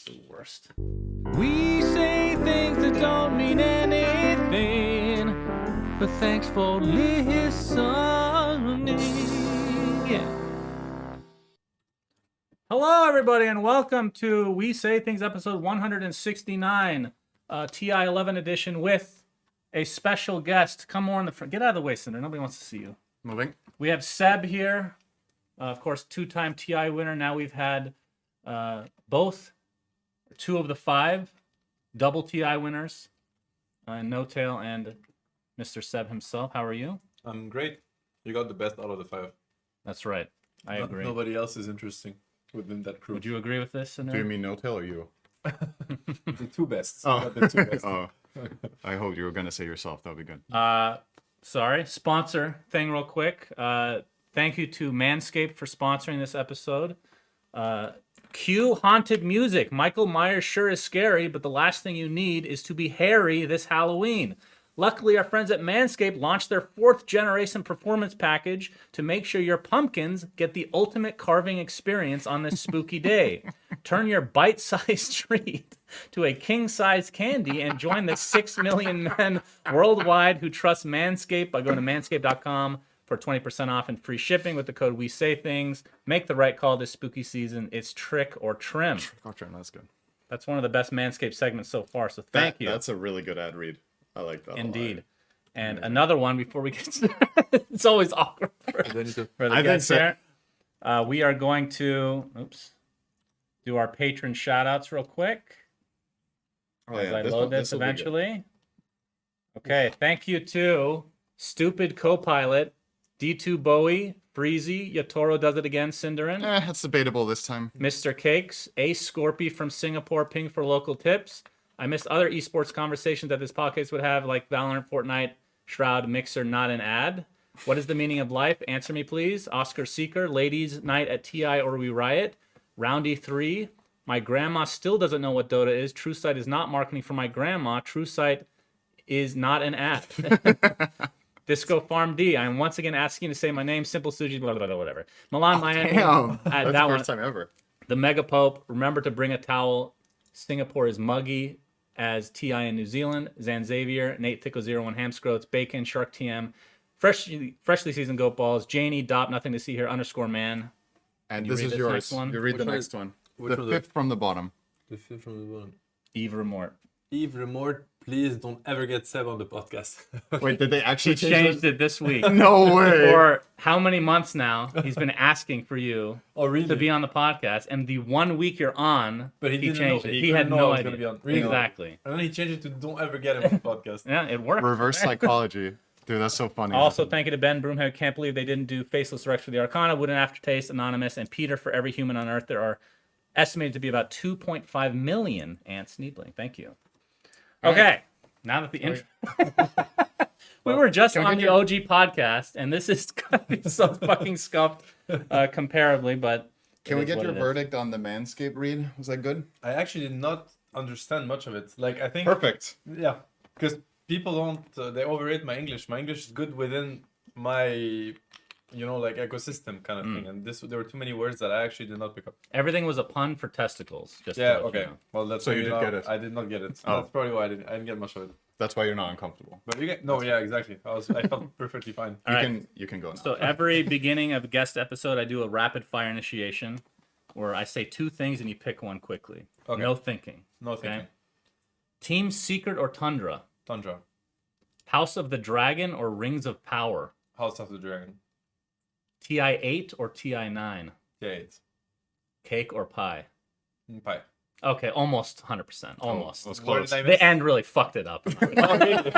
It's the worst. We say things that don't mean anything, but thanks for listening. Yeah. Hello, everybody, and welcome to We Say Things episode 169, TI11 edition with a special guest. Come more in the front. Get out of the way, Cinder. Nobody wants to see you. Moving. We have Seb here, of course, two-time TI winner. Now we've had two of the five double TI winners, No Tail and Mr. Seb himself. How are you? I'm great. You got the best out of the five. That's right. I agree. Nobody else is interesting within that crew. Would you agree with this, Cinder? Do you mean No Tail or you? The two best. Oh. The two best. Oh, I hope you were gonna say yourself. That would be good. Sorry. Sponsor thing real quick. Thank you to Manscaped for sponsoring this episode. Cue haunted music. Michael Myers sure is scary, but the last thing you need is to be hairy this Halloween. Luckily, our friends at Manscaped launched their 4th generation performance package to make sure your pumpkins get the ultimate carving experience on this spooky day. Turn your bite-sized treat to a king-sized candy and join the 6 million men worldwide who trust Manscaped by going to manscaped.com for 20% off and free shipping with the code We Say Things. Make the right call this spooky season. It's trick or trim. Oh, Trent, that's good. That's one of the best Manscaped segments so far, so thank you. That's a really good ad read. I like that. Indeed. And another one before we get started. It's always awkward for the guests here. We are going to do our patron shout outs real quick as I load this eventually. Okay, thank you to Stupid Copilot, D2 Bowie, Freezy, Yatoro does it again, Cinderin. It's debatable this time. Mr. Cakes, Ace Scorpy from Singapore, ping for local tips. I missed other esports conversations that this podcast would have, like Valorant, Fortnite, Shroud, Mixer, not an ad. What is the meaning of life? Answer me, please. Oscar Seeker, Ladies Night at TI or We Riot. Roundy 3. My grandma still doesn't know what Dota is. True Sight is not marketing for my grandma. True Sight is not an ad. Disco Farm D. I am once again asking you to say my name. Simple Suji, blah, blah, blah, whatever. Milan Miami. Damn. That's that the first time ever. The Mega Pope. Remember to bring a towel. Singapore is muggy as TI in New Zealand. Zan Xavier. Nate Thickle 01. Hamscroats. Bacon. Shark TM. Freshly seasoned Goat Balls. Janie. Dop. Nothing to see here. _man. And this is yours. Next one? You read Which the one next one. which The one fifth from the bottom. The fifth from the bottom. Yves Remort. Yves Remort, please don't ever get Seb on the podcast. Wait, did they actually He change changed it this week. No way. For how many months now? He's been asking for you Really? to be on the podcast, and the 1 week you're on, But he didn't changed know. it. He He had couldn't know no I was idea. gonna be on. Really? Exactly. And then he changed it to don't ever get him on the podcast. Yeah, it worked. Reverse psychology. Dude, that's so funny. Also, thank you to Ben Broomhead. Can't believe they didn't do Faceless Rex for the Arcana. Wooden Aftertaste, Anonymous, and Peter for every human on Earth. There are estimated to be about 2.5 million ants needling. Thank you. Okay, now that the intro... We were just on the OG podcast, and this is gonna be so fucking scuffed comparably, but... Can we get your verdict on the Manscaped read? Was that good? I actually did not understand much of it. Like, I think... Perfect. Yeah, because people don't... they overrate my English. My English is good within my... like ecosystem kind of thing. And there were too many words that I actually did not pick up. Everything was a pun for testicles. Just Yeah, to let you okay. know. Well, that's So why you did get it. I did not get it. Oh. That's probably why I didn't get much of it. That's why you're not uncomfortable. But you get yeah, exactly. I felt perfectly fine. All right. You can go now. So every beginning of a guest episode, I do a rapid fire initiation where I say 2 things and you pick one quickly. Okay. No thinking. No thinking. Team Secret or Tundra? Tundra. House of the Dragon or Rings of Power? House of the Dragon. TI-8 or TI-9? T8. Cake or pie? Pie. Okay, almost 100%. Almost. That's What close. did I The miss? end really fucked it up. Oh, really?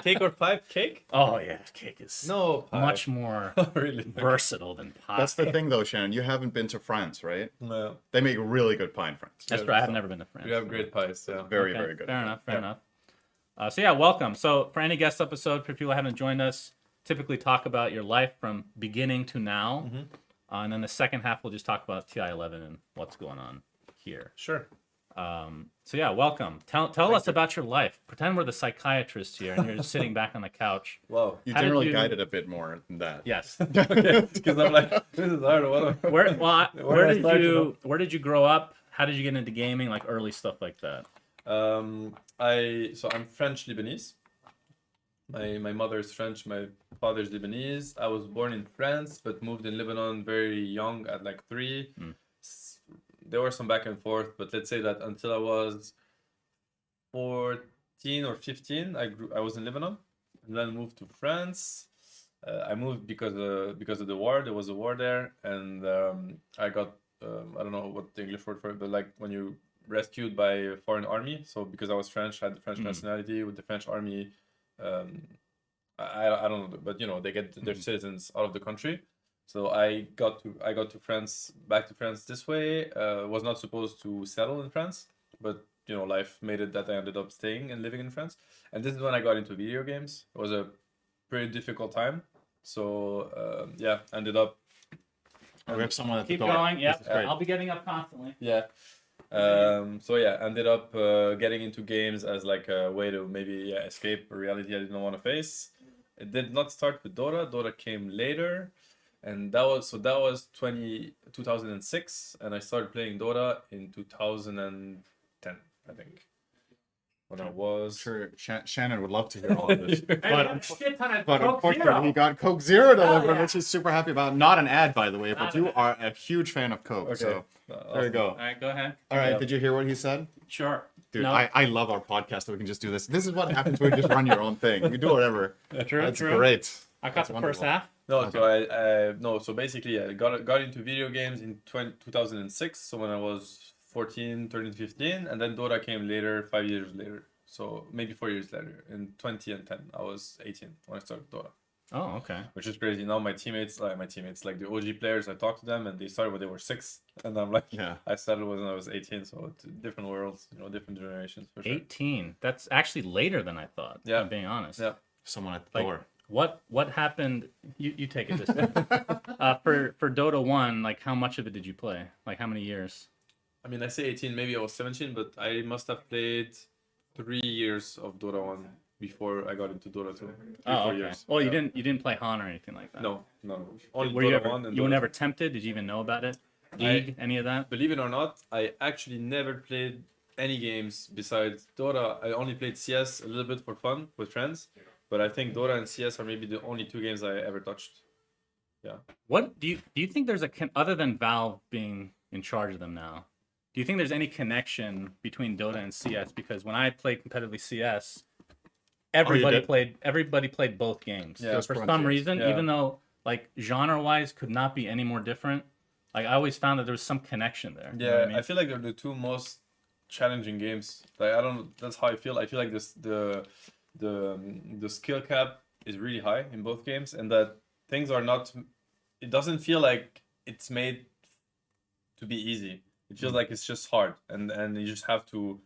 Cake or pie? Cake? Oh, yeah. Cake is No, pie. much more Really? versatile than pie. That's the thing, though, Shannon. You haven't been to France, right? No. They make really good pie in France. That's right. I've never been to France. We have great pies, yeah. Very, Okay, very good. Fair enough. Fair enough. So yeah, welcome. So for any guest episode, for people who haven't joined us, typically talk about your life from beginning to now, and then the second half we'll just talk about TI-11 and what's going on here. Sure. So yeah, welcome. Tell us about your life. Pretend we're the psychiatrist here, and you're just sitting back on the couch. Wow. You How did generally you- guided a bit more than that. Yes. Because I'm like, this is hard. What Where did I start, did you grow up? how did you get into gaming, like early stuff like that? I'm French Lebanese. My mother is French, my father is Lebanese. I was born in France, but moved in Lebanon very young at like 3. There were some back and forth, but let's say that until I was 14 or 15, I was in Lebanon, and then moved to France. I moved because of the war. There was a war there, and I got I don't know what the English word for it, but like when you rescued by a foreign army. So because I was French, I had the French nationality with the French army. I don't know, but you know they get their citizens out of the country. So I got to France, back to France this way. Was not supposed to settle in France, but you know life made it that I ended up staying and living in France. And this is when I got into video games. It was a pretty difficult time. So yeah, ended up. We have someone at the Keep door. going. Yep. This is great. I'll be getting up constantly. Yeah. So yeah, ended up getting into games as like a way to maybe escape a reality I didn't want to face. It did not start with Dota. Dota came later, and that was 2006, and I started playing Dota in 2010, I think. When I was I'm sure Shannon would love to hear all of this. But but unfortunately, he got Coke Zero delivered, yeah. which he's super happy about. Not an ad, by the way, but Not you an are a huge fan of Coke. Okay. So there you go. All right, go ahead. All right, Yeah. did you hear what he said? Sure. Dude, No. I love our podcast that we can just do this. This is what happens when you just run your own thing. You do whatever. True. That's True. great. I caught That's the wonderful. first half. No, so so basically I got into video games in 2006, so when I was 14, 13, 15, and then Dota came later, 5 years later. So maybe 4 years later, in 2010, I was 18 when I started Dota, Oh, okay. which is crazy. Now my teammates, like the OG players, I talk to them and they started when they were 6, and I'm like, Yeah. I started when I was 18, so it's different worlds, you know, different generations for sure. 18. That's actually later than I thought. Yeah. If I'm being honest. Yeah. Someone at the Like, door. what happened? You take it this way. For Dota 1, like how much of it did you play? Like how many years? I mean, I say 18, maybe I was 17, but I must have played 3 years of Dota 1 before I got into Dota 2. 3-4 years. Well, you Yeah. didn't play Han or anything like that. No. Only Were Dota you ever 1 and you were Dota never 2. tempted? Did you even know about it? League, any of that? Believe it or not, I actually never played any games besides Dota. I only played CS a little bit for fun with friends, but I think Dota and CS are maybe the only 2 games I ever touched. Yeah. What do you think there's other than Valve being in charge of them now? Do you think there's any connection between Dota and CS? Because when I played competitively CS, everybody played both games. Yeah, For Sprint, some yes. reason, Yeah. even though like genre-wise could not be any more different. Like I always found that there was some connection there. You know Yeah, what I mean? I feel like they're the 2 most challenging games. Like I don't. That's how I feel. I feel like the skill cap is really high in both games, and that things are not. It doesn't feel like it's made to be easy. It feels like it's just hard, and you just have to.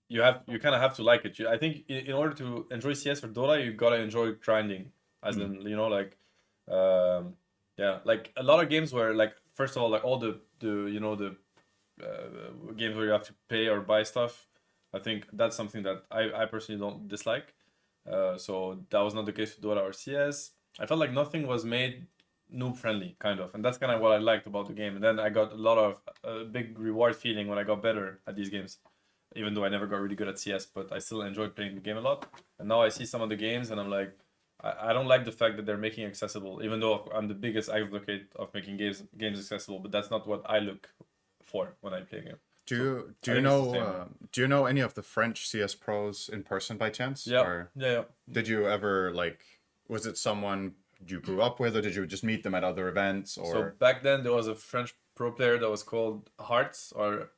You kind of have to like it. I think in order to enjoy CS or Dota, you gotta enjoy grinding, as in you know like, yeah, like a lot of games where like first of all like all the games where you have to pay or buy stuff. I think that's something that I personally don't dislike. So that was not the case with Dota or CS. I felt like nothing was made noob friendly, kind of, and that's kind of what I liked about the game. And then I got a lot of big reward feeling when I got better at these games, even though I never got really good at CS, but I still enjoyed playing the game a lot. And now I see some of the games and I'm like, I don't like the fact that they're making it accessible, even though I'm the biggest advocate of making games accessible, but that's not what I look for when I play a game. Do you think it's the do you know any of the French CS pros in person by chance? Yeah, Or yeah. did you ever like? Was it someone you grew up with, or did you just meet them at other events? Or So back then there was a French pro player that was called Harts, or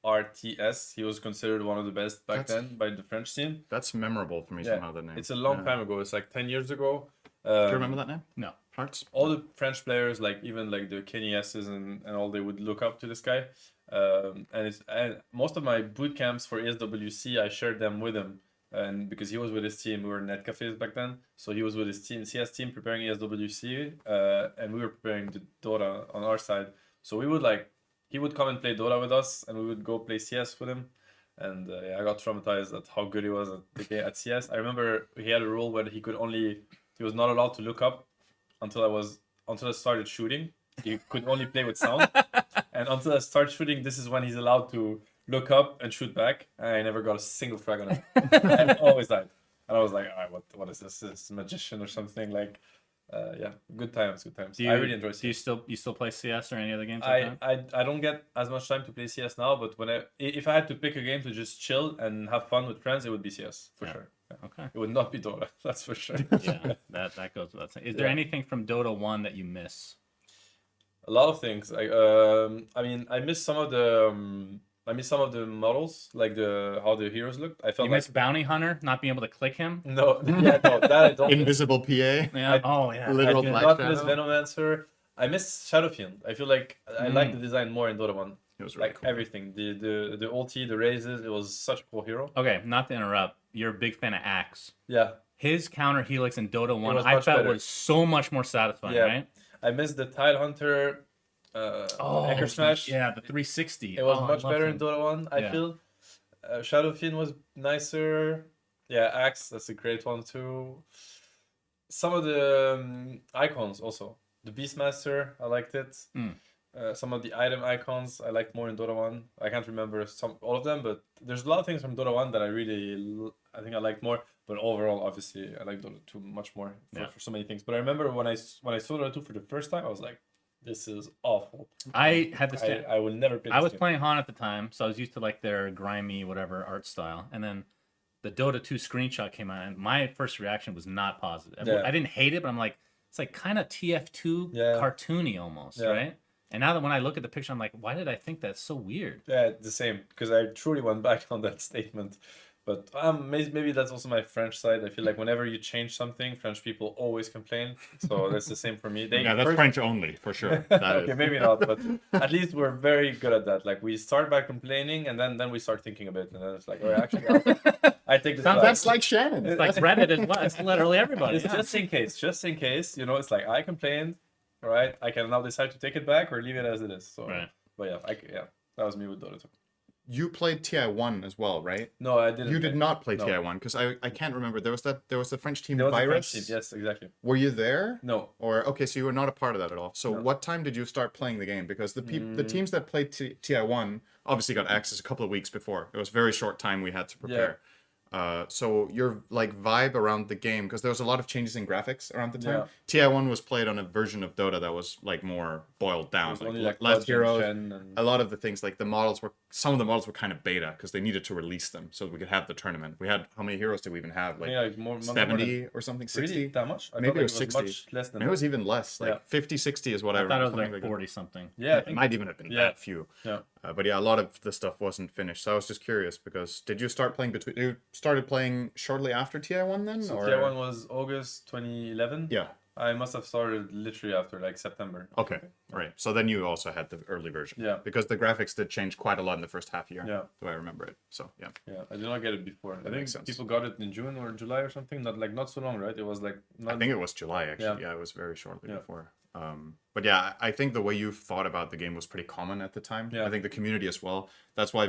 Harts. He was considered one of the best back then by the French scene. that's memorable for me Yeah, somehow. The name. it's a long time ago. It's like 10 years ago. Do you remember that name? No. Hearts. All the French players, like even like the Kenny S's and all, they would look up to this guy. And most of my boot camps for ESWC, I shared them with him. And because he was with his team, we were in net cafes back then. So he was with his team, CS team, preparing ESWC, and we were preparing the Dota on our side. So we would he would come and play Dota with us, and we would go play CS with him. And yeah, I got traumatized at how good he was at CS. I remember he had a rule where he was not allowed to look up until I started shooting. He could only play with sound. And until I start shooting, this is when he's allowed to look up and shoot back. I never got a single frag on him. I always died. And I was like, all right, what is this? Is this magician or something? Like, yeah, good times, good times. I really enjoy CS. Do you still play CS or any other games like that? I don't get as much time to play CS now, but if I had to pick a game to just chill and have fun with friends, it would be CS for sure. Yeah. Okay. It would not be Dota, that's for sure. Yeah, that goes without saying. Is there anything from Dota 1 that you miss? A lot of things. I mean, I miss some of the models, like how the heroes looked. I felt You miss Bounty Hunter not being able to click him? no, yeah, no, that I don't. Invisible PA. Yeah. I Literal did black not shadow. miss Venomancer. I miss Shadowfiend. I feel like I like the design more in Dota 1. It was really Like cool. everything, the ulti, the raises. It was such a cool hero. Okay, not to interrupt. You're a big fan of Axe. Yeah, His counter helix in Dota 1, was I much felt better. was so much more satisfying, Yeah. right? I missed the Tide Hunter. Anchor Smash. Yeah, the 360. It was Oh, I much loved better him. in Dota 1, I Yeah. feel. Shadowfiend was nicer. Yeah, Axe, that's a great one too. Some of the icons also. The Beastmaster, I liked it. Mm. Some of the item icons I liked more in Dota 1. I can't remember all of them, but there's a lot of things from Dota 1 that I think I liked more. But overall, obviously, I like Dota 2 much more for so many things. But I remember when I saw Dota 2 for the first time, I was like, this is awful. I had this. I will never play this I was game. playing Han at the time, so I was used to like their grimy whatever art style. And then the Dota 2 screenshot came out, and my first reaction was not positive. Yeah. I didn't hate it, but I'm like, it's like kind of TF2 Yeah. cartoony almost, Yeah. right? And now that when I look at the picture, I'm like, why did I think that's so weird? Yeah, the same. Because I truly went back on that statement. But maybe that's also my French side. I feel like whenever you change something, French people always complain. So that's the same for me. Yeah, that's French only for sure. That Okay, is. maybe not, but at least we're very good at that. Like we start by complaining, and then we start thinking a bit, and then it's like, oh, actually, I take this. back. That's like Shannon. It's like Reddit as well. It's literally everybody. It's yeah. just in case. You know, it's like I complained, right? I can now decide to take it back or leave it as it is. So, Right. but yeah, that was me with Dota 2. You played TI1 as well, right? No, I didn't. You did not play No. TI1 because I can't remember. There was the French team There was a French Virus. team. Yes, exactly. Were you there? No. Or okay, so you were not a part of that at all. So No. what time did you start playing the game? Because the teams that played TI1 obviously got access a couple of weeks before. It was a very short time we had to prepare. So your like vibe around the game, because there was a lot of changes in graphics around the time. TI1 was played on a version of Dota that was like more boiled down, It was only, like like, less heroes. Gen and- A lot of the things, like some of the models were kind of beta because they needed to release them so we could have the tournament. We had, how many heroes did we even have? Like Yeah, like more 70 or something, 60? Really? That much? I Maybe thought it was like 60. much less than Maybe it was even less, like Yeah. 50, 60 is what I I thought it was remember. like something 40 something. Yeah, I It think might even have been that few. Yeah. But yeah, a lot of the stuff wasn't finished. So I was just curious because did you start playing you started playing shortly after TI1 then? So or? Tier 1 was August 2011. Yeah. I must have started literally after like September. Okay. Right. So then you also had the early version. Yeah. Because the graphics did change quite a lot in the first half year. Yeah. Do I remember it? So yeah. Yeah, I did not get it before. I think makes sense. people got it in June or July or something. Not so long, right? It was like I think it was July actually. Yeah. Yeah, it was very shortly Yeah. before. But yeah, I think the way you thought about the game was pretty common at the time. Yeah. I think the community as well. That's why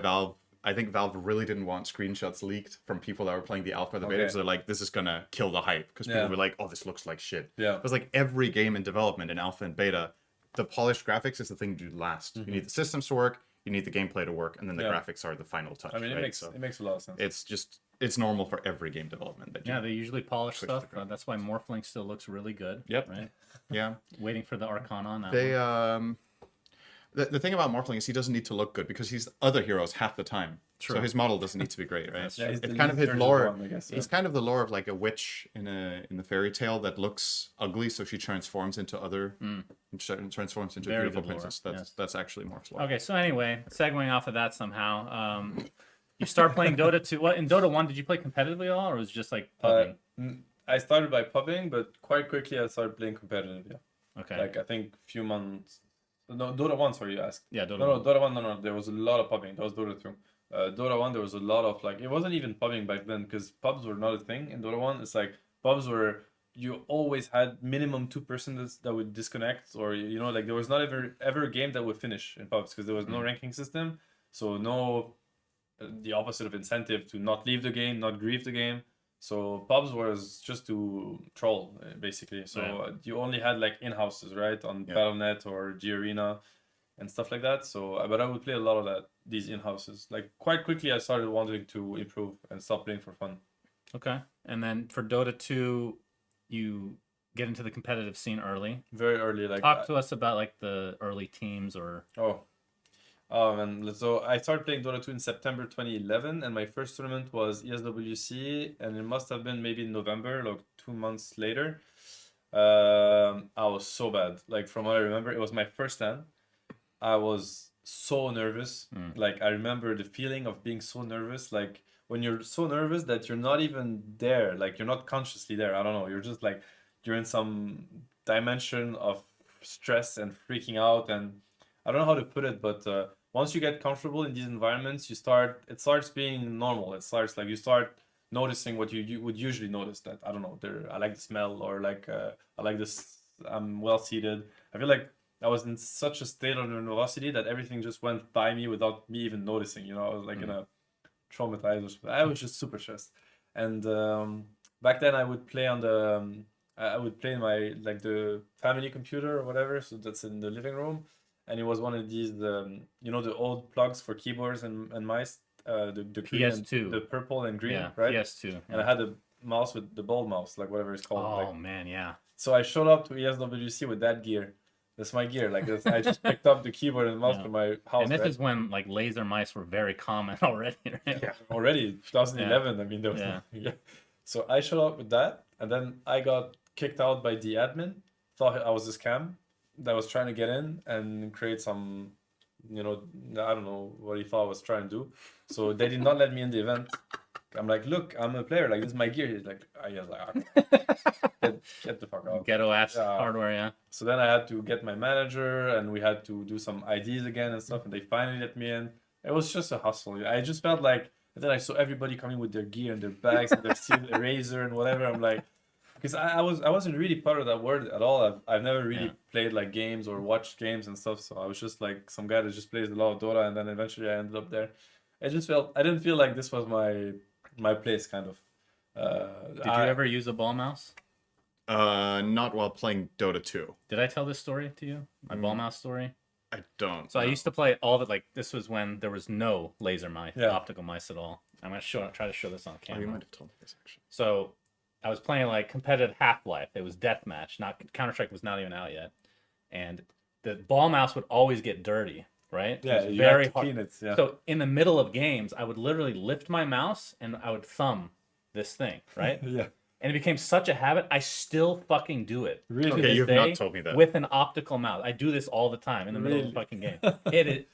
I think Valve really didn't want screenshots leaked from people that were playing the alpha or the beta. Okay. So they're like, this is gonna kill the hype because people Yeah. were like, oh, this looks like shit. Yeah. Because like every game in development in alpha and beta, the polished graphics is the thing to do last. You need the systems to work, you need the gameplay to work, and then the Mm-hmm. Yeah. graphics are the final touch. I mean, right? it makes a lot of sense. It's normal for every game development that you, Yeah, they usually polish Switch the stuff. That's why Morphling still looks really good. Yep. Right. yeah. Waiting for the Archon on that. They one. the thing about Morphling is he doesn't need to look good because he's other heroes half the time. True. So his model doesn't need to be great, right? Yeah, he's It's the kind of his least lore. one, I guess, yeah. He's kind of the lore of like a witch in the fairy tale that looks ugly, so she transforms into other transforms into a Very beautiful good lore, princess. yes. That's actually Morph's lore. Okay, so anyway, segueing off of that somehow, you start playing Dota 2. What in Dota 1? Did you play competitively at all, or was it just like pubbing? I started by pubbing, but quite quickly I started playing competitive. Yeah, Okay. like I think few months. No, Dota 1. Sorry, you asked. Yeah, Dota No, 1. Dota 1. No. There was a lot of pubbing. That was Dota 2. Dota 1, there was a lot of like, it wasn't even pubbing back then because pubs were not a thing in Dota 1. It's like pubs were, you always had minimum 2 persons that would disconnect, or you know, like there was not ever a game that would finish in pubs because there was no ranking system. So no, the opposite of incentive to not leave the game, not grieve the game. So pubs was just to troll basically. So Right. you only had like in-houses, right, on Yeah. Battle.net or G Arena. and stuff like that. So, but I would play a lot of these in-houses. Like quite quickly, I started wanting to improve and stop playing for fun. Okay. And then for Dota 2, you get into the competitive scene early. Very early, like Talk to us about like the early teams or man. So I started playing Dota 2 in September 2011, and my first tournament was ESWC, and it must have been maybe in November, like 2 months later. I was so bad. Like from what I remember, it was my first LAN. I was so nervous. Like I remember the feeling of being so nervous. Like when you're so nervous that you're not even there. Like you're not consciously there. I don't know. You're just like you're in some dimension of stress and freaking out. And I don't know how to put it, but once you get comfortable in these environments, it starts being normal. It starts like you start noticing what you would usually notice, that I don't know, I like the smell, or like I like this, I'm well seated. I feel like I was in such a state of nervosity that everything just went by me without me even noticing, you know. I was like in a traumatized or something. I was just super stressed. And back then I would play on the I would play in my like the family computer or whatever, so that's in the living room, and it was one of these you know, the old plugs for keyboards and mice, the green PS2. and the purple and green, yeah, right? PS2. And I had a mouse with the ball mouse, like whatever it's called. Oh like, man, yeah. so I showed up to ESWC with that gear. That's my gear. Like this, I just picked up the keyboard and mouse Yeah. from my house. And this right? is when like laser mice were very common already, right? Yeah, already 2011. I mean, there was yeah. So I showed up with that, and then I got kicked out by the admin. Thought I was a scam that was trying to get in and create some, you know, I don't know what he thought I was trying to do. So they did not let me in the event. I'm like, look, I'm a player. Like this is my gear. He's like, I was like, get the fuck out. Ghetto ass Yeah. hardware, yeah. So then I had to get my manager, and we had to do some IDs again and stuff, and they finally let me in. It was just a hustle. I just felt like, and then I saw everybody coming with their gear and their bags and their steel eraser and whatever. I'm like, because I wasn't really part of that world at all. I've never really played like games or watched games and stuff. So I was just like some guy that just plays a lot of Dota, and then eventually I ended up there. I didn't feel like this was my place, kind of. Did you ever use a ball mouse? Not while playing Dota 2. Did I tell this story to you? My ball mouse story? I don't. So I used to play all the, like, this was when there was no laser mice, Yeah. optical mice at all. I'm going to try to show this on Oh, camera. you might have told me this actually. So I was playing like competitive Half-Life. It was deathmatch. Not Counter-Strike was not even out yet. And the ball mouse would always get dirty, right? Yeah, it was you very have to hard. clean it. Yeah. So in the middle of games, I would literally lift my mouse and I would thumb this thing, right? Yeah. And it became such a habit. I still fucking do it. Really? To Okay, this you've day not told me that. With an optical mouse. I do this all the time in the middle of the fucking game. It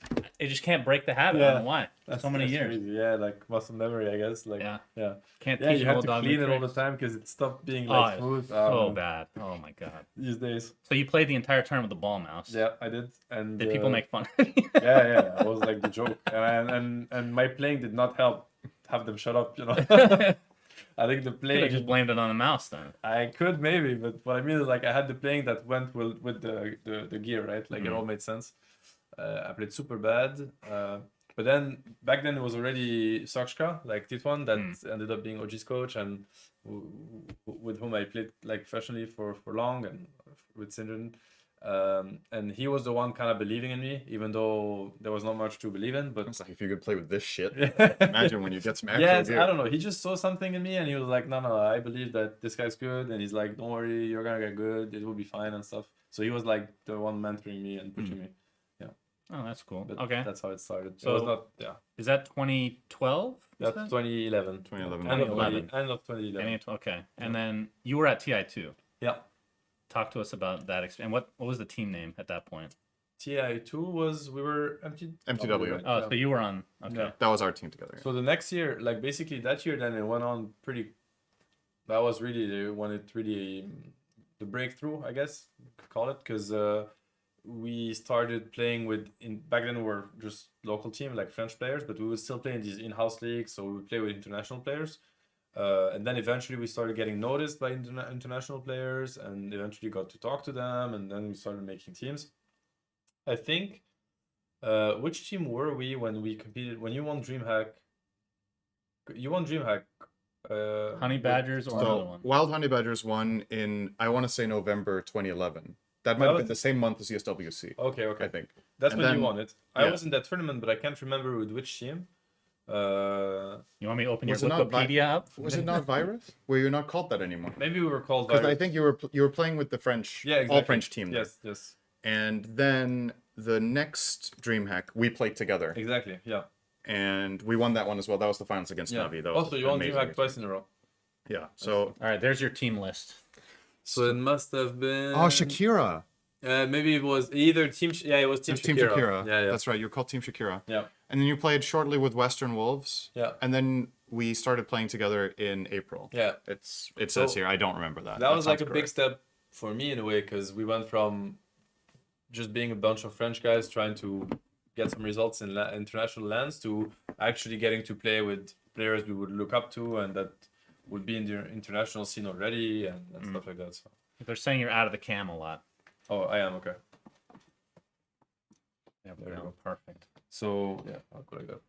just can't break the habit. I don't know why. So many years. Crazy. Yeah, like muscle memory, I guess. Like Yeah. yeah. Can't Yeah, teach you an have old to dog new clean it all the tricks. time because it stopped being Oh, like it's smooth. so bad. Oh my god. These days. So you played the entire term with the ball mouse. Yeah, I did. And Did people make fun of you? yeah, I was like the joke, and my playing did not help have them shut up. You know. I think the Could playing. have just blamed it on the mouse then. I could maybe, but what I mean is like I had the playing that went with the gear, right? Like it all made sense. I played super bad, but then back then it was already Sakshka, like Titwan, that ended up being OG's coach, and with whom I played like professionally for long, and with Sindren. And he was the one kind of believing in me, even though there was not much to believe in. But It's like if you could play with this shit, imagine when you get some actual yeah, gear. I don't know. He just saw something in me, and he was like, "No, I believe that this guy's good." And he's like, "Don't worry, you're gonna get good. It will be fine and stuff." So he was like the one mentoring me and pushing me. Oh, that's cool. But Okay. that's how it started. So- it was not. Yeah, Is that 2012? that's 2011. 2011. End of 2011. End of 2011. Okay. And then you were at TI2. Yeah. Talk to us about that experience. What was the team name at that point? TI2 was we were MTW. right? Oh, Yeah. so you were on. Okay. Yeah. That was our team together. Yeah. So the next year, like basically that year, then it went on pretty. That was really when it really the breakthrough, I guess you could call it, because we started playing with back then we were just local team like French players, but we would still play in these in-house leagues, so we would play with international players. And then eventually we started getting noticed by international players, and eventually got to talk to them, and then we started making teams. I think, which team were we when we competed? When you won DreamHack, you won DreamHack. Honey Badgers or another So one? Wild Honey Badgers won in, I want to say, November 2011. That might have was- been the same month as ESWC. Okay, okay. I think. That's And when then- you won it. I yeah. was in that tournament, but I can't remember with which team. You want me to open your Was it not Wikipedia up? Was it not Virus? Were you not called that anymore? Maybe we were called Because I Virus. think you were playing with the French, Yeah, exactly. all French team. there. Yes, yes, And then the next DreamHack we played together, exactly. Yeah, and we won that one as well. That was the finals against yeah. Navi. That was Also, you won amazing DreamHack twice in a row. Yeah. So All right, there's your team list. So it must have been. Shakira. Maybe it was either Team. Yeah, it was Team It was Team Shakira. Shakira. Yeah, yeah. That's right. You're called Team Shakira. Yeah. And then you played shortly with Western Wolves. Yeah. And then we started playing together in April. Yeah. It says So, here. I don't remember that. That was like a sounds big correct. step for me in a way, because we went from just being a bunch of French guys trying to get some results in international lands to actually getting to play with players we would look up to and that would be in the international scene already and stuff like that. So. They're saying you're out of the cam a lot. Oh, I am okay. There we go. Perfect. So yeah, I'll go like that.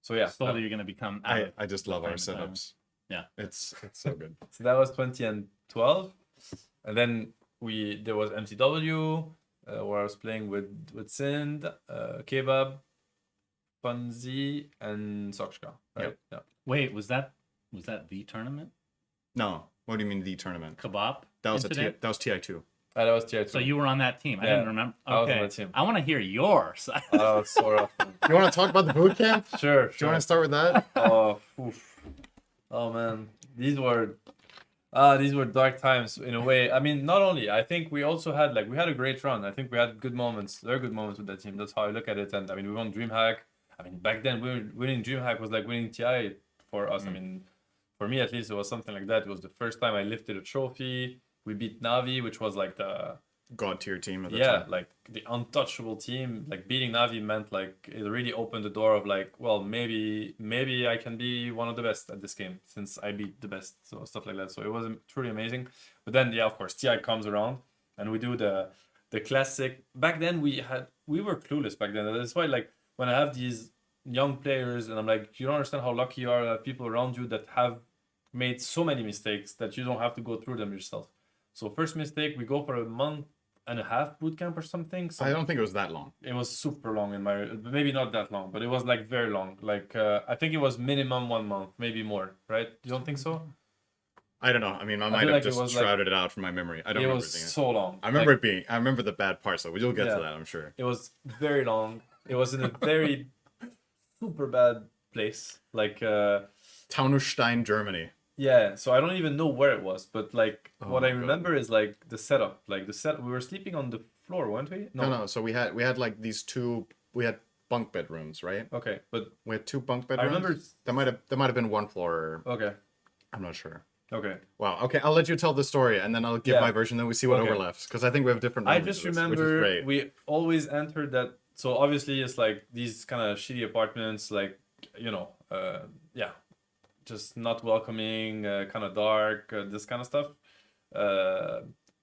So yeah, Slowly you're gonna become. out of- I just love our frame of setups. Yeah. It's so good. so that was 2012, and then there was MTW where I was playing with Sind, Kebab, Funzi, and Sokshka. Right? Yep. Yeah. Wait, was that the tournament? No. What do you mean the tournament? Kebab? That was incident? that was TI2. That was tier 2. So you were on that team. I Yeah, didn't remember. I was on Okay. that team. I want to hear yours. That was so rough. You want to talk about the boot camp? Do Sure, you sure. want to start with that? Oh, oof. Oh man, these were dark times in a way. I mean, not only I think we also had we had a great run. I think we had good moments, very good moments with that team. That's how I look at it. And I mean, we won DreamHack. I mean, back then winning DreamHack was like winning TI for us. I mean, for me at least, it was something like that. It was the first time I lifted a trophy. We beat Navi, which was like the God tier team at the yeah, time. like the untouchable team. Like beating Navi meant like it really opened the door of like, well, maybe I can be one of the best at this game since I beat the best, so stuff like that. So it was truly amazing. But then yeah, of course, TI comes around and we do the classic. Back then we were clueless back then. That's why like when I have these young players and I'm like, you don't understand how lucky you are to have people around you that have made so many mistakes that you don't have to go through them yourself. So first mistake, we go for a month and a half boot camp or something. I don't think it was that long. It was super long in my, maybe not that long, but it was like very long. Like I think it was minimum 1 month, maybe more, right? You don't think so? I don't know. I mean, I might feel have like it just was, like- shrouded it out from my memory. I don't It remember was seeing it. so long. I remember Like, it being. I remember the bad parts though. We'll get Yeah. to that, I'm sure. it was very long. It was in a very super bad place. Like Taunusstein, Germany. yeah, so I don't even know where it was, but like Oh what my I God. remember is like the setup. Like we were sleeping on the floor, weren't we? No. So we had like these two. We had bunk bedrooms, right? Okay, but We had 2 bunk I bedrooms. remember. That might have been 1 floor. Okay, I'm not sure. okay. Wow. Okay, I'll let you tell the story, and then I'll give Yeah. my version. Then we see what Okay. overlaps, because I think we have different. I memories just of this, which is remember great. we always entered that. So obviously it's like these kind of shitty apartments, like yeah, just not welcoming, kind of dark, this kind of stuff,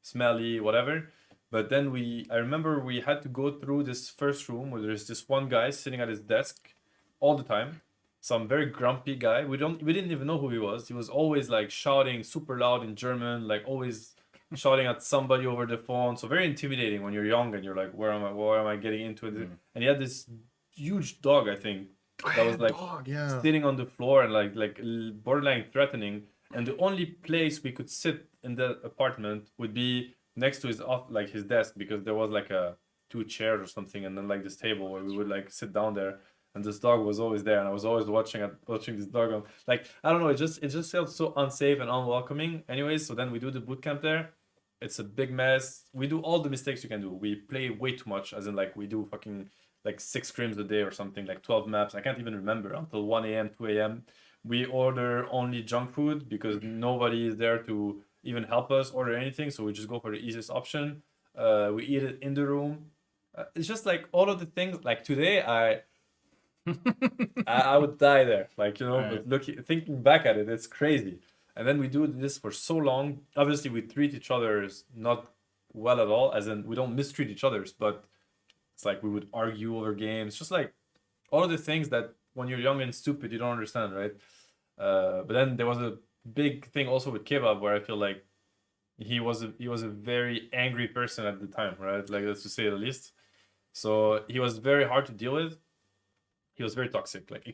smelly, whatever. But then I remember we had to go through this first room where there's this one guy sitting at his desk all the time. Some very grumpy guy. We didn't even know who he was. He was always like shouting super loud in German, like always shouting at somebody over the phone. So very intimidating when you're young and you're like, where am I getting into it? And he had this huge dog, I think, that was like dog, yeah. sitting on the floor and like borderline threatening. And the only place we could sit in the apartment would be next to his desk, because there was like 2 chairs or something, and then like this table where we would like sit down there. And this dog was always there, and I was always watching this dog. Like I don't know, it just felt so unsafe and unwelcoming. Anyways, so then we do the boot camp there. It's a big mess. We do all the mistakes you can do. We play way too much, as in like we do fucking like 6 scrims a day or something, like 12 maps. I can't even remember, until 1 a.m., 2 a.m. We order only junk food because nobody is there to even help us order anything. So we just go for the easiest option. We eat it in the room. It's just like all of the things. Like today, I would die there. Like, but thinking back at it, it's crazy. And then we do this for so long. Obviously, we treat each other not well at all, as in we don't mistreat each other, but it's like we would argue over games, just like all of the things that when you're young and stupid, you don't understand, right? But then there was a big thing also with Kebab where I feel like he was a very angry person at the time, right? Like, that's to say the least. So he was very hard to deal with. He was very toxic, like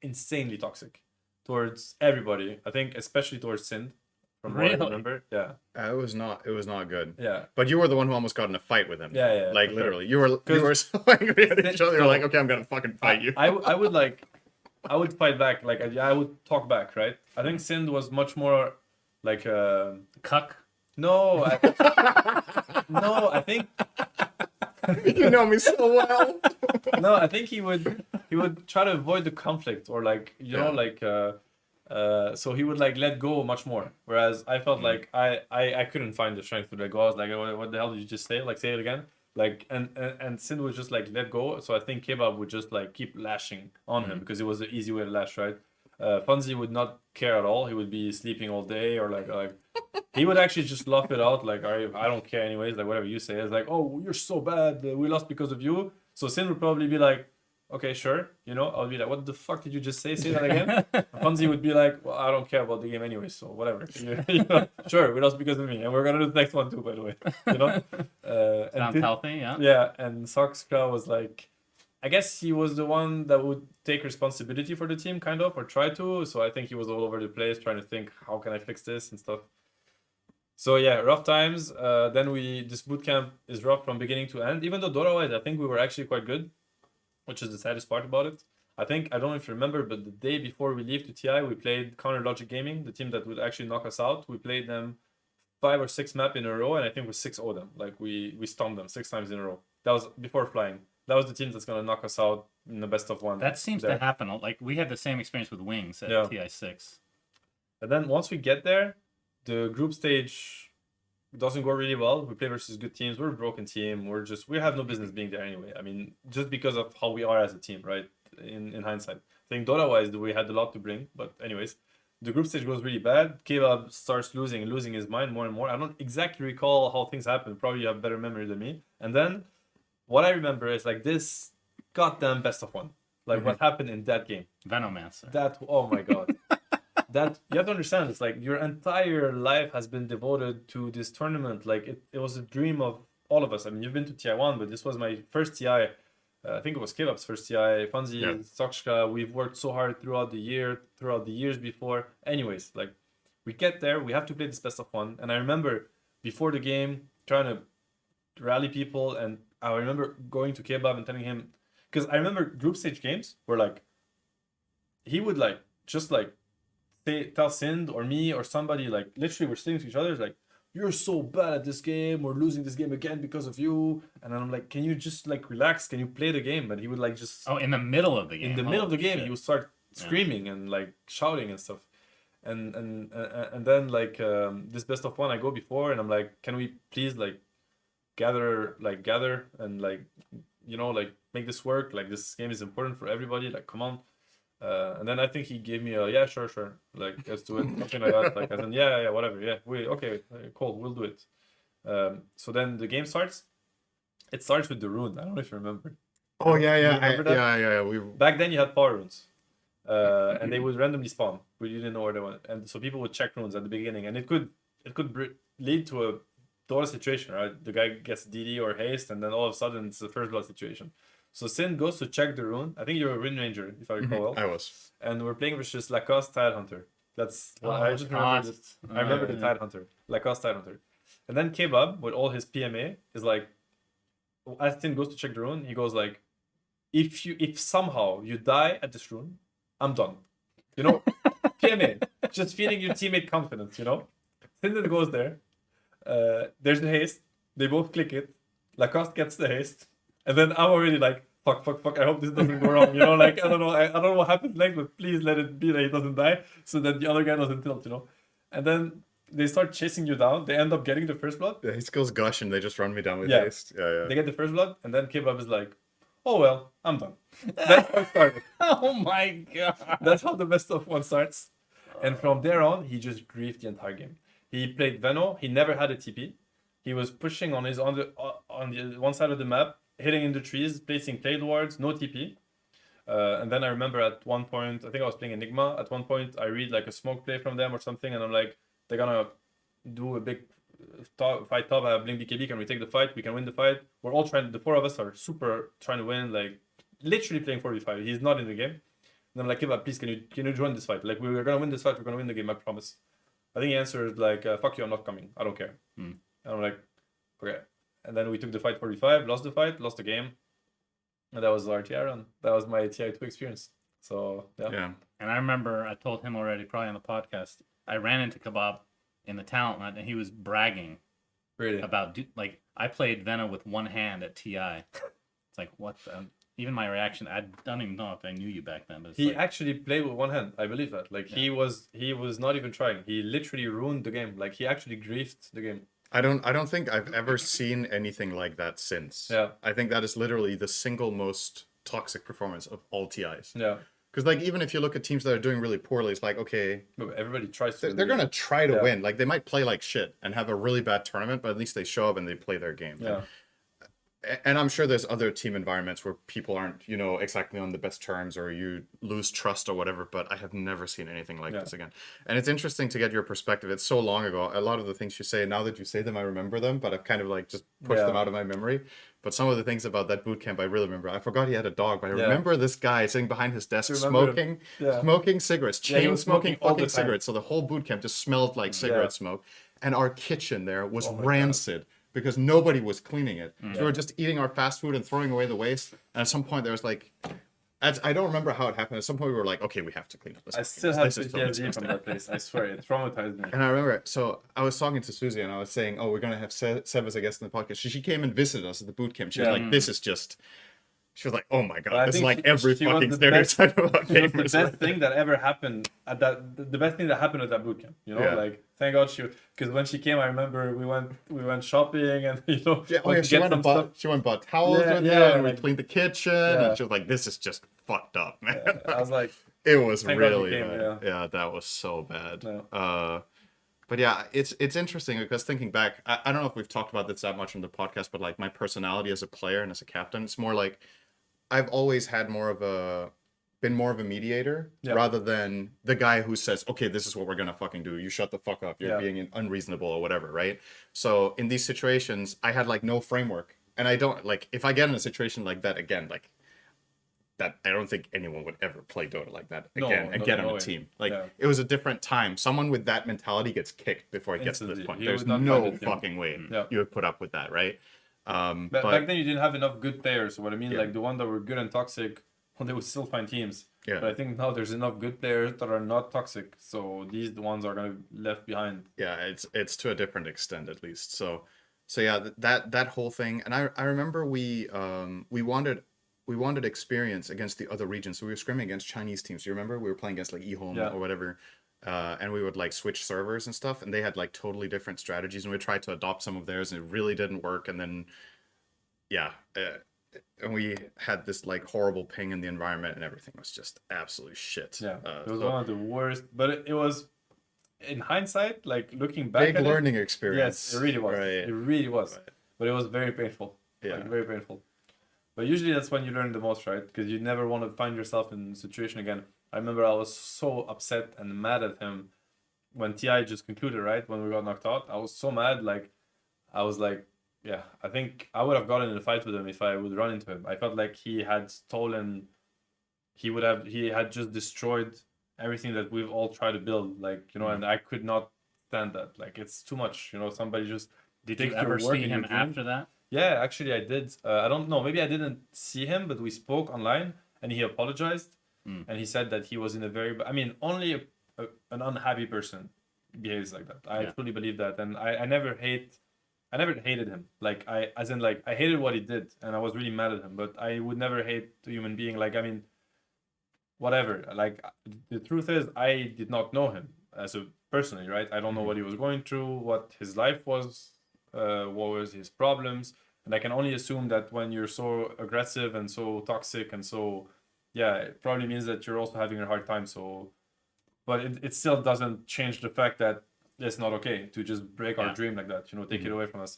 insanely toxic towards everybody. I think especially towards Sind, from what I Really? remember. Yeah, It was not good. yeah. But you were the one who almost got in a fight with him. Yeah, yeah, Like for literally, sure. you were so angry at each other. You're So- like, okay, I'm gonna fucking fight you. I would I would fight back. Like, I would talk back, right? I think Sind was much more like Cuck. no, no. I think You know me so well. no. I think he would try to avoid the conflict, or like, you know, Yeah. like so he would like let go much more. Whereas I felt like I couldn't find the strength to let go. I was like, what the hell did you just say? Like, say it again. Like, and Sin would just like let go. So I think Kebab would just like keep lashing on him because it was the easy way to lash, right? Fonzie would not care at all. He would be sleeping all day, or like he would actually just laugh it out. Like, I don't care anyways. Like, whatever you say. It's like, oh, you're so bad. We lost because of you. So Sin would probably be like, okay, sure. You know, I'll be like, what the fuck did you just say? Say that again. Fonzie would be like, well, I don't care about the game anyway, so whatever. You know, sure, we lost because of me, and we're gonna do the next one too, by the way. You know. And Sounds healthy, yeah. yeah, and Soxka was like, I guess he was the one that would take responsibility for the team, kind of, or try to. So I think he was all over the place trying to think, how can I fix this and stuff. So yeah, rough times. Then this boot camp is rough from beginning to end. Even though Dota-wise, I think we were actually quite good, which is the saddest part about it. I think, I don't know if you remember, but the day before we leave to TI, we played Counter Logic Gaming, the team that would actually knock us out. We played them 5 or 6 maps in a row, and I think we 6-0 them. Like, we stomped them 6 times in a row. That was before flying. That was the team that's gonna knock us out in the best of one. That seems there. to happen. Like, we had the same experience with Wings at Yeah. TI6. And then once we get there, the group stage doesn't go really well. We play versus good teams. We're a broken team. We have no business being there anyway. I mean, just because of how we are as a team, right? In hindsight, I think Dota-wise, we had a lot to bring. But anyways, the group stage goes really bad. Kebab starts losing his mind more and more. I don't exactly recall how things happened. Probably you have better memory than me. And then what I remember is like this goddamn best of one. Like what happened in that game. Venomancer. That, oh my god. That you have to understand, it's like your entire life has been devoted to this tournament. Like it was a dream of all of us. I mean, you've been to TI1, but this was my first TI. I think it was Kebab's first TI. Fanzi, Yeah. Sakshka, we've worked so hard throughout the years before. Anyways, like we get there, we have to play this best of one. And I remember before the game trying to rally people, and I remember going to Kebab and telling him, because I remember group stage games where like he would like just like tell Sind or me or somebody, like literally we're sitting to each other, like, you're so bad at this game, we're losing this game again because of you. And then I'm like, can you just like relax, can you play the game? But he would like just Oh, in the middle of the game. in the middle of the game Shit. he would start screaming and like shouting and stuff. And then like this best of one I go before, and I'm like, can we please like gather and like, you know, like make this work, like this game is important for everybody, like come on. And then I think he gave me a yeah, sure, like let's do it, something like that. Like, and then yeah, whatever, yeah, okay, cool, we'll do it. So then the game starts. It starts with the rune. I don't know if you remember. Oh yeah, You yeah, remember that? yeah. We Back then you had power runes, and they would randomly spawn, but you didn't know where they went. And so people would check runes at the beginning, and it could lead to a Dota situation, right? The guy gets DD or haste, and then all of a sudden it's the first blood situation. So Sin goes to check the rune. I think you're a Rune Ranger, if I recall well. I was. And we're playing versus Lacoste Tide Hunter. That's what I just remember. I remember the Tide Hunter, Lacoste Tide Hunter. And then Kebab, with all his PMA, is like, as Sin goes to check the rune, he goes like, if somehow you die at this rune, I'm done. You know, PMA, just feeding your teammate confidence. You know, Sin then goes there. There's the haste. They both click it. Lacoste gets the haste, and then I'm already like, fuck. I hope this doesn't go wrong. You know, like I don't know what happens next, but please let it be that he doesn't die, so that the other guy doesn't tilt. You know, and then they start chasing you down. They end up getting the first blood. Yeah, his skills gush and they just run me down with Yeah. haste. Yeah. They get the first blood, and then Kebab is like, oh well, I'm done. That's how it started. Oh my god. That's how the best of one starts. And from there on, he just griefed the entire game. He played Veno. He never had a TP. He was pushing on the one side of the map, hitting in the trees, placing play wards, no TP. And then I remember at one point, I think I was playing Enigma. At one point, I read like a smoke play from them or something, and I'm like, they're gonna do a big fight top, I have Blink BKB, can we take the fight? We can win the fight. We're all trying, the 4 of us are super trying to win, like literally playing 4v5. He's not in the game. And I'm like, yeah, but please, can you join this fight? Like, we're gonna win this fight, we're gonna win the game, I promise. I think he answered like, fuck you, I'm not coming, I don't care. And I'm like, okay. And then we took the fight 4v5, lost the fight, lost the game. And that was our TI run. That was my TI2 experience. So, yeah. And I remember I told him already, probably on the podcast, I ran into Kebab in the talent hunt, and he was bragging Really? about, like, I played Vena with one hand at TI. It's like, what the... Even my reaction, I don't even know if I knew you back then. But He like, actually played with one hand. I believe that. Like he was not even trying. He literally ruined the game. Like he actually griefed the game. I don't think I've ever seen anything like that since. Yeah. I think that is literally the single most toxic performance of all TIs. Yeah. Because like even if you look at teams that are doing really poorly, it's like, okay, But everybody tries to. they're gonna try to Yeah. win. Like they might play like shit and have a really bad tournament, but at least they show up and they play their game. Yeah. And I'm sure there's other team environments where people aren't, exactly on the best terms, or you lose trust or whatever, but I have never seen anything like this again. And it's interesting to get your perspective. It's so long ago. A lot of the things you say, now that you say them, I remember them, but I've kind of like just pushed them out of my memory. But some of the things about that boot camp, I really remember. I forgot he had a dog, but I remember this guy sitting behind his desk smoking cigarettes, he chain was smoking smoking all the fucking time. cigarettes. So the whole boot camp just smelled like cigarette smoke. And our kitchen there was rancid. Because nobody was cleaning it. So we were just eating our fast food and throwing away the waste. And at some point there was like, I don't remember how it happened. At some point we were like, okay, we have to clean up this. I still have PTSD from that place. I swear, it traumatized me. And I remember, so I was talking to Susie and I was saying, oh, we're going to have Seb as a guest in the podcast. She came and visited us at the boot camp. She was like, this is just... She was like, "Oh my god, this is like every fucking stereotype about gamers." The best thing that ever happened at that, the best thing that happened at that bootcamp, like thank God because when she came, I remember we went shopping and she went and bought towels with you, and we cleaned the kitchen, and she was like, "This is just fucked up, man." I was like, it was thank really God you came, bad. That was so bad. No. But yeah, it's interesting because thinking back, I don't know if we've talked about this that much on the podcast, but like my personality as a player and as a captain, it's more like I've always had been more of a mediator rather than the guy who says, okay, this is what we're gonna fucking do. You shut the fuck up. You're being unreasonable or whatever, right? So in these situations, I had like no framework, and I don't like if I get in a situation like that again, like that, I don't think anyone would ever play Dota like that again and get on a team. Like it was a different time. Someone with that mentality gets kicked before it gets to this point. There's no fucking way you would put up with that, right? But back then you didn't have enough good players. So what I mean, like the ones that were good and toxic, they would still find teams. But I think now there's enough good players that are not toxic. So these the ones are gonna be left behind. Yeah, it's to a different extent at least. So yeah, that whole thing. And I remember we wanted experience against the other regions. So we were scrimming against Chinese teams. You remember? We were playing against like eHome or whatever. And we would like switch servers and stuff, and they had like totally different strategies, and we tried to adopt some of theirs, and it really didn't work. And then and we had this like horrible ping in the environment, and everything was just absolutely shit. It was one of the worst, but it was, in hindsight, like looking back, big learning experience. Yes, it really was. It really was. But it was very painful. Very painful. But usually that's when you learn the most, right? Because you never want to find yourself in a situation again. I remember I was so upset and mad at him when TI just concluded, right? When we got knocked out. I was so mad. Like, I was like, I think I would have gotten in a fight with him if I would run into him. I felt like he had stolen, he had just destroyed everything that we've all tried to build. Like, and I could not stand that. Like, it's too much, somebody just... Did you ever see him after that? Yeah, actually I did. I don't know. Maybe I didn't see him, but we spoke online and he apologized. And he said that he was in a very... I mean, only an unhappy person behaves like that. I truly believe that. And I never hated him. Like, I hated what he did. And I was really mad at him. But I would never hate a human being. Like, I mean, whatever. Like, the truth is, I did not know him personally, right? I don't know what he was going through, what his life was, what was his problems. And I can only assume that when you're so aggressive and so toxic and so... it probably means that you're also having a hard time. So, but it still doesn't change the fact that it's not okay to just break our dream like that, take it away from us.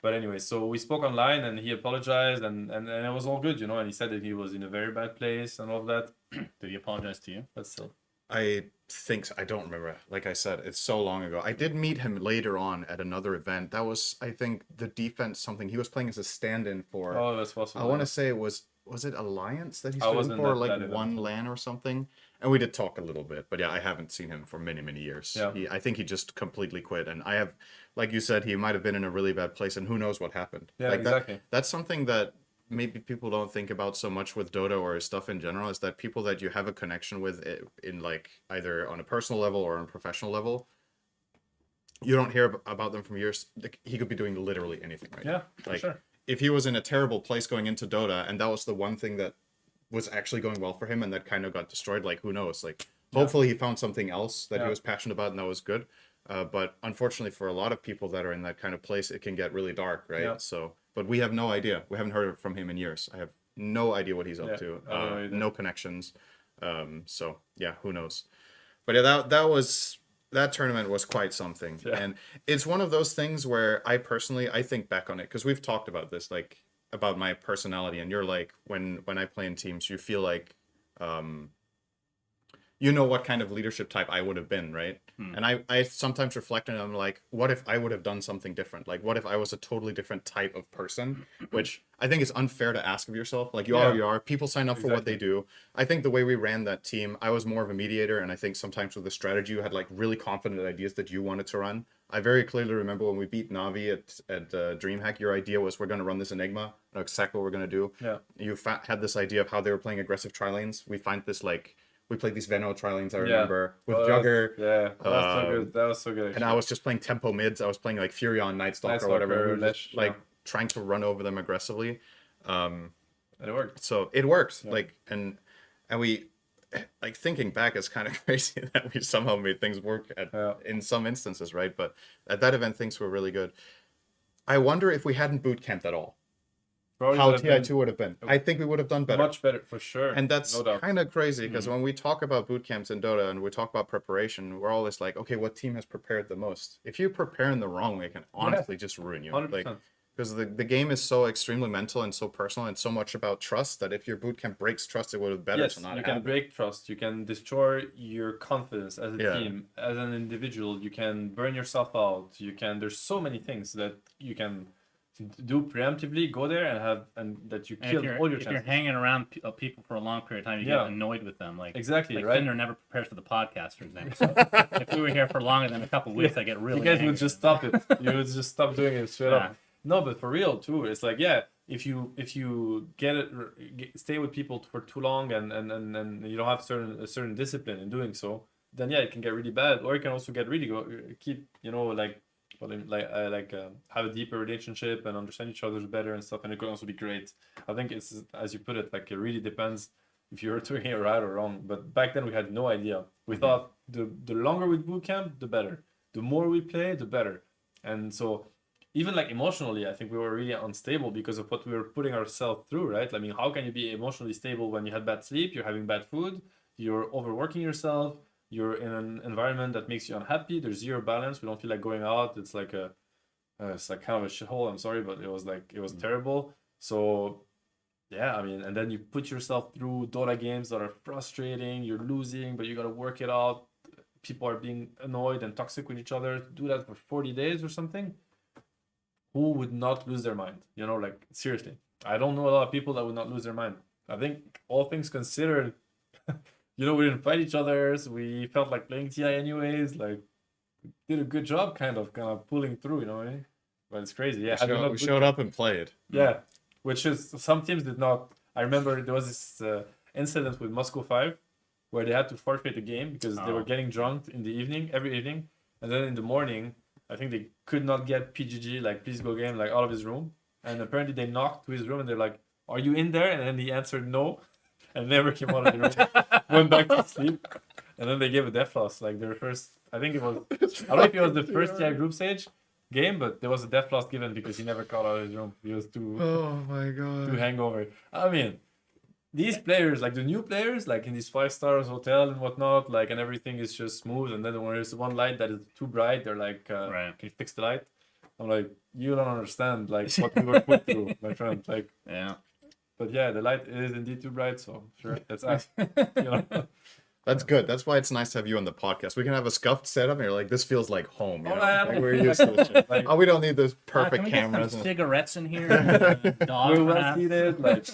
But anyway, so we spoke online and he apologized and it was all good, and he said that he was in a very bad place and all of that. Did he apologize to you? But still. I think so. I don't remember. Like I said, it's so long ago. I did meet him later on at another event. That was, I think, the defense something. He was playing as a stand-in for. Oh, that's possible. I want to say it was it Alliance that he I stood in wasn't for, that like event. one LAN or something. And we did talk a little bit, but yeah, I haven't seen him for many, many years. Yeah. I think he just completely quit. And I have, like you said, he might have been in a really bad place, and who knows what happened. Yeah, like exactly. That's something that maybe people don't think about so much with Dota or stuff in general, is that people that you have a connection with in like either on a personal level or on a professional level, you don't hear about them from years. Like, he could be doing literally anything right Yeah, now. for Like, sure. if he was in a terrible place going into Dota, and that was the one thing that was actually going well for him, and that kind of got destroyed, like, who knows? Like, hopefully he found something else that he was passionate about, and that was good. But unfortunately, for a lot of people that are in that kind of place, it can get really dark, right? Yeah. So, but we have no idea. We haven't heard from him in years. I have no idea what he's up to. I don't know either. No connections. So yeah, who knows? But yeah, that tournament was quite something. Yeah. And it's one of those things where I think back on it, because we've talked about this, like, about my personality, and you're like, when I play in teams, you feel like you know what kind of leadership type I would have been, right? And I sometimes reflect, and I'm like, what if I would have done something different? Like, what if I was a totally different type of person? Which I think is unfair to ask of yourself. Like, you are. People sign up for what they do. I think the way we ran that team, I was more of a mediator, and I think sometimes with the strategy, you had like really confident ideas that you wanted to run. I very clearly remember when we beat Navi at DreamHack, your idea was, we're going to run this Enigma. I know exactly what we're going to do. Yeah. You had this idea of how they were playing aggressive tri-lanes. We find this, like, we played these Venno tri-lanes, I remember, with Jugger. That was so good. That was so good. And I was just playing tempo mids. I was playing like Furion, Nightstalker, or whatever. We were just, like, trying to run over them aggressively. And it worked. So it worked. Like, and we, like, thinking back, it's kind of crazy that we somehow made things work in some instances, right? But at that event, things were really good. I wonder if we hadn't boot camped at all, Probably how would have TI2 would have been. I think we would have done been better. much better for sure. And that's no doubt. kind of crazy, because when we talk about boot camps in Dota and we talk about preparation, we're always like, okay, what team has prepared the most? If you prepare in the wrong way, it can honestly just ruin you. 100%. Like, because the game is so extremely mental and so personal and so much about trust, that if your boot camp breaks trust, it would have better Yes, to not you happen. can break trust. You can destroy your confidence as a Yeah. team, as an individual. You can burn yourself out. You can. There's so many things that you can do preemptively. Go there and that you And kill all your if you're chances. hanging around people for a long period of time, you Yeah. get annoyed with them. Like, Exactly, like right? Tinder never prepares for the podcast, for example. So if we were here for longer than a couple of weeks, I get really You guys angry. would just stop it. You would just stop doing it straight Yeah. up. No, but for real too. It's like, yeah, if you get it, stay with people for too long, and you don't have a certain discipline in doing so, then yeah, it can get really bad, or it can also get really have a deeper relationship and understand each other better and stuff, and it could also be great. I think it's, as you put it, like, it really depends if you're doing it right or wrong. But back then we had no idea. We thought the longer we boot camp, the better. The more we play, the better. And so even like emotionally, I think we were really unstable because of what we were putting ourselves through, right? I mean, how can you be emotionally stable when you had bad sleep, you're having bad food, you're overworking yourself, you're in an environment that makes you unhappy, there's zero balance, we don't feel like going out, it's like it's like kind of a shithole, I'm sorry, but it was terrible. So yeah, I mean, and then you put yourself through Dota games that are frustrating, you're losing, but you gotta work it out. People are being annoyed and toxic with each other. To do that for 40 days or something, who would not lose their mind? You know, like, seriously. I don't know a lot of people that would not lose their mind. I think, all things considered, we didn't fight each other. So we felt like playing TI anyways. Like, did a good job kind of pulling through, you know what I mean? But it's crazy. Yeah, We showed up and played. yeah, which is, some teams did not. I remember there was this incident with Moscow 5 where they had to forfeit the game because they were getting drunk in the evening, every evening. And then in the morning, I think they could not get PGG, like, please go game, like, out of his room. And apparently they knocked to his room and they're like, are you in there? And then he answered no and never came out of the room, went back to sleep. And then they gave a death loss, like their first, I think it was, I don't know if it was the first TI group stage game, but there was a death loss given because he never got out of his room. He was too my god. hangover. I mean, these players, like the new players, like in these 5 stars hotel and whatnot, like, and everything is just smooth. And then when there's one light that is too bright, they're like, Right. can you fix the light? I'm like, you don't understand, like, what we were put through, my friend. Like, Yeah. but yeah, the light is indeed too bright, so sure, let's ask. That's good. That's why it's nice to have you on the podcast. We can have a scuffed setup, and you're like, this feels like home. You know? man. Like, we're used to this shit. Like- Oh, we don't need those Can perfect we get cameras. some and- cigarettes in here? Dog, We're well perhaps? seated. Like,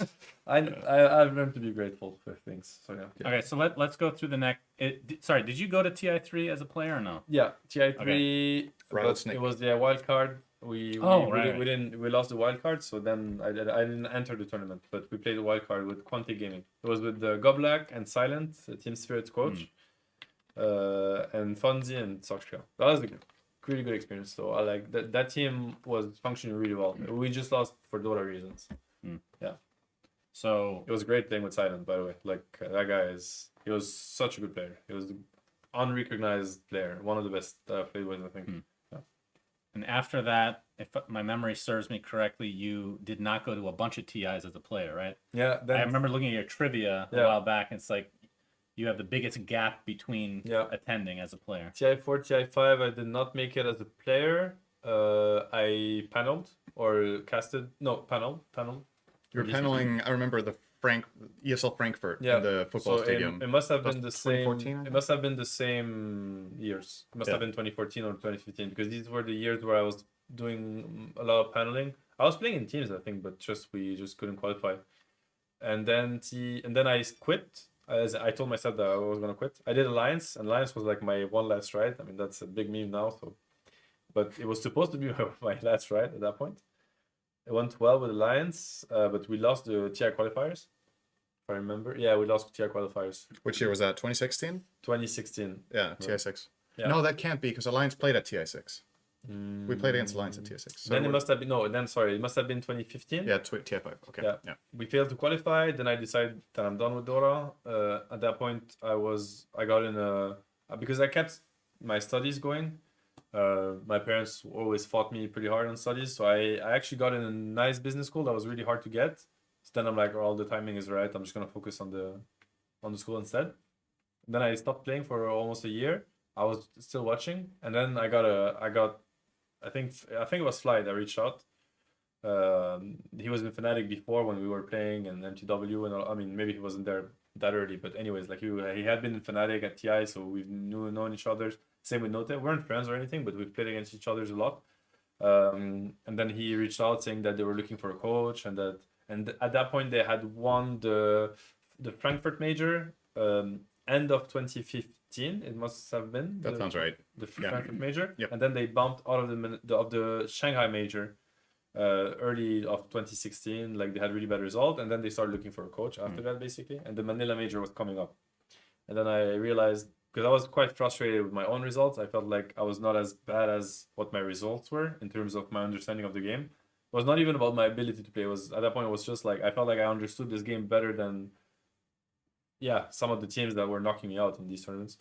I've learned to be grateful for things. So yeah. Okay, so let's go through the next. Sorry, did you go to TI3 as a player or no? Yeah, TI3, but Rattlesnake. it was the wild card. We right. we lost the wild card, so then I didn't enter the tournament, but we played the wild card with Quante Gaming. It was with Goblak and Silent, Team Spirit's coach, and Fonzie and Soxka. That was a really good experience. So I like that. That team was functioning really well. We just lost for Dota reasons. So It was great playing with Silent, by the way. Like that guy he was such a good player. He was an unrecognized player, one of the best I've played with, I think. and after that, if my memory serves me correctly, you did not go to a bunch of TIs as a player, right? Yeah, then I remember looking at your trivia a Yeah. while back, and it's like you have the biggest gap between Yeah. attending as a player. TI4, TI5, I did not make it as a player. I paneled or casted. No, paneled. You were paneling, I remember the ESL Frankfurt Yeah. in the football So stadium. it must have That's been the same. 2014, I It think? must have been the same years. It must have been 2014 or 2015 because these were the years where I was doing a lot of paneling. I was playing in teams, I think, but we just couldn't qualify. And then I quit. As I told myself that I was gonna quit. I did Alliance, and Alliance was like my one last ride. I mean, that's a big meme now. So, but it was supposed to be my last ride at that point. It went well with Alliance, but we lost the TI qualifiers. If I remember, yeah, we lost TI qualifiers. Which year was that? 2016? 2016. Yeah, TI6. Yeah. No, that can't be because Alliance played at TI6. We played against Alliance at TI6. So Then it must have been it must have been 2015. Yeah, TI5. Okay. Yeah. Yeah. We failed to qualify. Then I decided that I'm done with Dota. At that point, I got in because I kept my studies going. My parents always fought me pretty hard on studies, so I actually got in a nice business school that was really hard to get. So then I'm like, oh, the timing is right. I'm just gonna focus on the school instead. Then I stopped playing for almost a year. I was still watching, and then I got I think it was Fly that reached out. He was in Fnatic before when we were playing and MTW and all, I mean maybe he wasn't there that early, but anyways, like he had been in Fnatic at TI, so we've known each other. Same with Note. We weren't friends or anything, but we've played against each other a lot. And then he reached out saying that they were looking for a coach, and at that point they had won the Frankfurt major end of 2015. It must have been. That sounds right. The Yeah. Frankfurt major. Yep. And then they bumped out of the Shanghai major early of 2016. Like they had really bad result, and then they started looking for a coach after that, basically. And the Manila major was coming up, and then I realized, because I was quite frustrated with my own results, I felt like I was not as bad as what my results were in terms of my understanding of the game. It was not even about my ability to play. It was at that point, it was just like I felt like I understood this game better than some of the teams that were knocking me out in these tournaments.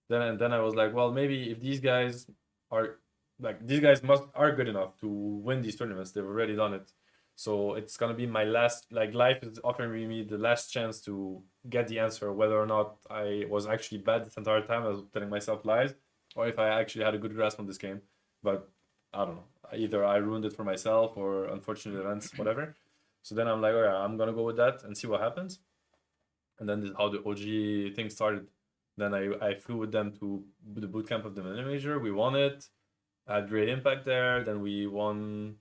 Then I was like, well, maybe if these guys are good enough to win these tournaments, they've already done it. So it's gonna be my last, like, life is offering me the last chance to get the answer whether or not I was actually bad this entire time, I was telling myself lies, or if I actually had a good grasp on this game. But I don't know. Either I ruined it for myself or unfortunate events, whatever. So then I'm like, okay, I'm gonna go with that and see what happens. And then this is how the OG thing started. Then I flew with them to the bootcamp of the Manila Major. We won it. Had great impact there. Then we won.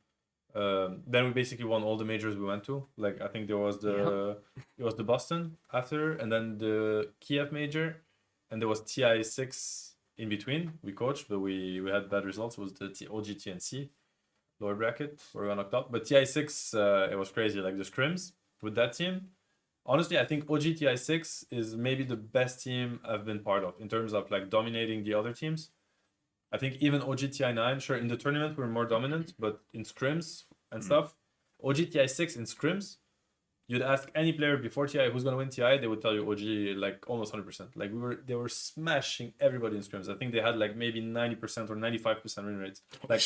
Then we basically won all the majors we went to. Like I think there was it was the Boston after, and then the Kiev major, and there was TI6 in between. We coached, but we had bad results. It was the OG TNC lower bracket where we got knocked out. But TI6 it was crazy. Like the scrims with that team. Honestly, I think OG TI6 is maybe the best team I've been part of in terms of like dominating the other teams. I think even OG TI9, sure, in the tournament we're more dominant, but in scrims and stuff, OG TI6 in scrims, you'd ask any player before TI who's gonna win TI, they would tell you OG like almost 100%. Like they were smashing everybody in scrims. I think they had like maybe 90% or 95% win rates. Like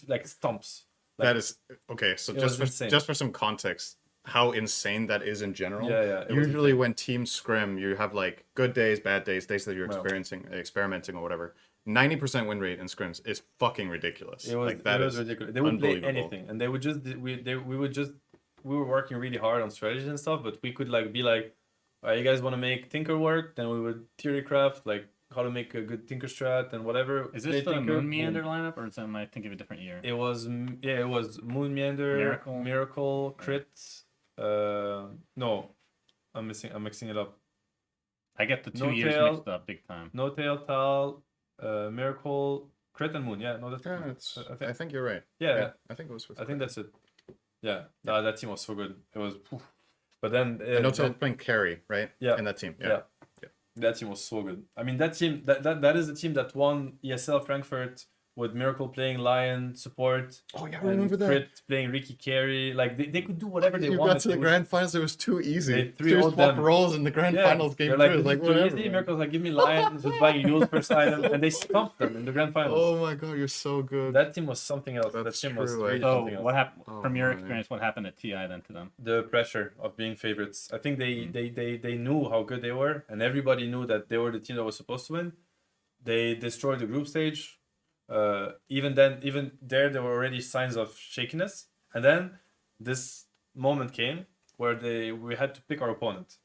like stumps. Like, that is okay. So it was insane. just for some context, how insane that is in general. Yeah, it was Usually when teams scrim, you have like good days, bad days, days that you're Wow. experimenting or whatever. 90% win rate in scrims is fucking ridiculous. It was, like that it was is ridiculous. They would play unbelievable. anything, and they would just we were working really hard on strategy and stuff, but we could like be like, You guys want to make Tinker work? Then we would theory craft like how to make a good Tinker strat and whatever. Is this Play the Tinker, Moon Meander boom. lineup, or am I thinking of a different year? It was it was Moon Meander, Miracle, Crit. No, I'm mixing it up. I get the two No years tail. mixed up big time. No Tail, Tal, Miracle, Crit and Moon. Yeah, no, that's I think you're right. yeah. I think it was. With I think that's it. Yeah, that team was so good. It was, but then no, playing carry, right? Yeah, in that team. Yeah. That team was so good. I mean, that team that is the team that won ESL Frankfurt with Miracle playing Lion support. Oh yeah, I and remember that. Crit playing Ricky Carry. Like they could do whatever they You wanted. got to the grand finals, it was too easy. They They just 3-0'd swapped them. roles in the grand finals game. They're like, too. this Like is too whatever. easy. man. Miracle's like, give me Lion. Just buying Yule's first item, and they stomped them in the grand finals. Oh my god, you're so good. That team was something else. That's that team was true, really So something else. what happened Oh, from your man. experience? What happened at TI then to them? The pressure of being favorites. I think they knew how good they were, and everybody knew that they were the team that was supposed to win. They destroyed the group stage. Even there were already signs of shakiness, and then this moment came where we had to pick our opponent.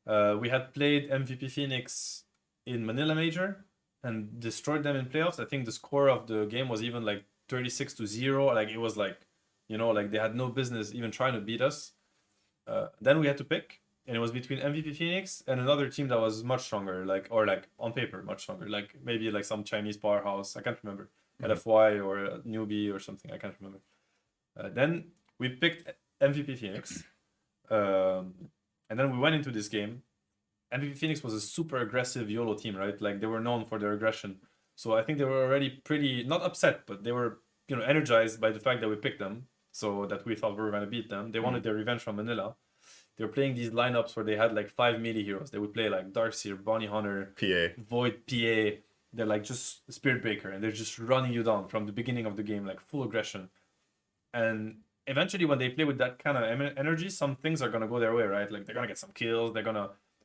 We had played MVP Phoenix in Manila Major and destroyed them in playoffs. I think the score of the game was even like 36-0. Like it was like, like they had no business even trying to beat us. Then we had to pick, and it was between MVP Phoenix and another team that was much stronger, like on paper much stronger, like maybe like some Chinese powerhouse. I can't remember, LFY or a newbie or something. I can't remember. Then we picked MVP Phoenix, and then we went into this game. MVP Phoenix was a super aggressive YOLO team, right? Like they were known for their aggression. So I think they were already pretty not upset, but they were energized by the fact that we picked them, so that we thought we were gonna beat them. They wanted their revenge from Manila. They were playing these lineups where they had like 5 melee heroes. They would play like Darkseer, Bounty Hunter, PA, Void, PA. They're like just Spirit Breaker, and they're just running you down from the beginning of the game, like full aggression. And eventually, when they play with that kind of energy, some things are gonna go their way, right? Like they're gonna get some kills.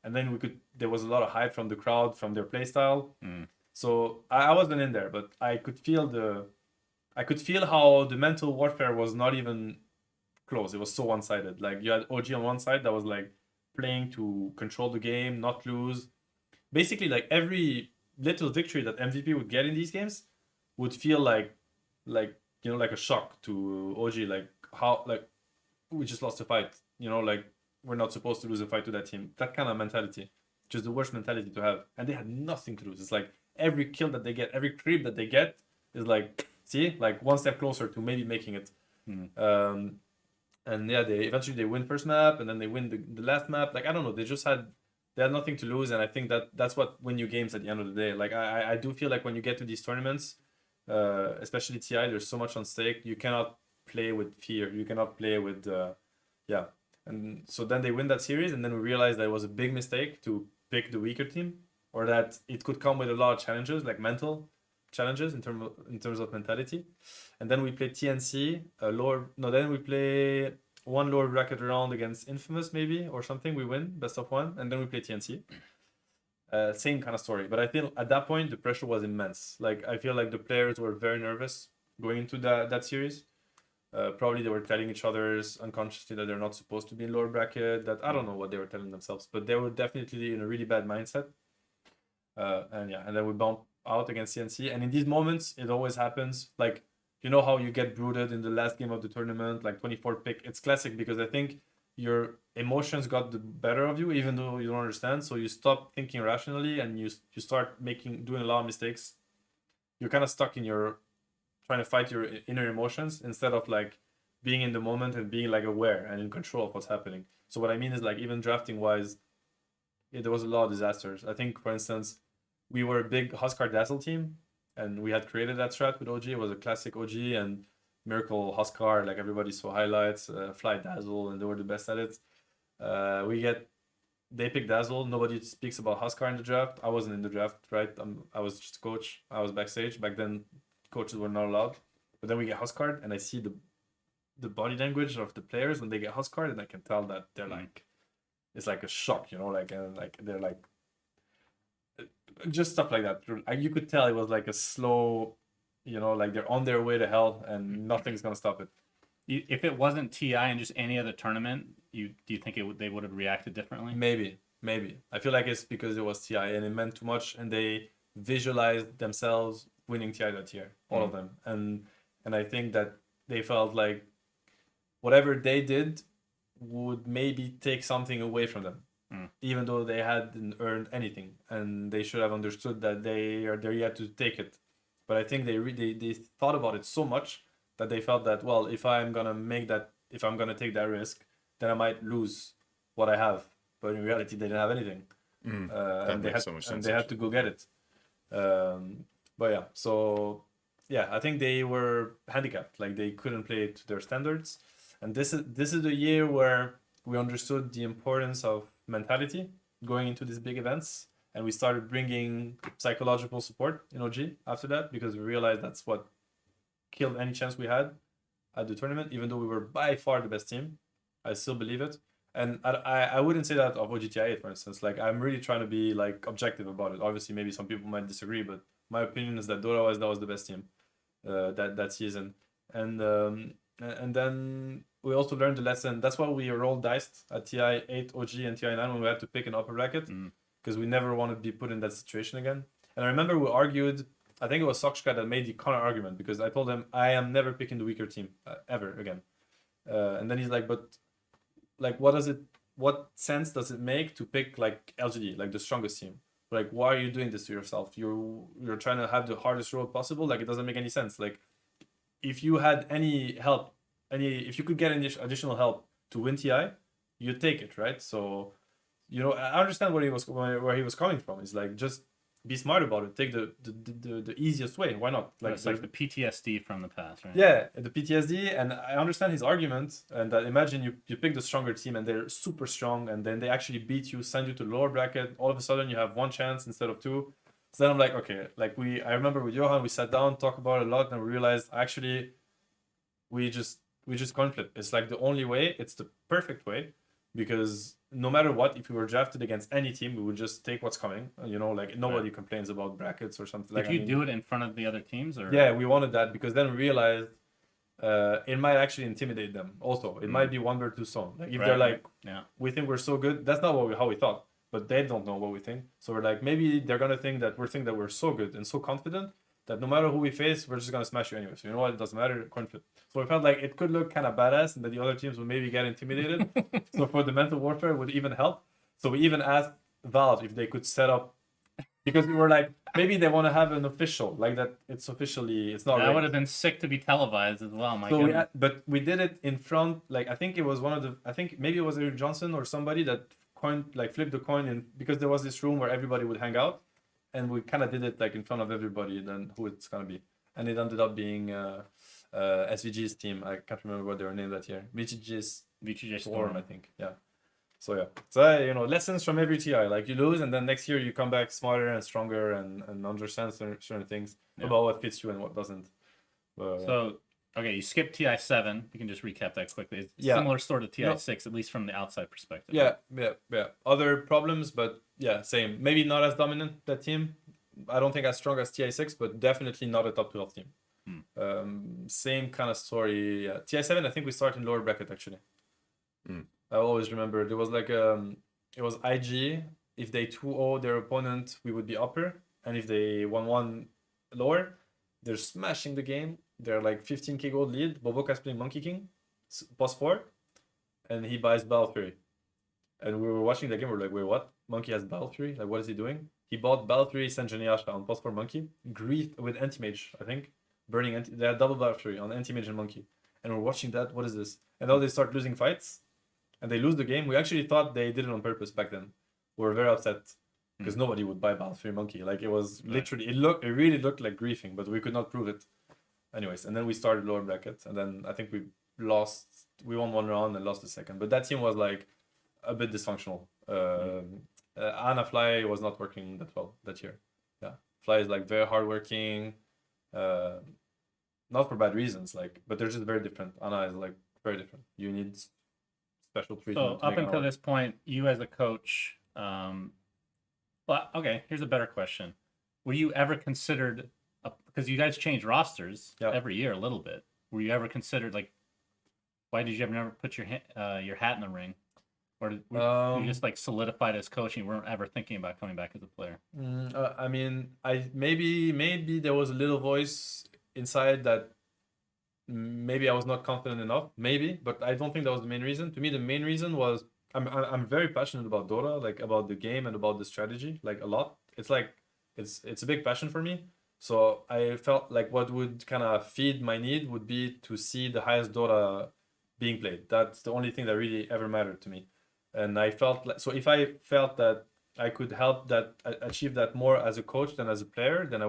And then there was a lot of hype from the crowd, from their playstyle. So I wasn't in there, but I could feel how the mental warfare was not even close. It was so one-sided. Like you had OG on one side that was like playing to control the game, not lose. Basically, like every little victory that MVP would get in these games would feel like a shock to OG. Like how we just lost a fight. Like we're not supposed to lose a fight to that team. That kind of mentality, which is the worst mentality to have. And they had nothing to lose. It's like every kill that they get, every creep that they get is like, see, like one step closer to maybe making it. And yeah, they eventually win first map, and then they win the last map. Like I don't know, they had nothing to lose, and I think that's what win you games at the end of the day. Like I do feel like when you get to these tournaments, especially TI, there's so much on stake. You cannot play with fear. You cannot play with And so then they win that series, and then we realized that it was a big mistake to pick the weaker team, or that it could come with a lot of challenges, like mental challenges in terms of mentality. And then we play TNC, then we play one lower bracket round against Infamous maybe or something. We win best of one, and then we play TNC. Same kind of story, but I feel at that point the pressure was immense. Like I feel like the players were very nervous going into that series. Probably they were telling each other unconsciously that they're not supposed to be in lower bracket. That I don't know what they were telling themselves, but they were definitely in a really bad mindset. And then we bump out against CNC, and in these moments it always happens. Like how you get brooded in the last game of the tournament, like 24 pick. It's classic because I think your emotions got the better of you, even though you don't understand. So you stop thinking rationally, and you start doing a lot of mistakes. You're kind of stuck in your trying to fight your inner emotions instead of like being in the moment and being like aware and in control of what's happening. So what I mean is like even drafting wise, there was a lot of disasters. I think, for instance, we were a big Huskar Dazzle team, and we had created that strat with OG. It was a classic OG and Miracle Huskar, like everybody saw highlights, Fly Dazzle, and they were the best at it. They picked Dazzle. Nobody speaks about Huskar in the draft. I wasn't in the draft, right? I was just a coach. I was backstage. Back then, coaches were not allowed. But then we get Huskar, and I see the body language of the players when they get Huskar, and I can tell that they're like, it's like a shock, like they're like, just stuff like that. You could tell it was like a slow, like they're on their way to hell, and nothing's gonna stop it. If it wasn't TI and just any other tournament, do you think they would have reacted differently? Maybe, Maybe. I feel like it's because it was TI and it meant too much, and they visualized themselves winning TI that year, all of them. And I think that they felt like whatever they did would maybe take something away from them, even though they hadn't earned anything, and they should have understood that they are there yet to take it. But I think they thought about it so much that they felt that, well, if I'm gonna take that risk, then I might lose what I have. But in reality, they didn't have anything, and they makes had so much and sense, they had to go get it. But yeah, so yeah, I think they were handicapped, like they couldn't play it to their standards, and this is the year where we understood the importance of mentality going into these big events, and we started bringing psychological support in OG after that, because we realized that's what killed any chance we had at the tournament. Even though we were by far the best team, I still believe it. And I wouldn't say that of OGTI, for instance. Like, I'm really trying to be like objective about it. Obviously, maybe some people might disagree, but my opinion is that Dota was the best team that season. And then we also learned the lesson. That's why we rolled diced at TI 8, OG, and TI 9 when we had to pick an upper bracket, because we never wanted to be put in that situation again. And I remember we argued. I think it was Sokshka that made the counter argument, because I told him I am never picking the weaker team ever again. And then he's like, but like, what sense does it make to pick like LGD, like the strongest team? Like, why are you doing this to yourself? You're trying to have the hardest road possible. Like, it doesn't make any sense. Like, if you had any help, if you could get any additional help to win TI, you'd take it, right? So, I understand where he was coming from. It's like, just be smart about it. Take the easiest way. Why not? Like, it's like the PTSD from the past, right? Yeah, the PTSD, and I understand his argument. And that, imagine you pick the stronger team and they're super strong, and then they actually beat you, send you to the lower bracket. All of a sudden, you have one chance instead of two. So then I'm like, okay, like I remember with Johan, we sat down, talked about it a lot, and we realized actually we just coin flip. It's like the only way. It's the perfect way, because no matter what, if we were drafted against any team, we would just take what's coming. Like nobody complains about brackets or something. Did you do it in front of the other teams, or? Yeah, we wanted that, because then we realized it might actually intimidate them. Also, it might be one or two strong. Like if they're like, we think we're so good. That's not how we thought, but they don't know what we think. So we're like, maybe they're gonna think that we're so good and so confident that no matter who we face, we're just gonna smash you anyway. So you know what? It doesn't matter. Coin flip. So we felt like it could look kind of badass, and that the other teams would maybe get intimidated. So for the mental warfare, it would even help. So we even asked Valve if they could set up, because we were like, maybe they want to have an official, like that. It's not. That would have been sick to be televised as well. But we did it in front. Like, I think it was I think maybe it was Eric Johnson or somebody that flipped the coin in, because there was this room where everybody would hang out, and we kind of did it like in front of everybody. Then who it's gonna be, and it ended up being SVG's team. I can't remember what they were named that year. VGJ Storm, I think. Yeah. So lessons from every TI. Like, you lose, and then next year you come back smarter and stronger and understand certain things about what fits you and what doesn't. So, okay, you skipped TI 7. You can just recap that quickly. It's similar sort of TI 6, at least from the outside perspective. Yeah. Other problems, but yeah, same. Maybe not as dominant, that team. I don't think as strong as TI 6, but definitely not a top 12 team. Same kind of story. Yeah. TI 7, I think we started in lower bracket, actually. I always remember there was like it was IG. If they 2-0 their opponent, we would be upper, and if they 1-1 lower, they're smashing the game. They're like 15k gold lead. Boboka's playing Monkey King, +4, and he buys Battle Fury. And we were watching the game. We're like, wait, what? Monkey has Battle Fury? Like, what is he doing? He bought Battle Fury Senjaniasha on +4 Monkey, Grief with Anti-Mage, I think, burning. They had double Battle Fury on Anti-Mage and Monkey, and we're watching that. What is this? And now they start losing fights. And they lose the game. We actually thought they did it on purpose back then. We were very upset, because nobody would buy Battle Fury Monkey. Like, it was literally, it really looked like griefing, but we could not prove it. Anyways, and then we started lower bracket, and then I think we won one round and lost the second. But that team was like a bit dysfunctional. Anna Fly was not working that well that year. Yeah, Fly is like very hardworking, not for bad reasons, like, but they're just very different. Anna is like very different. You need special treatment. So up until this point, you as a coach, well, okay, here's a better question. Were you ever considered, because you guys change rosters every year a little bit, were you ever considered, like, why did you ever never put your hat in the ring? Or did you just like solidified as coach and you weren't ever thinking about coming back as a player? I mean, I maybe there was a little voice inside that maybe I was not confident enough, maybe, but I don't think that was the main reason. To me, the main reason was I'm very passionate about Dota, like about the game and about the strategy, like a lot. It's like it's a big passion for me. So I felt like what would kind of feed my need would be to see the highest Dota being played. That's the only thing that really ever mattered to me. And I felt like, so if I felt that I could help that achieve that more as a coach than as a player, then I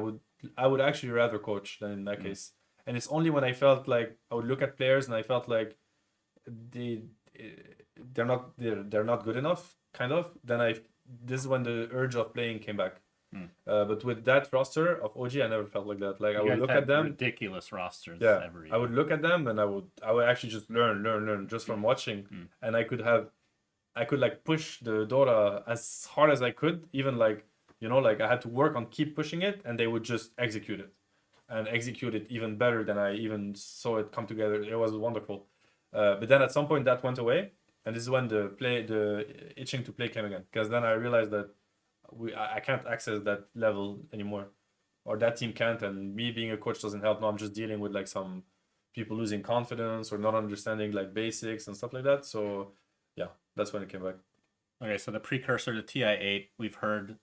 would actually rather coach than in that case. And it's only when I felt like I would look at players and I felt like they they're not good enough, kind of. This is when the urge of playing came back. But with that roster of OG, I never felt like that. Like I You would guys look had at them, ridiculous rosters. yeah. Every I would look at them and I would actually just learn just from watching, and I could like push the Dota as hard as I could, even like like I had to work on keep pushing it, and they would just execute it, and execute it even better than I even saw it come together. It was wonderful. But then at some point that went away, and this is when the itching to play came again, because then I realized that I can't access that level anymore, or that team can't, and me being a coach doesn't help. Now I'm just dealing with like some people losing confidence or not understanding like basics and stuff like that. So yeah, that's when it came back. Okay, so the precursor to TI8, we've heard.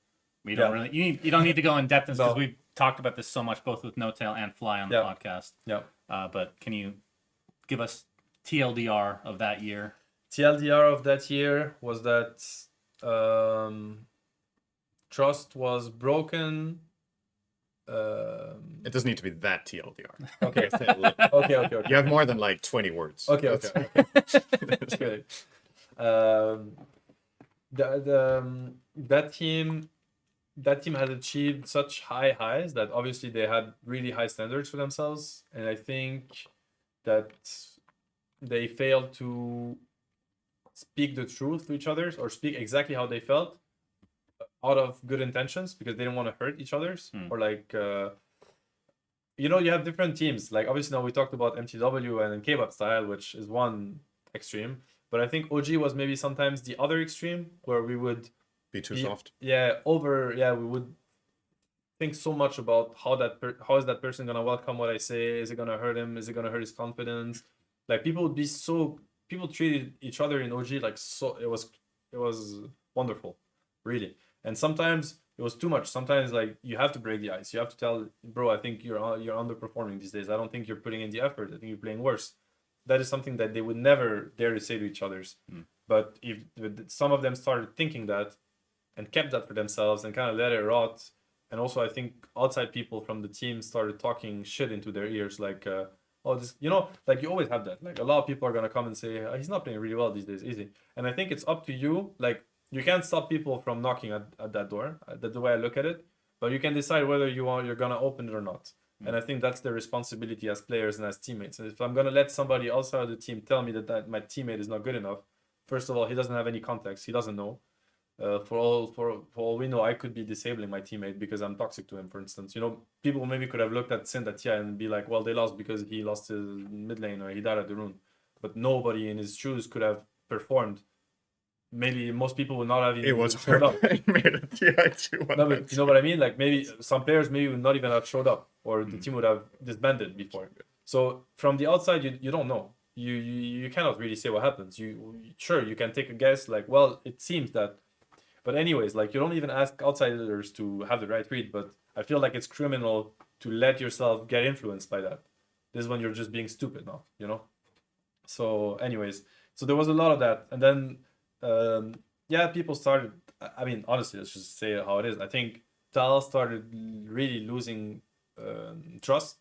We don't really. You don't need to go in depth because we've talked about this so much, both with No Tail and Fly on the podcast. Yeah. But can you give us TLDR of that year? TLDR of that year was that trust was broken. It doesn't need to be that TLDR. Okay. okay. You have more than like 20 words. Okay. That's good. That team had achieved such high highs that obviously they had really high standards for themselves, and I think that they failed to speak the truth to each other or speak exactly how they felt out of good intentions, because they didn't want to hurt each other's or like you have different teams. Like obviously now we talked about MTW and K-pop style, which is one extreme, but I think OG was maybe sometimes the other extreme, where we would be too soft. We would think so much about how is that person gonna welcome what I say? Is it gonna hurt him? Is it gonna hurt his confidence? Like people treated each other in OG like so. It was wonderful, really. And sometimes it was too much. Sometimes like you have to break the ice. You have to tell, bro, I think you're underperforming these days. I don't think you're putting in the effort. I think you're playing worse. That is something that they would never dare to say to each other's. But if some of them started thinking that and kept that for themselves and kind of let it rot, and also I think outside people from the team started talking shit into their ears, like, oh, this, like you always have that. Like a lot of people are gonna come and say, he's not playing really well these days, easy. And I think it's up to you. Like you can't stop people from knocking at that door. That's the way I look at it. But you can decide whether you're gonna open it or not. And I think that's their responsibility as players and as teammates. And if I'm gonna let somebody outside of the team tell me that my teammate is not good enough, first of all, he doesn't have any context. He doesn't know. For all we know, I could be disabling my teammate because I'm toxic to him, for instance. People maybe could have looked at Sind at TI and be like, well, they lost because he lost his mid lane or he died at the rune. But nobody in his shoes could have performed. Maybe most people would not have even. It was showed up. made a TI2. No, but you know what I mean? Like maybe some players would not even have showed up, or the team would have disbanded before. So from the outside, you don't know. You cannot really say what happens. Sure, you can take a guess, like, well, it seems that. But anyways, like you don't even ask outsiders to have the right read. But I feel like it's criminal to let yourself get influenced by that. This is when you're just being stupid now, So anyways, so there was a lot of that, and then people started. I mean, honestly, let's just say how it is. I think Tal started really losing trust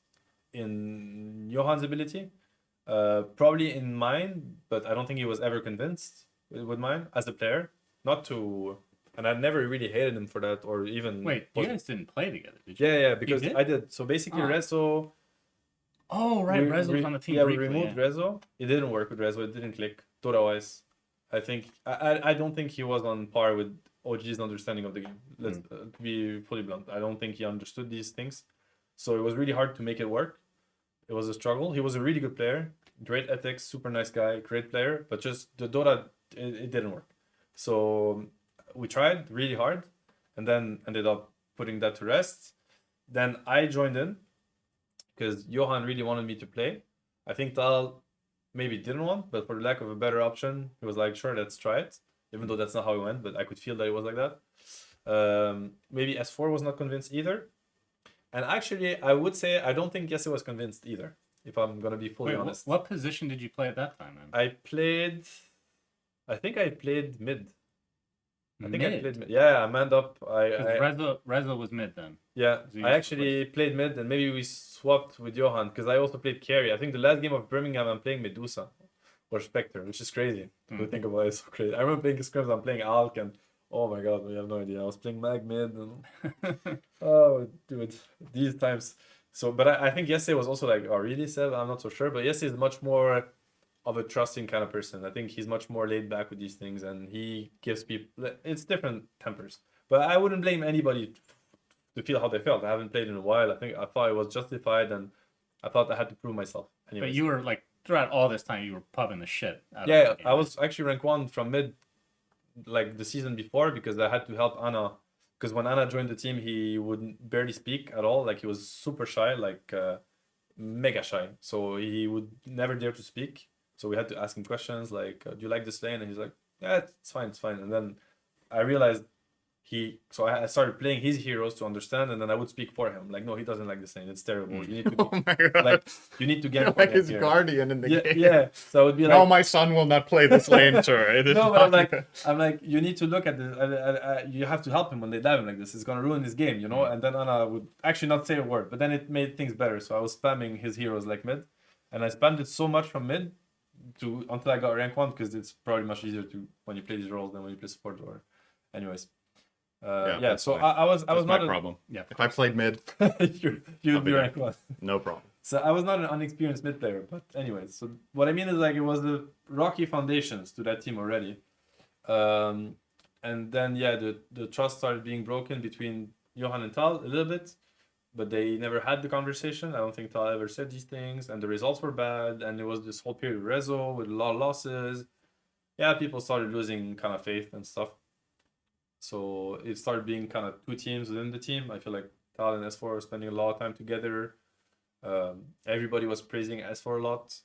in Johan's ability. Probably in mine, but I don't think he was ever convinced with mine as a player. Not to, and I never really hated him for that, or even. Wait, you guys didn't play together, did you? Yeah, because I did. So basically, Rezo. Oh right, Rezo was on the team. Yeah, briefly, we removed Rezo. It didn't work with Rezo. It didn't click. Dota-wise, I think I don't think he was on par with OG's understanding of the game. Let's be fully blunt. I don't think he understood these things, so it was really hard to make it work. It was a struggle. He was a really good player, great ethics, super nice guy, great player, but just the Dota, it didn't work. So we tried really hard, and then ended up putting that to rest. Then I joined in because Johan really wanted me to play. I think Tal maybe didn't want, but for the lack of a better option, he was like, "Sure, let's try it." Even though that's not how it went, but I could feel that it was like that. Maybe S4 was not convinced either. And actually, I would say I don't think Jesse was convinced either, if I'm gonna be fully Wait, honest. what position did you play at that time, man? I think I played mid. I think I Mid? played mid. Yeah, I manned up. Reza was mid then. Yeah, So you I actually played mid, and maybe we swapped with Johan because I also played carry. I think the last game of Birmingham, I'm playing Medusa or Spectre, which is crazy. To think about it, it's so crazy. I remember playing scrims. I'm playing Alk, and oh my god, we have no idea. I was playing Mag mid, and oh, dude, these times. So, but I think Yesse was also like, oh, really, Seb? I'm not so sure. But Yesse is much more of a trusting kind of person. I think he's much more laid back with these things, and he gives people. It's different tempers. But I wouldn't blame anybody to feel how they felt. I haven't played in a while. I thought it was justified, and I thought I had to prove myself. Anyways. But you were like throughout all this time, you were pubbing the shit out of Yeah, the game, I was actually rank 1 from mid, like the season before, because I had to help Anna. Because when Anna joined the team, he would barely speak at all. Like he was super shy, like mega shy. So he would never dare to speak. So we had to ask him questions like, "Do you like this lane?" And he's like, "Yeah, it's fine, it's fine." And then I realized so I started playing his heroes to understand, and then I would speak for him. Like, no, he doesn't like this lane. It's terrible. You need to Oh my god. like you need to get You're like his guardian in the game. Yeah. So I would be like, No, my son will not play this lane, sir. It is no, but not- I'm like, you need to look at this. You have to help him when they dive him like this. It's gonna ruin his game, you know. And then Anna would actually not say a word, but then it made things better. So I was spamming his heroes like mid, and I spammed it so much from mid until I got rank 1 because it's probably much easier to when you play these roles than when you play support. Or, anyways, yeah. that's So my- I was That's not my problem. Yeah. If I played mid, you'd be there. rank 1. no problem. So I was not an unexperienced mid player, but anyways, so what I mean is like it was the rocky foundations to that team already, and then yeah, the trust started being broken between Johan and Tal a little bit, but they never had the conversation. I don't think Tal ever said these things, and the results were bad, and it was this whole period of Rezo with a lot of losses. Yeah, people started losing kind of faith and stuff. So it started being kind of two teams within the team. I feel like Tal and S4 were spending a lot of time together. Everybody was praising S4 a lot,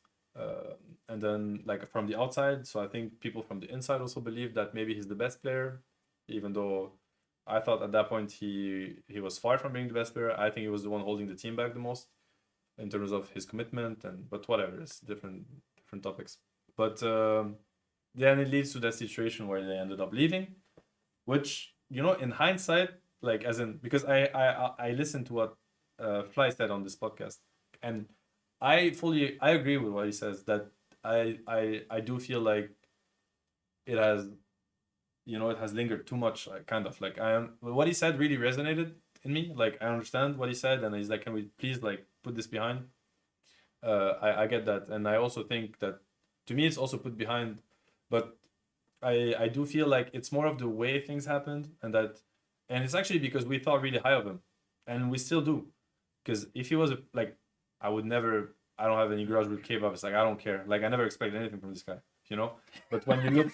and then like from the outside. So I think people from the inside also believed that maybe he's the best player, even though I thought at that point he was far from being the best player. I think he was the one holding the team back the most in terms of his commitment. But whatever, it's different topics. But then it leads to that situation where they ended up leaving, which, you know, in hindsight, like as in, because I listened to what Fly said on this podcast, and I agree with what he says, that I do feel like it has, you know, it has lingered too much, kind of like what he said really resonated in me. Like I understand what he said, and he's like, can we please like put this behind? I get that, and I also think that to me it's also put behind, but I do feel like it's more of the way things happened, and it's actually because we thought really high of him, and we still do, because if he was like, I don't have any grudge with K-pop. It's like I don't care. Like I never expected anything from this guy, you know. But when you look,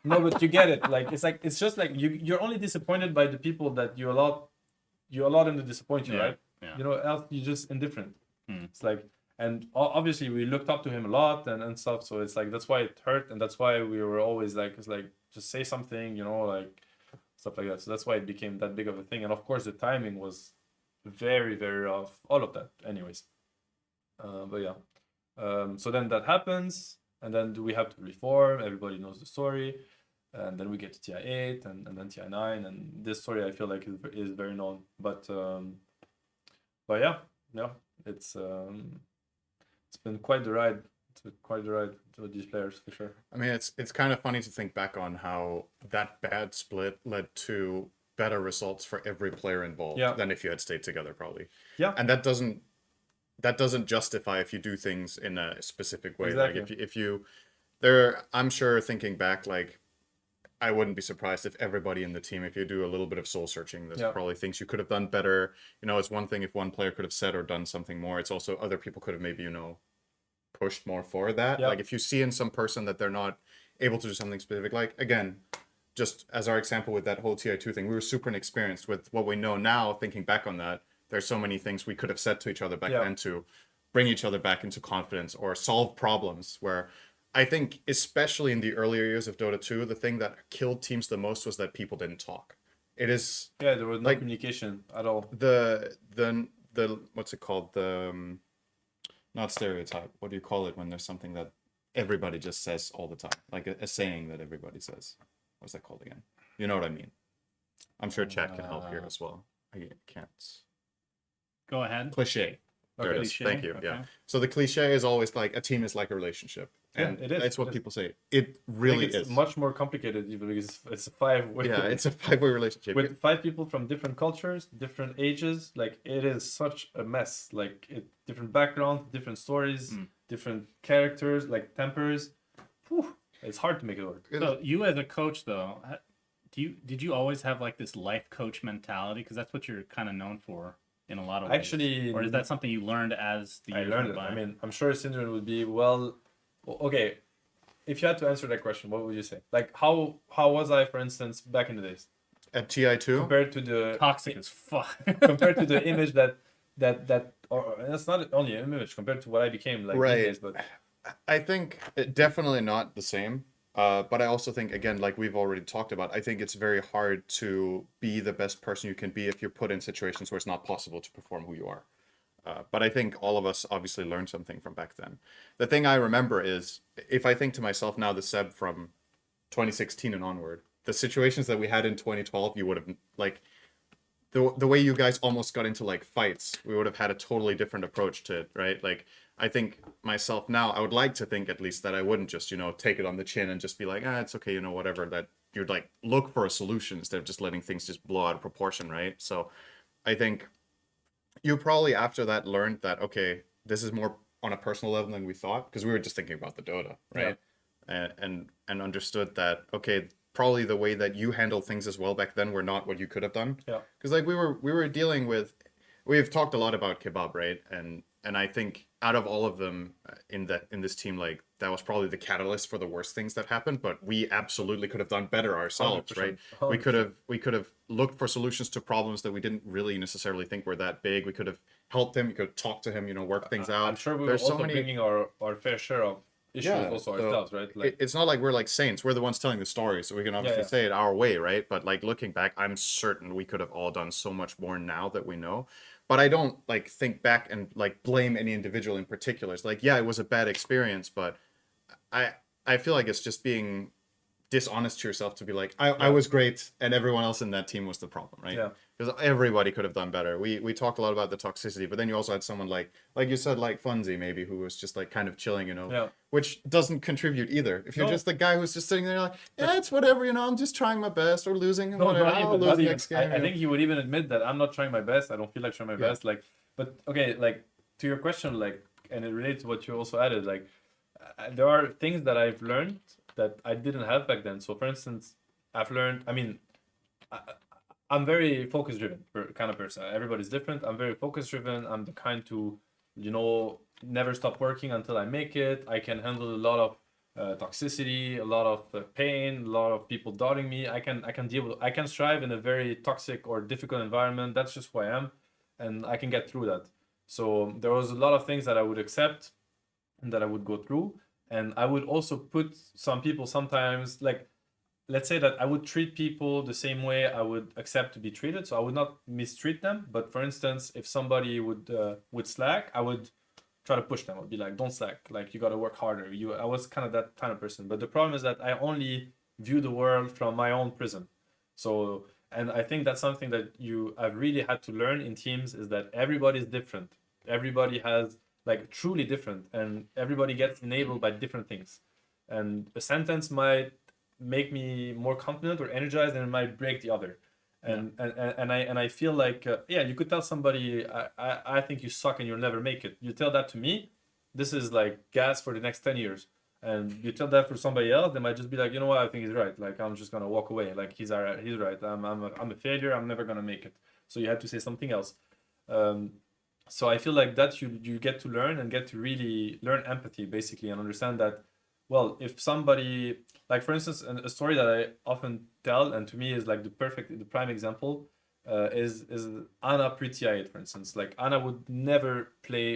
no, but you get it. Like it's just like you're only disappointed by the people that you allow them to disappoint you, right? Yeah. You know, else you're just indifferent. It's like, and obviously we looked up to him a lot and stuff. So it's like that's why it hurt, and that's why we were always like, it's like just say something, you know, like stuff like that. So that's why it became that big of a thing. And of course the timing was very, very off. All of that, anyways. But yeah, so then that happens, and then we have to reform. Everybody knows the story, and then we get to TI8 and then TI9, and this story I feel like is very known. But yeah, it's been quite the ride. It's been quite the ride with these players for sure. I mean, it's kind of funny to think back on how that bad split led to better results for every player involved than if you had stayed together, probably. Yeah, and that doesn't justify if you do things in a specific way. Exactly. Like if you I'm sure thinking back, like I wouldn't be surprised if everybody in the team, if you do a little bit of soul searching, there's probably things you could have done better. You know, it's one thing if one player could have said or done something more. It's also other people could have maybe, you know, pushed more for that. Like if you see in some person that they're not able to do something specific, like again, just as our example with that whole TI2 thing, we were super inexperienced with what we know now. Thinking back on that, there's so many things we could have said to each other back then to bring each other back into confidence or solve problems. Where I think, especially in the earlier years of Dota 2, the thing that killed teams the most was that people didn't talk. It is there was no like communication at all. the what's it called, the not stereotype, what do you call it when there's something that everybody just says all the time, like a saying that everybody says? What's that called again? You know what I mean. I'm sure chat can help here as well. I can't. Go ahead. Cliche. There it is. Cliche, Thank you. okay. Yeah. So the cliche is always like a team is like a relationship. And it is. that's what It is. people say. It really I think it's is. much more complicated even because it's a 5-way. Yeah, it's a 5-way relationship. with 5 people from different cultures, different ages. Like it is such a mess. Like different backgrounds, different stories, different characters, like tempers. Whew, it's hard to make it work. So you as a coach, though, did you always have like this life coach mentality? Because that's what you're kind of known for in a lot of ways. Actually, or is that something you learned as the I years learned went it. by? I mean, I'm sure Syndrome would be okay. If you had to answer that question, what would you say? Like, how was I, for instance, back in the days At TI2, compared to the Toxic as fuck. compared to the image that or that's not only an image compared to what I became like Right. these days, but I think definitely not the same. But I also think, again, like we've already talked about, I think it's very hard to be the best person you can be if you're put in situations where it's not possible to perform who you are. But I think all of us obviously learned something from back then. The thing I remember is, if I think to myself now, the Seb from 2016 and onward, the situations that we had in 2012, you would have, like, the way you guys almost got into like fights, we would have had a totally different approach to it, right? Like, I think myself now, I would like to think at least that I wouldn't just, take it on the chin and just be like, it's okay, whatever, that you'd like look for a solution instead of just letting things just blow out of proportion, right? So I think you probably after that learned that, okay, this is more on a personal level than we thought, because we were just thinking about the Dota, right? And understood that, okay, probably the way that you handled things as well back then were not what you could have done. Yeah. Because like we were dealing with, we've talked a lot about kebab, right? And I think out of all of them in this team, like that was probably the catalyst for the worst things that happened. But we absolutely could have done better ourselves, 100%, right? 100%. We could have looked for solutions to problems that we didn't really necessarily think were that big. We could have helped him. We could talk to him, work things out. I'm sure we were There's also bringing our fair share of issues also so ourselves, right? Like it's not like we're like saints. We're the ones telling the story, so we can obviously say it our way, right? But like looking back, I'm certain we could have all done so much more now that we know. But I don't like think back and like blame any individual in particular. It's like, yeah, it was a bad experience, but I feel like it's just being dishonest to yourself to be like, I was great and everyone else in that team was the problem, right? Yeah. Because everybody could have done better. We talked a lot about the toxicity, but then you also had someone like you said, like Funzy maybe, who was just like kind of chilling, which doesn't contribute either. If you're just the guy who's just sitting there like, yeah, it's whatever, I'm just trying my best or losing, whatever. I'll lose next game. I think he would even admit that I'm not trying my best. I don't feel like trying my best. Like, but okay, like to your question, like, and it relates to what you also added, like, there are things that I've learned that I didn't have back then. So, for instance, I've learned. I mean, I'm very focus driven kind of person. Everybody's different. I'm very focus driven. I'm the kind to, never stop working until I make it. I can handle a lot of toxicity, a lot of pain, a lot of people doubting me. I can strive in a very toxic or difficult environment. That's just who I am, and I can get through that. So there was a lot of things that I would accept and that I would go through, and I would also put some people sometimes, like, let's say that I would treat people the same way I would accept to be treated. So I would not mistreat them. But for instance, if somebody would slack, I would try to push them. I'd be like, don't slack. Like, you got to work harder. I was kind of that kind of person. But the problem is that I only view the world from my own prism. So, and I think that's something that I've really had to learn in teams, is that everybody's different. Everybody has like truly different, and everybody gets enabled by different things. And a sentence might make me more confident or energized, and it might break the other. And I feel like you could tell somebody, I think you suck and you'll never make it. You tell that to me, this is like gas for the next 10 years. And you tell that for somebody else, they might just be like, you know what, I think he's right. Like, I'm just gonna walk away. Like, he's right. I'm a failure. I'm never gonna make it. So you have to say something else. So I feel like that you get to learn and get to really learn empathy, basically, and understand that, well, if somebody, like, for instance, a story that I often tell, and to me is like the prime example, is Anna pre-TI8, for instance. Like Anna would never play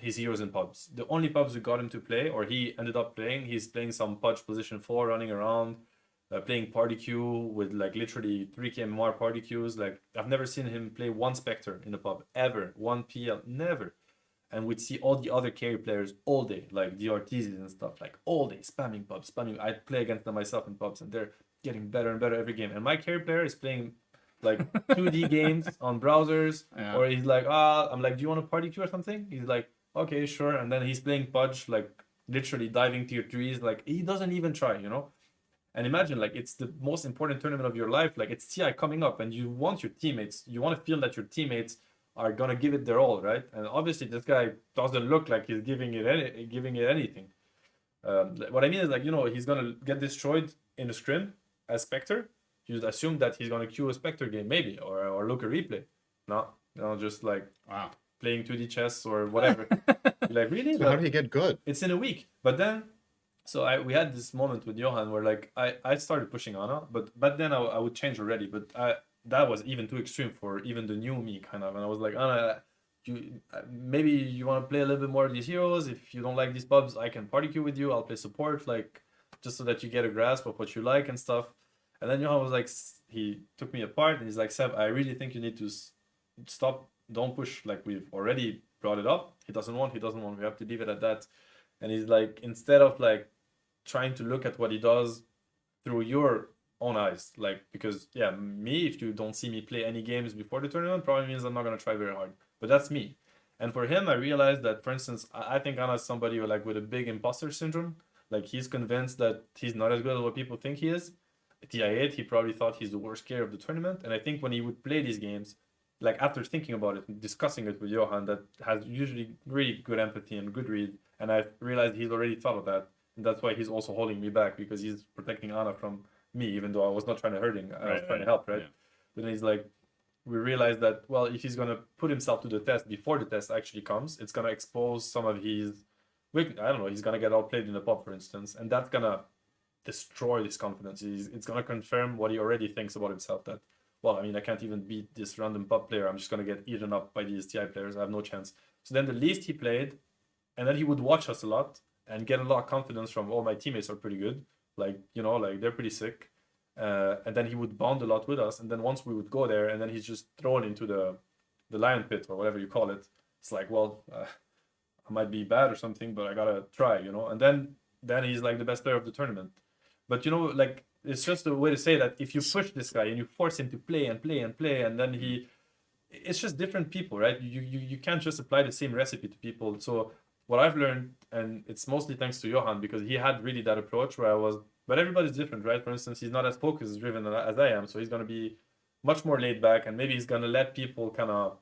his heroes in pubs. The only pubs we got him to play, or he ended up playing, he's playing some Pudge position 4, running around, playing party queue with like literally 3k MMR party queues. Like I've never seen him play one Spectre in a pub ever, one PL, never. And we'd see all the other carry players all day, like the Ortizes and stuff, like all day spamming pubs, spamming. I'd play against them myself in pubs, and they're getting better and better every game. And my carry player is playing like 2D games on browsers, or he's like, I'm like, do you want a party queue or something? He's like, okay, sure. And then he's playing Pudge, like literally diving tier 3s, like he doesn't even try, you know? And imagine, like, it's the most important tournament of your life, like it's TI coming up, and you want your teammates, you want to feel that your teammates are gonna give it their all, right? And obviously this guy doesn't look like he's giving it anything. What I mean is, like, you know, he's gonna get destroyed in a scrim as Spectre. You'd assume that he's gonna queue a Spectre game, maybe, or look a replay. No, just like playing 2D chess or whatever. Like, really? So how did he get good? It's in a week. But then, so we had this moment with Johan where like I started pushing Anna, but then I would change already. But that was even too extreme for even the new me, kind of. And I was like, Anna, maybe you want to play a little bit more of these heroes. If you don't like these pubs, I can party queue with you. I'll play support, like, just so that you get a grasp of what you like and stuff. And then Johan was like, he took me apart and he's like, Seb, I really think you need to stop. Don't push. Like, we've already brought it up. He doesn't want. We have to leave it at that. And he's like, instead of like trying to look at what he does through your own eyes, like, because me, if you don't see me play any games before the tournament, probably means I'm not gonna try very hard. But that's me. And for him, I realized that, for instance, I think Anna's somebody with a big imposter syndrome. Like, he's convinced that he's not as good as what people think he is. At TI8, he probably thought he's the worst carry of the tournament. And I think when he would play these games, like, after thinking about it and discussing it with Johan, that has usually really good empathy and good read, and I realized he's already thought of that. And that's why he's also holding me back, because he's protecting Anna from me, even though I was not trying to hurt him. I was trying to help, right? Yeah. But then he's like, we realized that, well, if he's going to put himself to the test before the test actually comes, it's going to expose some of his weakness. I don't know, he's going to get outplayed in the pub, for instance, and that's going to destroy his confidence. It's going to confirm what he already thinks about himself, that, well, I mean, I can't even beat this random pub player. I'm just going to get eaten up by these TI players. I have no chance. So then the least he played, and then he would watch us a lot and get a lot of confidence from, oh, my teammates are pretty good. Like, you know, like, they're pretty sick. And then he would bond a lot with us. And then once we would go there, and then he's just thrown into the lion pit, or whatever you call it. It's like, well, I might be bad or something, but I got to try, you know. And then he's like the best player of the tournament. But, you know, like, it's just a way to say that if you push this guy and you force him to play and play and play, and then it's just different people, right? You can't just apply the same recipe to people. So what I've learned, and it's mostly thanks to Johan, because he had really that approach where but everybody's different, right? For instance, he's not as focus driven as I am. So he's going to be much more laid back, and maybe he's going to let people kind of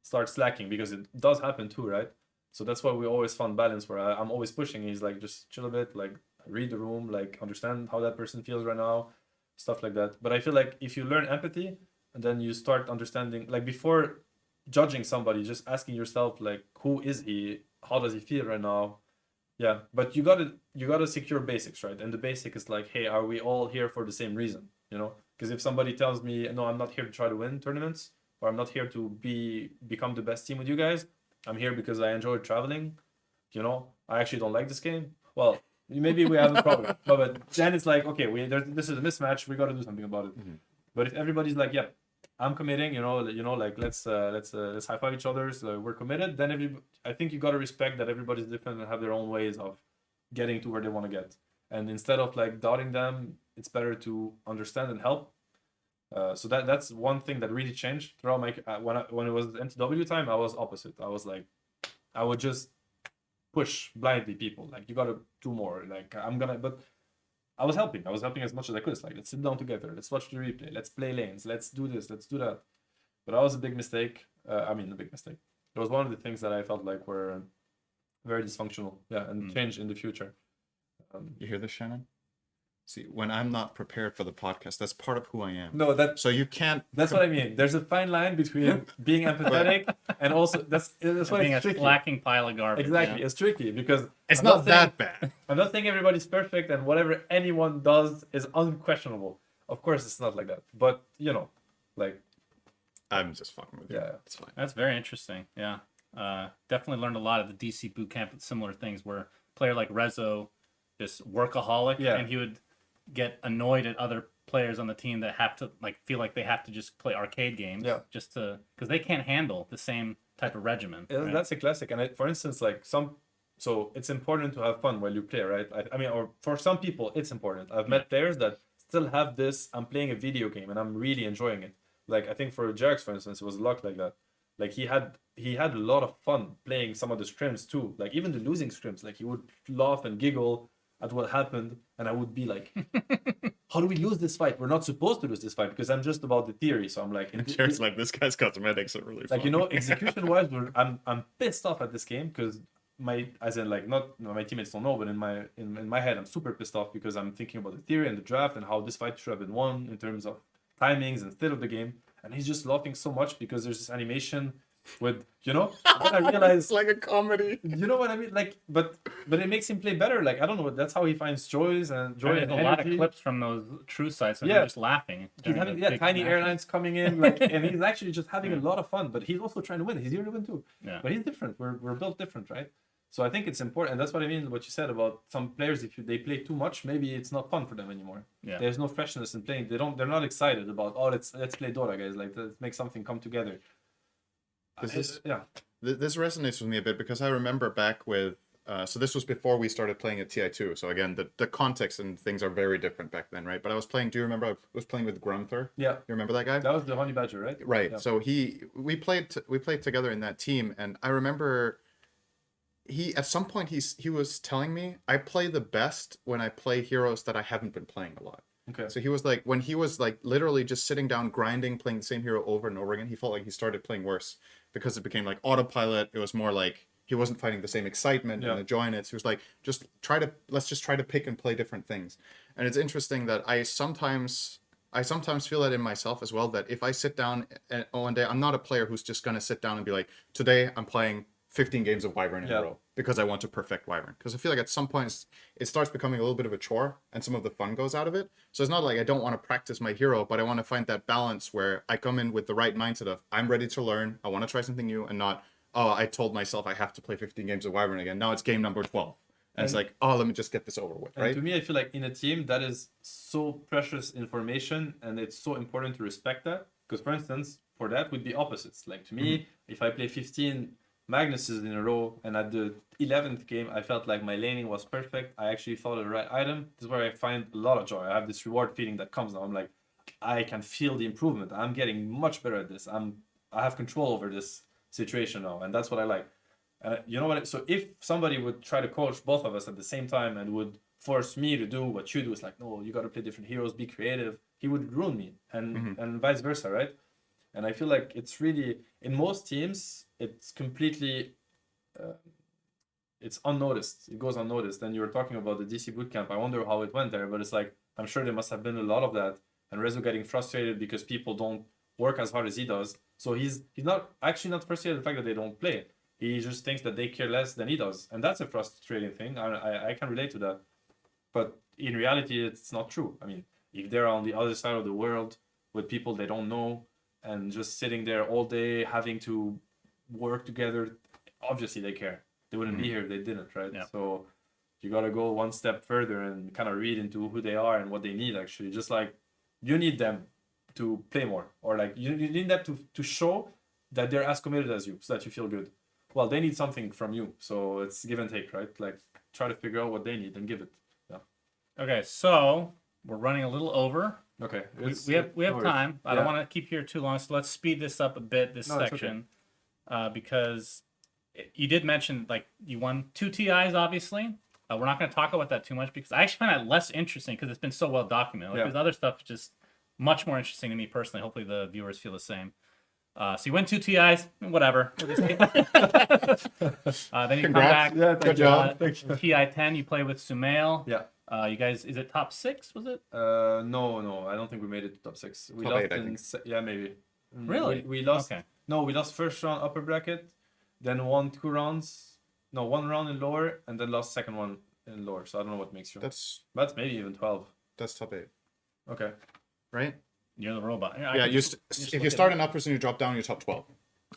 start slacking, because it does happen too, right? So that's why we always found balance, where I'm always pushing. He's like, just chill a bit, like, read the room, like, understand how that person feels right now, stuff like that. But I feel like if you learn empathy, and then you start understanding, like, before judging somebody, just asking yourself, like, who is he? How does he feel right now? Yeah, but you gotta secure basics, right? And the basic is like, hey, are we all here for the same reason? You know, because if somebody tells me, no, I'm not here to try to win tournaments, or I'm not here to become the best team with you guys, I'm here because I enjoy traveling, you know, I actually don't like this game. Well, maybe we have a problem. But then it's like, okay, this is a mismatch. We got to do something about it. Mm-hmm. But if everybody's like, yeah, I'm committing, you know, like, let's high five each other, so we're committed, then I think you got to respect that everybody's different and have their own ways of getting to where they want to get. And instead of like doubting them, it's better to understand and help. So that's one thing that really changed throughout my when it was NTW time. I was opposite. I was like, I would just push blindly people, like, you got to do more, like, but I was helping as much as I could. It's like, let's sit down together, let's watch the replay, let's play lanes, let's do this, let's do that. But that was a big mistake. A big mistake. It was one of the things that I felt like were very dysfunctional. Yeah, and change in the future. You hear this, Shannon? See, when I'm not prepared for the podcast, that's part of who I am. No, so you can't. That's what I mean. There's a fine line between being empathetic and also that's why being it's a tricky. slacking pile of garbage. Exactly, yeah. It's tricky because it's not that bad. I'm not saying everybody's perfect and whatever anyone does is unquestionable. Of course, it's not like that. But you know, like I'm just fucking with you. Yeah. It's fine. That's very interesting. Yeah. Definitely learned a lot at the DC boot camp and similar things where a player like Rezo, just workaholic, Yeah. and he would get annoyed at other players on the team that have to like feel like they have to just play arcade games just to because they can't handle the same type of regimen. Yeah, right? that's a classic. And for instance, like so it's important to have fun while you play, right? I mean, or for some people, it's important. I've met players that still have this. I'm playing a video game and I'm really enjoying it. Like I think for Jax, for instance, it was a lot like that. Like he had a lot of fun playing some of the scrims too. Like even the losing scrims, like he would laugh and giggle at what happened, and I would be like, "How do we lose this fight? We're not supposed to lose this fight because I'm just about the theory." So I'm like, Jared's like, this guy's cosmetics are really fun. like, you know, execution wise, I'm pissed off at this game because not my teammates don't know, but in my head I'm super pissed off because I'm thinking about the theory and the draft and how this fight should have been won in terms of timings and state of the game, and he's just laughing so much because there's this animation with, you know, when I realize It's like a comedy. you know what I mean, like, but it makes him play better. Like I don't know, that's how he finds joy and There's and a lot of energy. clips from those true sites and Yeah. they're just laughing. He's during having the big tiny matches. airlines coming in, like, and he's actually just having a lot of fun. But he's also trying to win. He's here to win too. Yeah. But he's different. We're built different, right? So I think it's important, and that's what I mean. What you said about some players, if they play too much, maybe it's not fun for them anymore. Yeah. There's no freshness in playing. They're not excited about let's play Dota, guys. Like let's make something come together. This resonates with me a bit because I remember back with so this was before we started playing at TI2. So again, the context and things are very different back then, right? But I was playing. Do you remember? I was playing with Grunther. Yeah. You remember that guy? That was the Honey Badger, right? Right. Yeah. So we played together in that team, and I remember he at some point he was telling me I play the best when I play heroes that I haven't been playing a lot. Okay. So he was like, when he was like literally just sitting down grinding, playing the same hero over and over again, he felt like he started playing worse because it became like autopilot. It was more like he wasn't finding the same excitement and the joy in it. So he was like, let's just try to pick and play different things. And it's interesting that I sometimes feel that in myself as well, that if I sit down and one day, I'm not a player who's just going to sit down and be like, today I'm playing 15 games of Wyvern in a row because I want to perfect Wyvern. Because I feel like at some points it starts becoming a little bit of a chore and some of the fun goes out of it. So it's not like I don't want to practice my hero, but I want to find that balance where I come in with the right mindset of I'm ready to learn, I want to try something new, and not, oh, I told myself I have to play 15 games of Wyvern again. Now it's game number 12. And it's like, oh, let me just get this over with, right? And to me, I feel like in a team, that is so precious information, and it's so important to respect that. Because, for instance, for that would be opposites. Like to me, if I play 15 Magnuses in a row, and at the 11th game, I felt like my laning was perfect. I actually thought of the right item. This is where I find a lot of joy. I have this reward feeling that comes now. I'm like, I can feel the improvement. I'm getting much better at this. I have control over this situation now, and that's what I like. You know what? So if somebody would try to coach both of us at the same time and would force me to do what you do, it's like, no, you got to play different heroes, be creative. He would ruin me, and vice versa, right? And I feel like it's really, in most teams, it's completely, it's unnoticed. It goes unnoticed. And you were talking about the DC bootcamp. I wonder how it went there, but it's like, I'm sure there must have been a lot of that. And Rezo getting frustrated because people don't work as hard as he does. So he's not frustrated at the fact that they don't play. He just thinks that they care less than he does. And that's a frustrating thing. I can relate to that. But in reality, it's not true. I mean, if they're on the other side of the world with people they don't know and just sitting there all day having to work together, obviously they care. They wouldn't be here if they didn't, right? Yeah. So you got to go one step further and kind of read into who they are and what they need, actually. Just like you need them to play more, or like you need them to show that they're as committed as you so that you feel good. Well, they need something from you. So it's give and take, right? Like try to figure out what they need and give it. Yeah. Okay, so we're running a little over. Okay. We have time. I don't Yeah. want to keep you here too long, so let's speed this up a bit, this No, it's section. Because you did mention, like, you won 2 TIs, obviously. We're not going to talk about that too much because I actually find that less interesting because it's been so well documented. Like, Yeah. there's other stuff just much more interesting to me personally. Hopefully the viewers feel the same. So you win 2 TIs, whatever. Then you come back. Yeah, Good job. TI 10, you play with Sumail. Yeah. You guys, is it top 6? Was it? No, I don't think we made it to top 6. We Top lost 8, I in think. yeah, maybe. Really? We lost. Okay. No, we lost first round upper bracket, then won 2 rounds. No, 1 round in lower, and then lost second one in lower. So I don't know what makes you. That's That's maybe even 12. top 8. Okay. right? You're the robot. Here, I Yeah, can just if look you it start up. in uppers and you drop down, you're top 12.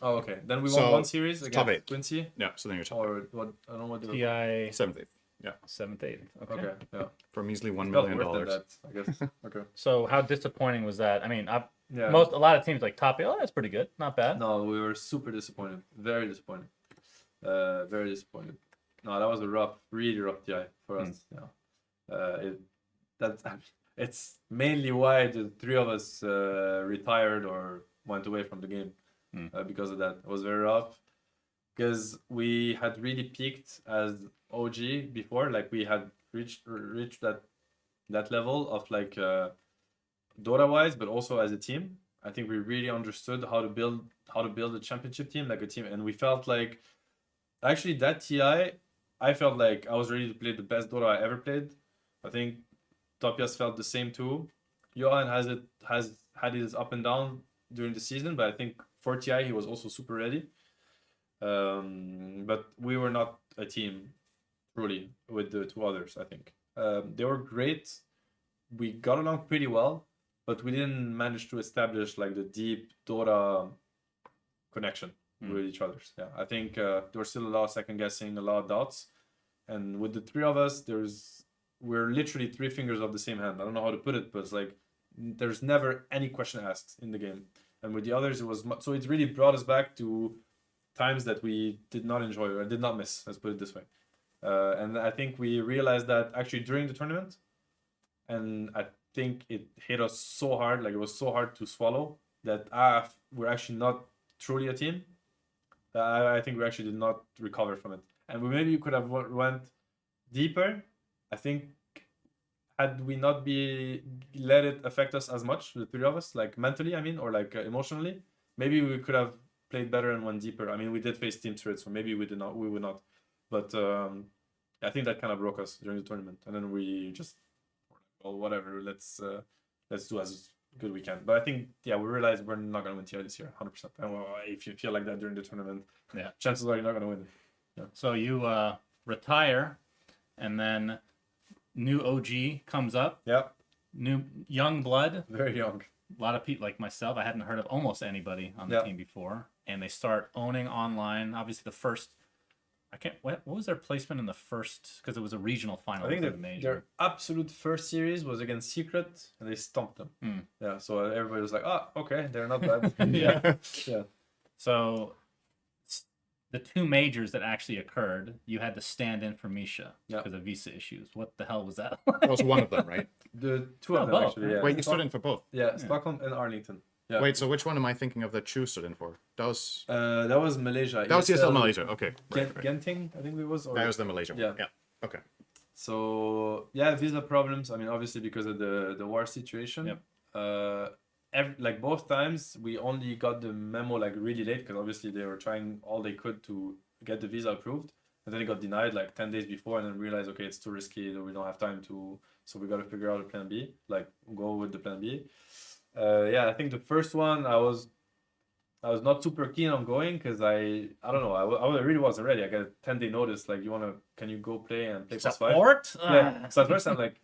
Oh, okay. Then we So, won one series top against 8. Quincy, Yeah, so then you're top or what? I don't know what. TI 7th, 8th. Yeah, 7th, 8th. Okay. Okay, yeah. for measly $1 Felt million. worth it, that, I guess. Okay. So how disappointing was that? I mean, Yeah. a lot of teams like top 8. Oh, that's pretty good. Not bad. No, we were super disappointed. Very disappointed. Very disappointed. No, that was a really rough TI for us. Yeah. It's mainly why the three of us retired or went away from the game because of that. It was very rough because we had really peaked as OG before. Like we had reached that level of like Dota wise, but also as a team. I think we really understood how to build a championship team, like a team, and we felt like actually that TI, I felt like I was ready to play the best Dota I ever played. I think Topias felt the same too. Johan has had his up and down during the season, but I think for TI he was also super ready. But we were not a team truly with the two others. I think they were great. We got along pretty well, but we didn't manage to establish like the deep Dota connection with each other. Yeah, I think there was still a lot of second guessing, a lot of doubts, and with the three of us, we're literally three fingers of the same hand. I don't know how to put it, but it's like there's never any question asked in the game, and with the others, it was so it really brought us back to times that we did not enjoy or did not miss. Let's put it this way, and I think we realized that actually during the tournament, and I think it hit us so hard, like it was so hard to swallow that we're actually not truly a team. I think we actually did not recover from it, and we maybe could have went deeper. I think had we not let it affect us as much, the three of us, like mentally, I mean, or like emotionally, maybe we could have played better and went deeper. I mean, we did face Team Spirit, so maybe we would not. But I think that kind of broke us during the tournament, and then we just, well, whatever, let's do as good we can. But I think, yeah, we realized we're not gonna win TI this year, 100%. And if you feel like that during the tournament, Yeah. chances are you're not gonna win. Yeah. So you retire, and then new OG comes up, Yeah, new young blood. very young. A lot of people like myself, I hadn't heard of almost anybody on the Yeah. team before, and they start owning online. Obviously, the first, what was their placement in the first? Because it was a regional final. I think for the major. their absolute first series was against Secret, and they stomped them. Yeah, so everybody was like, "Oh, okay, they're not bad." Yeah. Yeah. So the two majors that actually occurred, you had to stand in for Misha Yeah. because of visa issues. What the hell was that? That was one of them, right? The two of them both, actually. right? Yeah. Wait, you stood in for both. Yeah, Stockholm and Arlington. Yeah. Wait, so which one am I thinking of that Chu stood in for? That was That was Malaysia. ESL Malaysia. Okay, right. Genting, I think it was. Or... That was the Malaysia one. Yeah. Yeah. Okay. So yeah, visa problems. I mean, obviously because of the war situation. Yep. Like both times we only got the memo like really late because obviously they were trying all they could to get the visa approved, and then it got denied like 10 days before, and then realized, okay, it's too risky, we don't have time to, so we got to figure out a plan B, like go with the plan B. Yeah, I think the first one I was not super keen on going because I don't know, I really wasn't ready. I got a 10-day notice, like, can you go play and play +5? Support? Yeah. So at first I'm like,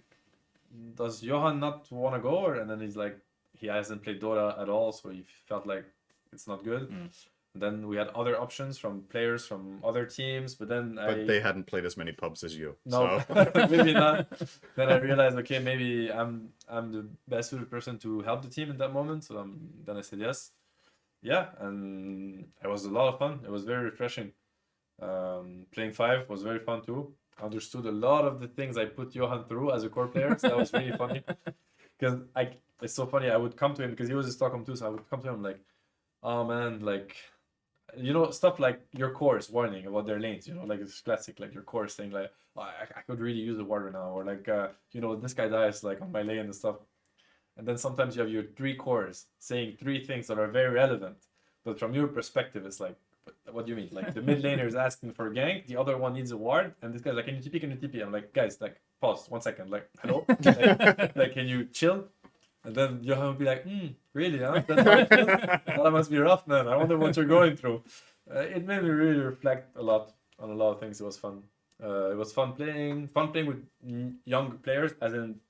does Johan not want to go? And then he's like, he hasn't played Dota at all, so he felt like it's not good. Then we had other options from players from other teams, but then they hadn't played as many pubs as you. No, So. maybe not. Then I realized, okay, maybe I'm the best suited person to help the team in that moment. So then I said yes. Yeah, and it was a lot of fun. It was very refreshing. Playing 5 was very fun too. I understood a lot of the things I put Johan through as a core player. So that was really funny. Because it's so funny. I would come to him because he was in Stockholm too. So I would come to him like, oh man, like, stuff like your core is warning about their lanes, like it's classic, like your core is saying like, oh, I could really use a ward right now, or like, this guy dies like on my lane and stuff. And then sometimes you have your 3 cores saying 3 things that are very relevant, but from your perspective, it's like, what do you mean? Like the mid laner is asking for a gank, the other one needs a ward, and this guy's like, can you TP? I'm like, guys, like, pause 1 second, like, hello, like, can you chill? And then Johan would be like, really, huh? That must be rough, man. I wonder what you're going through. It made me really reflect a lot on a lot of things. It was fun. It was fun playing with young players, as in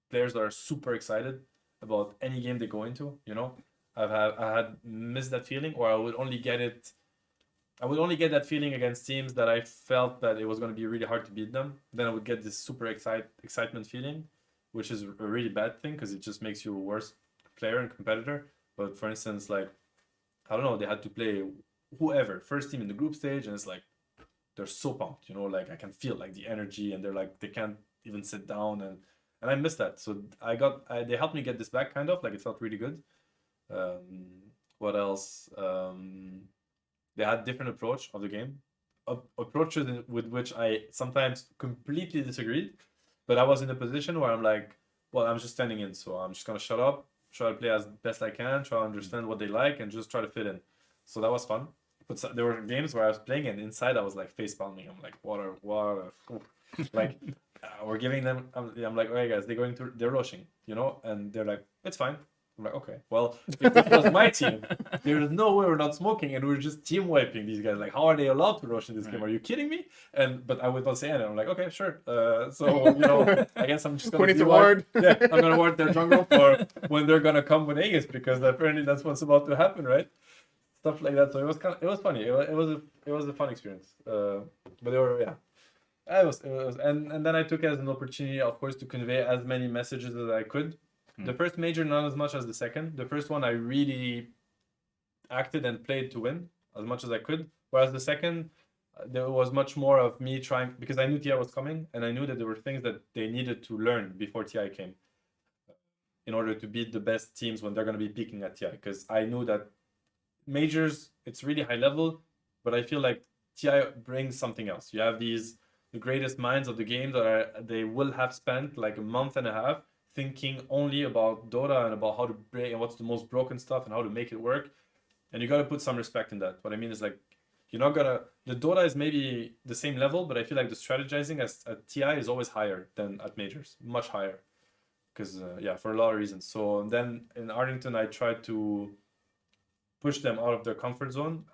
players that are super excited about any game they go into. You know, I had missed that feeling, or I would only get it. I would only get that feeling against teams that I felt that it was going to be really hard to beat them. Then I would get this super excitement feeling, which is a really bad thing because it just makes you a worse player and competitor. But for instance, like, I don't know, they had to play whoever, first team in the group stage, and it's like they're so pumped, you know, like I can feel like the energy, and they're like they can't even sit down, and I miss that. So they helped me get this back, kind of like it felt really good. What else? They had different approach of the game, approaches with which I sometimes completely disagreed, but I was in a position where I'm like, well, I'm just standing in, so I'm just gonna shut up, try to play as best I can, try to understand what they like, and just try to fit in. So that was fun. But there were games where I was playing, and inside I was like face palming. I'm like, water, like we're giving them. I'm like, okay, guys, they're rushing, you know, and they're like, it's fine. I'm like, okay, well, if this was my team, there's no way we're not smoking, and we're just team wiping these guys. Like, how are they allowed to rush in this game? Are you kidding me? But I would not say anything. I'm like, okay, sure. So you know, I guess I'm just gonna ward. Yeah, I'm gonna ward their jungle for when they're gonna come with Aegis, because apparently that's what's about to happen, right? Stuff like that. So it was funny. It was a fun experience. But they were it was and then I took it as an opportunity, of course, to convey as many messages as I could. The first major, not as much as the second. The first one I really acted and played to win as much as I could, whereas the second there was much more of me trying, because I knew TI was coming, and I knew that there were things that they needed to learn before TI came in order to beat the best teams when they're going to be peaking at TI, because I knew that majors, it's really high level, but I feel like TI brings something else. You have the greatest minds of the game they will have spent like a month and a half thinking only about Dota and about how to break and what's the most broken stuff and how to make it work. And you got to put some respect in that. What I mean is, like, you're not gonna, the Dota is maybe the same level, but I feel like the strategizing at TI is always higher than at majors, much higher, because for a lot of reasons. So then in Arlington I tried to push them out of their comfort zone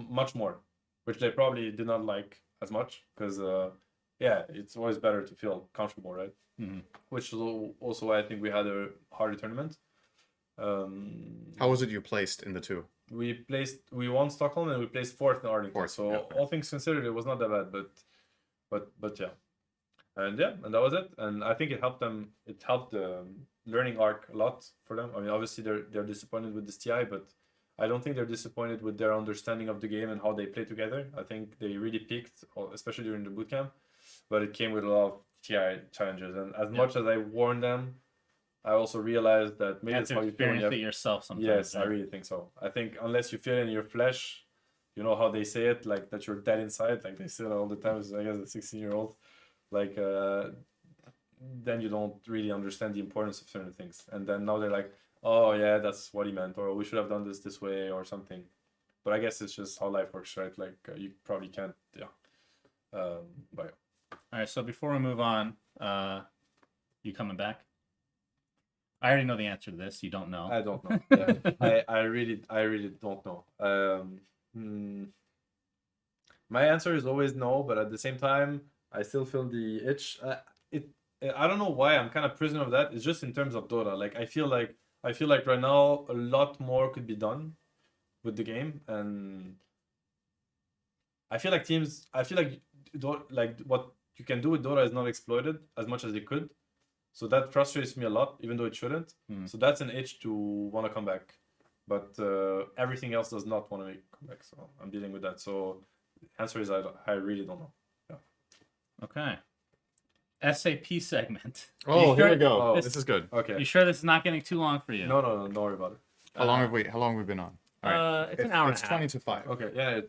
much more, which they probably did not like as much, because it's always better to feel comfortable, right? Mm-hmm. Which is also why I think we had a harder tournament. How was it you placed in the two? We won Stockholm, and we placed fourth in Arlington. Fourth, so yeah. all things considered, it was not that bad, but yeah. And that was it. And I think it helped them. It helped the learning arc a lot for them. I mean, obviously they're disappointed with this TI, but I don't think they're disappointed with their understanding of the game and how they play together. I think they really peaked, especially during the bootcamp, but it came with a lot of TI challenges. And as much as I warned them, I also realized that maybe that's that's how you feel. experience it yourself sometimes. Yes, right? I really think so. I think unless you feel it in your flesh, you know how they say it, like that you're dead inside, like they say it all the time. I guess the 16-year-old, like then you don't really understand the importance of certain things. And then now they're like, oh yeah, that's what he meant, or we should have done this way or something. But I guess it's just how life works, right? Like you probably can't, but All right, so before we move on, you coming back? I already know the answer to this. You don't know. I don't know. Yeah. I really don't know. My answer is always no, but at the same time, I still feel the itch. I don't know why I'm kind of prisoner of that. It's just in terms of Dota. Like I feel like right now a lot more could be done with the game, and I feel like what you can do with Dota is not exploited as much as it could. So that frustrates me a lot, even though it shouldn't. So that's an itch to want to come back. But everything else does not want to come back. So I'm dealing with that. So the answer is I really don't know. Yeah. Okay. SAP segment. Oh, here we go. Oh, this is good. Okay. You sure this is not getting too long for you? No, don't worry about it. How long have we been on? All right. It's an hour It's and a half. 20 to 5. Okay, yeah,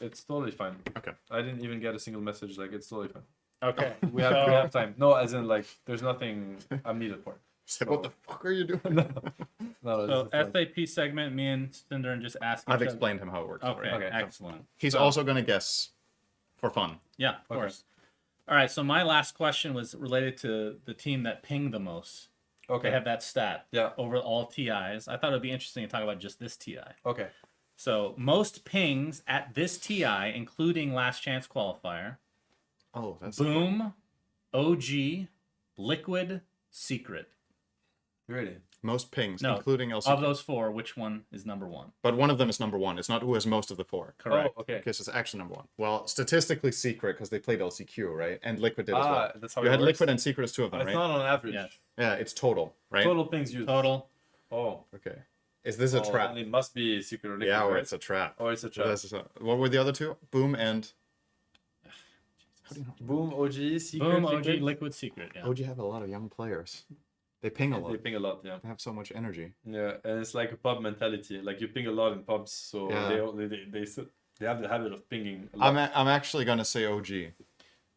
it's totally fine. Okay. I didn't even get a single message. Like it's totally fine. Okay. We have time. No, as in like there's nothing I'm needed for. Said, what the fuck are you doing? No, So this is fine. SAP segment, me and Cinder just ask. I've each other- explained him how it works. Okay, Okay. excellent. He's also going to guess for fun. Yeah, of course. All right, so my last question was related to the team that pinged the most. Okay. They have that stat Yeah. over all TIs. I thought it would be interesting to talk about just this TI. Okay. So most pings at this TI, including last chance qualifier, Oh, that's Boom, OG, Liquid, Secret. Really? Most pings, No, including LCQ. Of those four, which one is number one? But one of them is number one. It's not who has most of the four. Correct. Oh, okay. Okay, so it's actually number one. Well, statistically, Secret, because they played LCQ, right? And Liquid did as well. That's how You it had works. Liquid and Secret as two of them, It's right? not on average. Yes. Yeah, it's total, right? Total pings used. Total. Oh. Okay. Is this a Oh, trap? then it must be Secret or Liquid, Yeah, or right? it's a trap. Or it's a trap. What were the other two? Boom and... How do you know? Boom, OG, Secret, Boom, OG, Liquid. Liquid, Secret. Yeah. OG have a lot of young players. They ping a lot. They ping a lot, yeah. They have so much energy. Yeah, and it's like a pub mentality. Like you ping a lot in pubs, so Yeah. they have the habit of pinging a lot. I'm actually gonna say OG.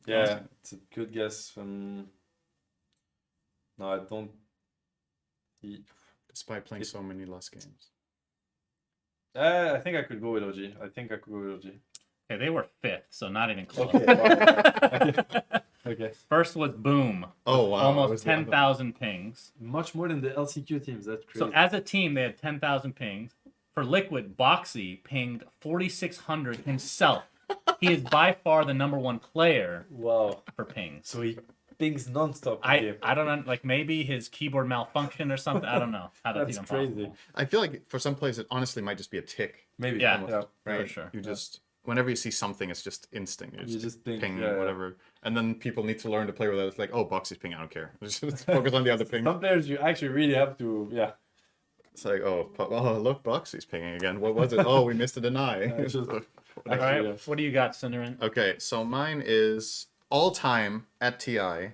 Yeah, it's a good guess. No, I don't. Despite playing so many less games. I think I could go with OG. Okay, they were fifth, so not even close. Okay. First was Boom. Oh wow! I Almost was the other- 10,000 pings. Much more than the LCQ teams. That's crazy. So as a team, they had 10,000 pings. For Liquid, Boxy pinged 4,600 himself. He is by far the number one player wow. for pings. So he pings nonstop. in game. I don't know, like maybe his keyboard malfunctioned or something. I don't know how that's That's even crazy. possible. I feel like for some players it honestly might just be a tick, Maybe. Yeah. Yeah. right? For sure. You just whenever you see something, it's just instinct. You just ping. ping yeah, yeah. whatever, and then people need to learn to play with it. It's like, oh, Boxy's ping. I don't care. Just focus on the other ping. Some players you actually really have to. Yeah. It's like, oh, look, Boxy's pinging again. What was it? Oh, we missed a deny. it's just- All Actually, right, yeah. what do you got, Cinderin? Okay, so mine is all time at TI.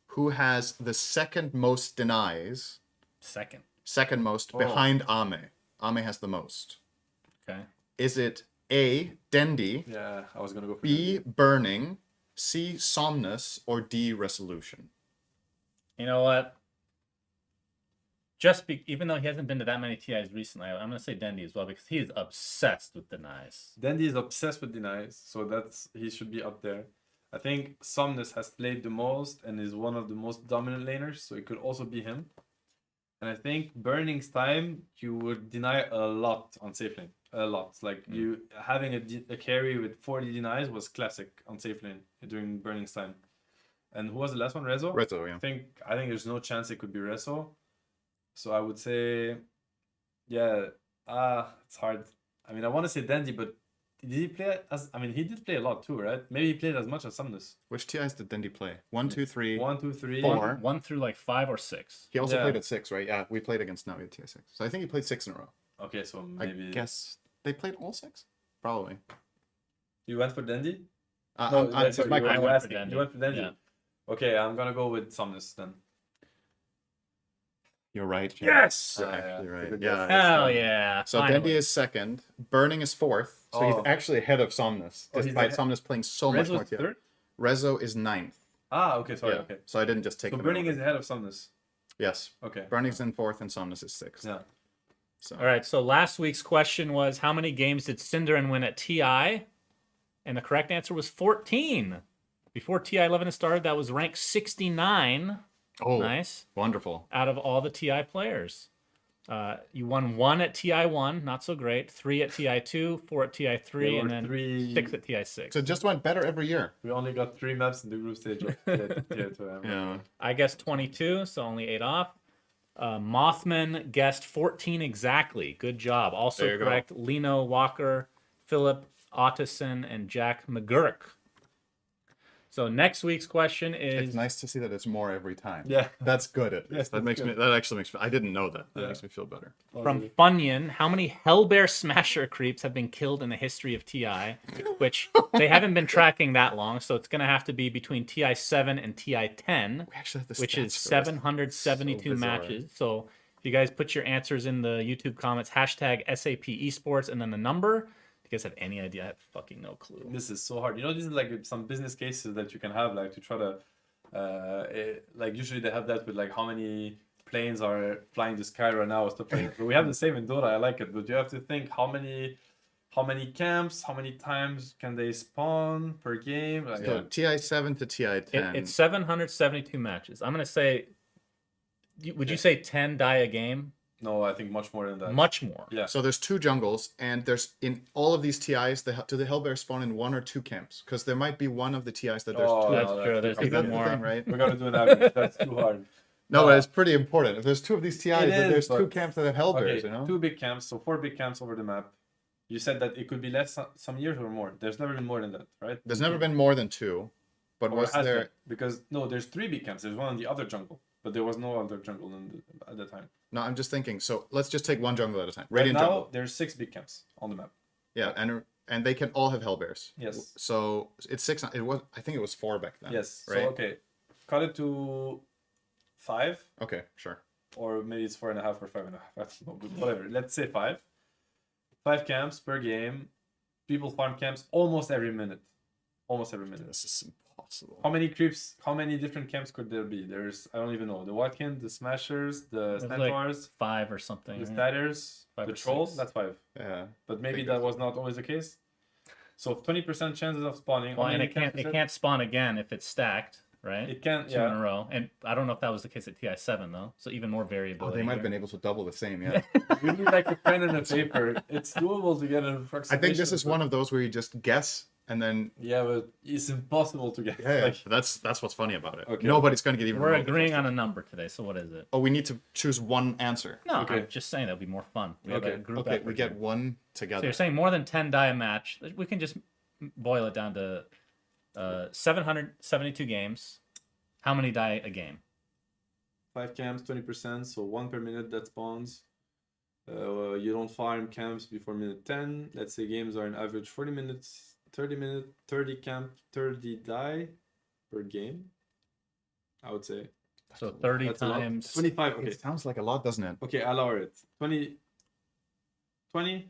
Who has the second most denies? Second most Oh. behind Ame. Ame has the most. Okay. Is it A, Dendi, Yeah, I was gonna go for B, Burning, C, Somnus, or D, Resolution? You know what? Even though he hasn't been to that many TIs recently, I'm gonna say Dendi as well because he is obsessed with denies. Dendi is obsessed with denies, so he should be up there. I think Somnus has played the most and is one of the most dominant laners, so it could also be him. And I think Burning's time, you would deny a lot on safe lane. A lot. Like you having a carry with 40 denies was classic on safe lane during Burning's time. And who was the last one? Rezo? Rezo, yeah. I think there's no chance it could be Rezo. So I would say, yeah, it's hard. I mean, I want to say Dendi, but did he play he did play a lot too, right? Maybe he played as much as Somnus. Which TIs did Dendi play? 1, 2, 3. 1, 2, 3. 4. One through like 5 or 6. He also Yeah. played at 6, right? Yeah, we played against Navi at TI 6. So I think he played 6 in a row. Okay, so maybe. I guess they played all 6? Probably. You went for Dendi? It's sorry, my you were I went for asking. Dendi. You went for Dendi? Yeah. Okay, I'm gonna go with Somnus then. You're right. Jim. Yes! You're Yeah, actually yeah. right. Good Yeah. guess. Hell yeah! So Finally. Dendi is second. Burning is fourth. So he's Oh. actually ahead of Somnus, Oh, he's despite ahead- Somnus playing so much more Rezo's TI. third? Rezo is ninth. Okay, sorry, Yeah. okay. So I didn't just take So them Burning in is order. ahead of Somnus. Yes. Okay. Burning's in fourth and Somnus is sixth. Yeah. So All right, so last week's question was how many games did Cinderin win at TI? And the correct answer was 14. Before TI 11 started, that was ranked 69. oh, Nice. wonderful. Out of all the TI players. You won 1 at TI 1, not so great. 3 at TI 2, 4 at TI 3, There and were then three- 6 at TI 6. So it just went better every year. We only got 3 maps in the group stage. Yeah. I guessed 22, so only 8 off. Mothman guessed 14 exactly. Good job. Also There you go. correct. Lino Walker, Philip Otteson, and Jack McGurk. So next week's question It's is nice to see that it's more every time. Yeah. That's good at least. That that's makes good. me that actually makes me I didn't know that. That Yeah. makes me feel better. from Funyon. How many Hellbear Smasher creeps have been killed in the history of TI? Which they haven't been tracking that long, so it's going to have to be between TI 7 and TI 10. We actually have the Which is stats for this. 772 So bizarre. matches. So if you guys put your answers in the YouTube comments, hashtag SAP Esports, and then the number. Do you guys have any idea? I have fucking no clue. This is so hard. You know, this is like some business cases that you can have, like to try to, like usually they have that with like how many planes are flying the sky right now or stuff like that. But we have the same in Dota. I like it, but you have to think how many camps, how many times can they spawn per game? Like, So TI 7 to TI 10. It's 772 matches. I'm going to say, would you say 10 die a game? No, I think much more than that. Much more. Yeah. So there's 2 jungles, and there's in all of these TIs, do the Hellbear spawn in 1 or 2 camps? Because there might be one of the TIs that there's Oh, 2. That's no, true. that's There's Is that even the more. thing, right? We gotta do an average. That's too hard. No, but it's pretty important. If there's 2 of these TIs, It then is, there's 2 but- camps that have hell bears, Okay, you know? 2 big camps, so 4 big camps over the map. You said that it could be less some years or more. There's never been more than that, right? There's never been more than 2, but Or was has there? there? Because no, there's 3 big camps. There's one in the other jungle, but there was no other jungle at the time. No, I'm just thinking. So let's just take one jungle at a time. Right Radiant now, jungle. there's 6 big camps on the map. Yeah, and they can all have hell bears. Yes. So it's 6. It was. I think it was 4 back then. Yes. Right. So okay, cut it to 5, Okay. Sure. or maybe it's 4.5 or 5.5. I don't know, but whatever. Let's say 5. 5 camps per game. People farm camps almost every minute. Almost every minute. This is impossible. How many creeps? How many different camps could there be? There's I don't even know. The Watkins, the Smashers, the There's like Centaurs, 5 or something. the right? Statters, 5 the or Trolls. 6. That's 5. Yeah. But maybe think that that's- was not always the case. So 20% chances of spawning. How Well, and many it can't camps is it can't spawn again if it's stacked, right? It can't. 2 in a Yeah. row, and I don't know if that was the case at TI7 though. So even more Oh, variability. they might have here. been able to double the same. Yeah. We need like a pen and a paper. It's doable to get an I approximation. think this is one of those where you just guess and then. Yeah, but it's impossible to get. Yeah. Like, That's what's funny about it. Okay. Nobody's gonna get even. We're remotely agreeing close. on a number today. So what is it? Oh, we need to choose one answer. No, Okay. I'm just saying that'll be more fun. We have a Okay. group Okay, effort we get here. one So together. you're saying more than 10 die a match? We can just boil it down to 772 games. How many die a game? 5 camps, 20%, so 1 per minute that spawns. You don't farm camps before minute 10. Let's say games are on average 40 minutes, 30 camp, 30 die per game. I would say. So 30 That's a lot. times. 25, okay. It sounds like a lot, doesn't it? Okay, I'll lower it. 20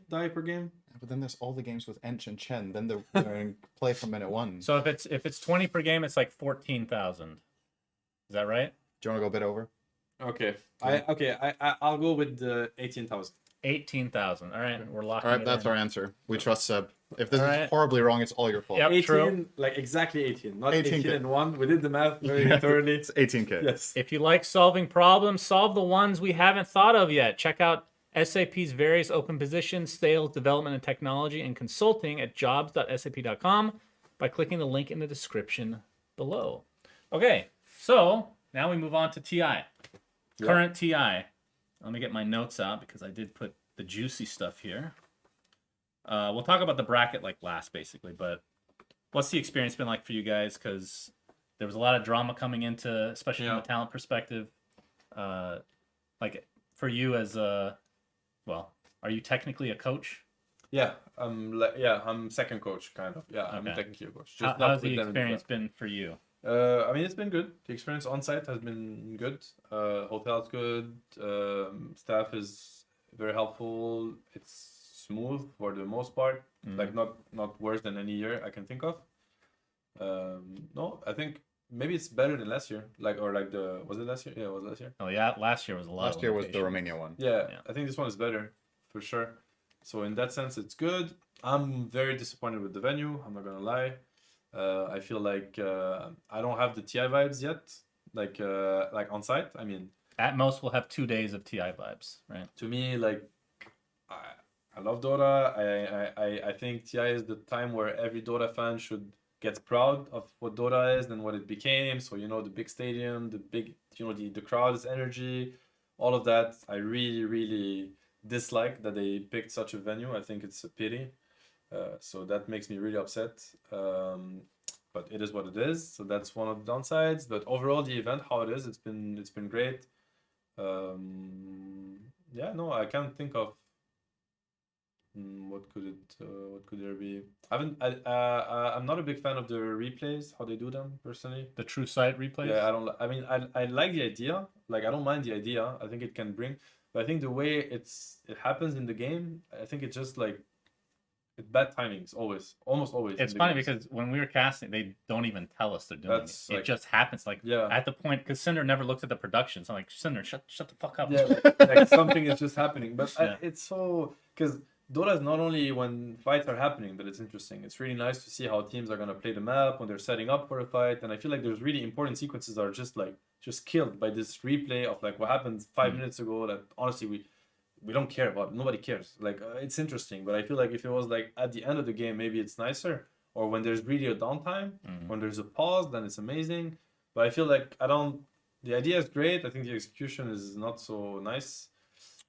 die per game. But then there's all the games with Ench and Chen. Then they're in play from minute 1. So if it's 20 per game, it's like 14,000. Is that right? Do you want to go a bit over? Okay. I'll go with the 18,000. 18,000. All right, we're locking All right, it that's in. our answer. We trust Seb. If this All is right. horribly wrong, it's all your fault. Yep. 18, true. like exactly 18, not 18K. 18 and 1. We did the math very Yeah, thoroughly. It's 18K. Yes. If you like solving problems, solve the ones we haven't thought of yet. Check out SAP's various open positions, sales, development, and technology, and consulting at jobs.sap.com by clicking the link in the description below. Okay, so now we move on to TI. Current TI. Let me get my notes out because I did put the juicy stuff here. We'll talk about the bracket like last, basically, but what's the experience been like for you guys? Because there was a lot of drama coming into, especially from Yeah. a talent perspective. Like for you as a, well, are you technically a coach? Yeah, I'm second coach, kind of. Yeah, I'm Okay. technically a coach. How, not how's with the them in experience been for you? I mean, it's been good. The experience on site has been good. Hotel's good. Staff is very helpful. It's smooth for the most part. Like not worse than any year I can think of. No, I think maybe it's better than last year. Was it last year? Yeah, it was last year. Oh yeah, last year was a lot. Last of year was the limitations. Romania one. Yeah, Yeah. I think this one is better for sure. So in that sense, it's good. I'm very disappointed with the venue. I'm not gonna lie. I feel like I don't have the TI vibes yet. Like on site. I mean, At most, we'll have 2 days of TI vibes, right? to me, like I love Dota. I think TI is the time where every Dota fan should get proud of what Dota is and what it became. So the big stadium, the big the crowd's energy, all of that. I really dislike that they picked such a venue. I think it's a pity. So that makes me really upset. But it is what it is. So that's one of the downsides. But overall, the event, how it is, it's been great. Yeah, no, I can't think of what could there be. I'm not a big fan of the replays, how they do them personally. The true site replays. Yeah, I don't. I mean, I like the idea. Like, I don't mind the idea. I think it can bring. But I think the way it happens in the game, I think it's just like it's bad timings almost always. It's in the funny games. because when we were casting, they don't even tell us they're doing That's it. It like- just happens. Like Yeah. at the point, because Cinder never looks at the production. So I'm like, Cinder, shut the fuck up. Yeah, like something is just happening. But Yeah. it's so because Dota is not only when fights are happening that it's interesting. It's really nice to see how teams are gonna play the map when they're setting up for a fight. And I feel like there's really important sequences that are just killed by this replay of like what happened 5 minutes ago. That honestly we don't care about. Nobody cares. Like it's interesting, but I feel like if it was like at the end of the game, maybe it's nicer. Or when there's really a downtime, when there's a pause, then it's amazing. But I feel like I don't the idea is great. I think the execution is not so nice.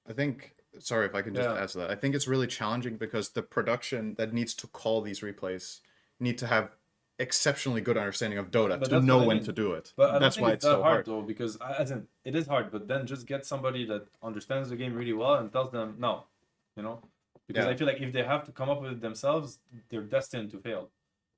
I think, sorry if I can just Yeah. add to that. I think it's really challenging because the production that needs to call these replays need to have exceptionally good understanding of Dota But to that's know what I when mean. to do it. But I don't That's think why it's it's that so hard hard. though, because as in it is hard. But then just get somebody that understands the game really well and tells them no, you know, because Yeah. I feel like if they have to come up with it themselves, they're destined to fail.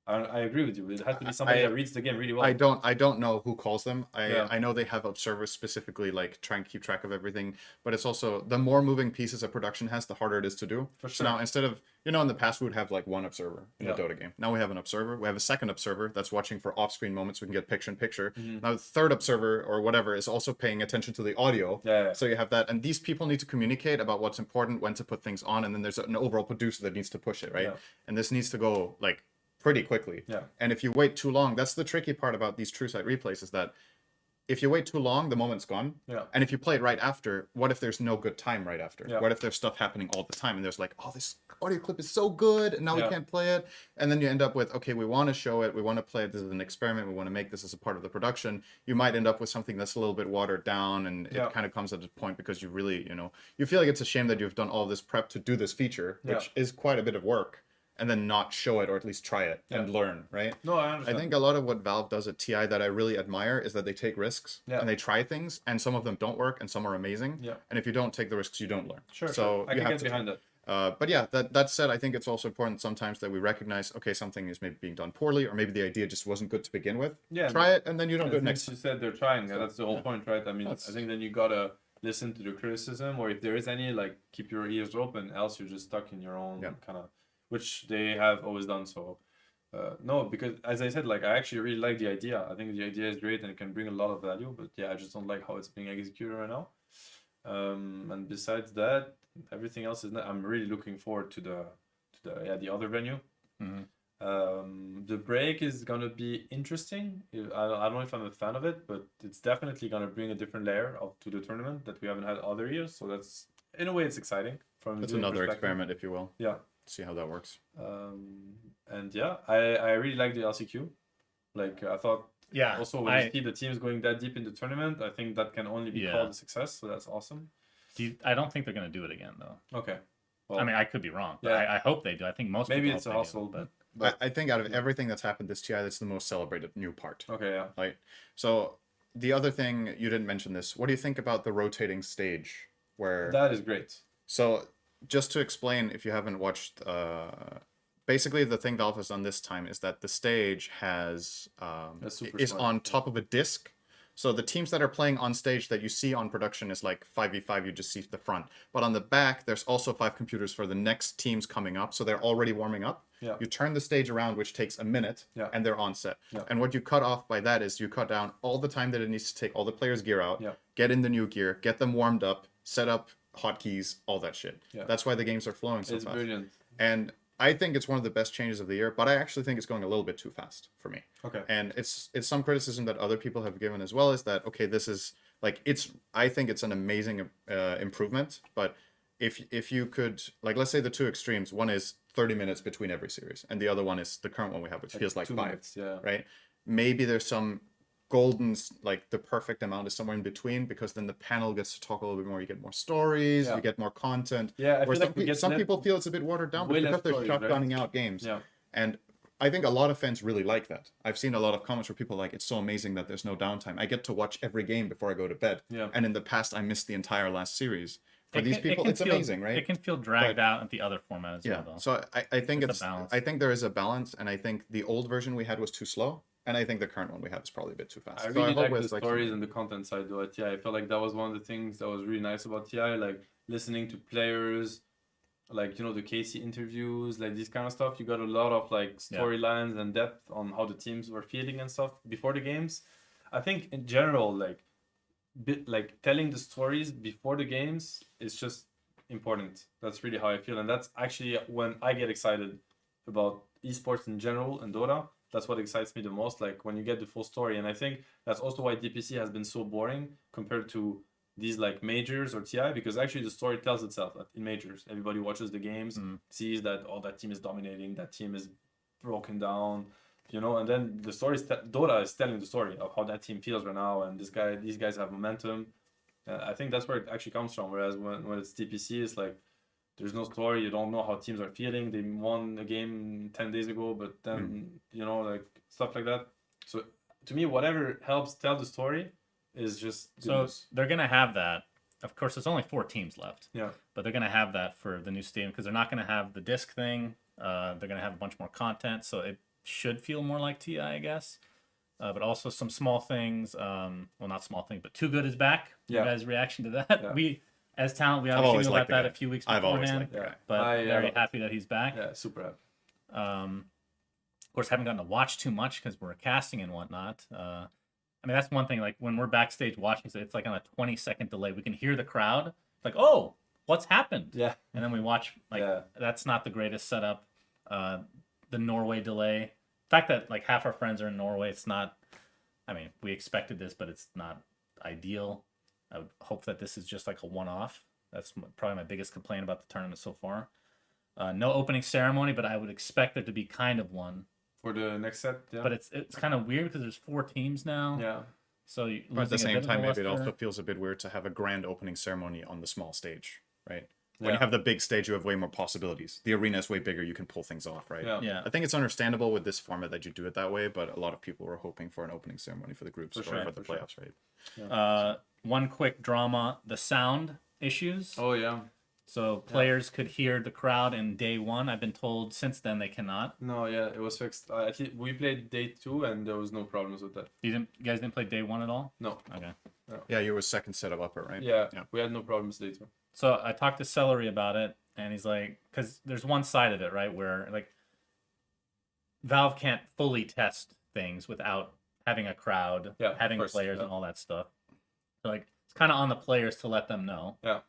I agree with you. It has to be somebody that reads the game really well. I don't know who calls them. Yeah. I know they have observers specifically like trying to keep track of everything, but it's also the more moving pieces a production has, the harder it is to do. For So sure. now instead of, you know, in the past we would have like one observer in Yeah. a Dota game. Now we have an observer. We have a second observer that's watching for off-screen moments we can get picture in picture. Mm-hmm. Now the third observer or whatever is also paying attention to the audio. Yeah. So you have that, and these people need to communicate about what's important, when to put things on, and then there's an overall producer that needs to push it, right? Yeah. And this needs to go like pretty quickly. Yeah. And if you wait too long, that's the tricky part about these true sight replays is that if you wait too long, the moment's gone. Yeah. And if you play it right after, what if there's no good time right after? Yeah. What if there's stuff happening all the time and there's like, oh, this audio clip is so good and now we Yeah. can't play it. And then you end up with, okay, we want to show it, we want to play it, this is an experiment, we want to make this as a part of the production. You might end up with something that's a little bit watered down, and Yeah. it kind of comes at a point because you really, you know, you feel like it's a shame that you've done all this prep to do this feature, which is quite a bit of work, and then not show it or at least try it and learn, right? No, I I understand. think a lot of what Valve does at TI that I really admire is that they take risks Yeah. and they try things, and some of them don't work and some are amazing. Yeah. And if you don't take the risks, you don't learn. Sure. So I you can have get to behind that. but yeah, that said, I think it's also important sometimes that we recognize, okay, something is maybe being done poorly, or maybe the idea just wasn't good to begin with. Yeah. Try it, and then you don't do it Since next you time. said they're trying. That's the whole point, right? I mean, That's- I think then you gotta listen to the criticism, or if there is any, like keep your ears open. Else you're just stuck in your own kind of, which they have always done. So, no, because as I said, like I actually really like the idea. I think the idea is great and it can bring a lot of value. But yeah, I just don't like how it's being executed right now. And besides that, everything else is not. I'm really looking forward to the other venue. The break is gonna be interesting. I don't know if I'm a fan of it, but it's definitely gonna bring a different layer to the tournament that we haven't had other years. So that's in a way it's exciting from That's a viewing another perspective. experiment, if you will. Yeah. See how that works. And yeah, I really like the LCQ. Like I thought. Yeah. Also, when you see the teams going that deep in the tournament, I think that can only be called a success. So that's awesome. I don't think they're going to do it again, though. Okay. Well, I mean, I could be wrong. But Yeah. I hope they do. I think most maybe people it's a hope they do, hustle, but I think out of everything that's happened this TI, that's the most celebrated new part. okay, yeah. Right. So the other thing, you didn't mention this. What do you think about the rotating stage? Where That is great. So just to explain, if you haven't watched, basically the thing Valve has done this time is that the stage has That's super is smart. on top of a disc. So the teams that are playing on stage that you see on production is like 5v5, you just see the front. But on the back, there's also 5 computers for the next teams coming up. So they're already warming up. Yeah. You turn the stage around, which takes a minute, Yeah. and they're on set. Yeah. And what you cut off by that is you cut down all the time that it needs to take all the players' gear out, Yeah. get in the new gear, get them warmed up, set up hotkeys, all that shit. Yeah. That's why the games are flowing so It's fast. brilliant. And I think it's one of the best changes of the year, but I actually think it's going a little bit too fast for me. Okay. And it's some criticism that other people have given as well, is that okay, this is like I think it's an amazing improvement, but if you could, like, let's say the two extremes, one is 30 minutes between every series and the other one is the current one we have, which feels like 2 5 minutes, yeah. right? Maybe there's some golden, like the perfect amount is somewhere in between, because then the panel gets to talk a little bit more, you get more stories, Yeah. you get more content. Yeah, I Where feel like we get some less- people feel it's a bit watered down, but way less because they're stories, right? shotgunning out games. Yeah. And I think a lot of fans really like that. I've seen a lot of comments where people are like, it's so amazing that there's no downtime. I get to watch every game before I go to bed. Yeah. And in the past, I missed the entire last series. For It these can- it people, can it's feel- amazing, right? It can feel dragged out at the other format as well, though. So I think It's a balance. I think there is a balance, and I think the old version we had was too slow, and I think the current one we have is probably a bit too fast. I So really hope like the it's like stories something- and the content side though at TI. I felt like that was one of the things that was really nice about TI, like listening to players, like the Casey interviews, like this kind of stuff. You got a lot of like storylines and depth on how the teams were feeling and stuff before the games. I think in general, like telling the stories before the games is just important. That's really how I feel, and that's actually when I get excited about esports in general and Dota. That's what excites me the most, like when you get the full story. And I think that's also why DPC has been so boring compared to these like majors or TI, because actually the story tells itself in majors. Everybody watches the games, sees that that team is dominating, that team is broken down, you know, and then the story Dota is telling the story of how that team feels right now, and these guys have momentum. I think that's where it actually comes from. Whereas when it's TPC, it's like there's no story. You don't know how teams are feeling. They won a game 10 days ago, but then you know, like stuff like that. So to me, whatever helps tell the story is just good So news. they're gonna have that. Of course, there's only 4 teams left. Yeah. But they're gonna have that for the new stadium because they're not gonna have the disc thing. They're gonna have a bunch more content, so it should feel more like TI, I guess. But also some small things. Well, not small things, but Too Good is back. Yeah. You guys' reaction to that? Yeah. We, as talent, we I've obviously always knew about liked the that guy. a few weeks I've always beforehand. liked the guy. But very happy that he's back. Yeah, super happy. Of course, haven't gotten to watch too much because we're casting and whatnot. I mean, that's one thing. Like when we're backstage watching, so it's like on a 20-second delay. We can hear the crowd. It's like, oh, what's happened? Yeah. And then we watch. Like that's not the greatest setup. The Norway delay. The fact that like half our friends are in Norway, it's not. I mean, we expected this, but it's not ideal. I would hope that this is just like a one-off. That's probably my biggest complaint about the tournament so far. No opening ceremony, but I would expect there to be kind of one. For the next set, yeah. But it's kind of weird because there's 4 teams now. Yeah. So you But at the losing a same bit of time, the maybe it luster. also feels a bit weird to have a grand opening ceremony on the small stage, right? When Yeah. you have the big stage, you have way more possibilities. The arena is way bigger. You can pull things off, right? Yeah. Yeah. I think it's understandable with this format that you do it that way, but a lot of people were hoping for an opening ceremony for the groups or sure, for the for sure. playoffs, right? One quick drama: the sound issues. Oh yeah. So players could hear the crowd in day 1. I've been told since then they cannot. No, yeah, it was fixed. Actually, we played day 2 and there was no problems with that. You guys didn't play day 1 at all. No. Okay. Yeah, you were second set of upper, right? Yeah. We had no problems day 2. So I talked to Celery about it, and he's like, because there's one side of it, right, where like Valve can't fully test things without having a crowd, Yeah, of having course, players, yeah. and all that stuff. So like it's kind of on the players to let them know. Yeah.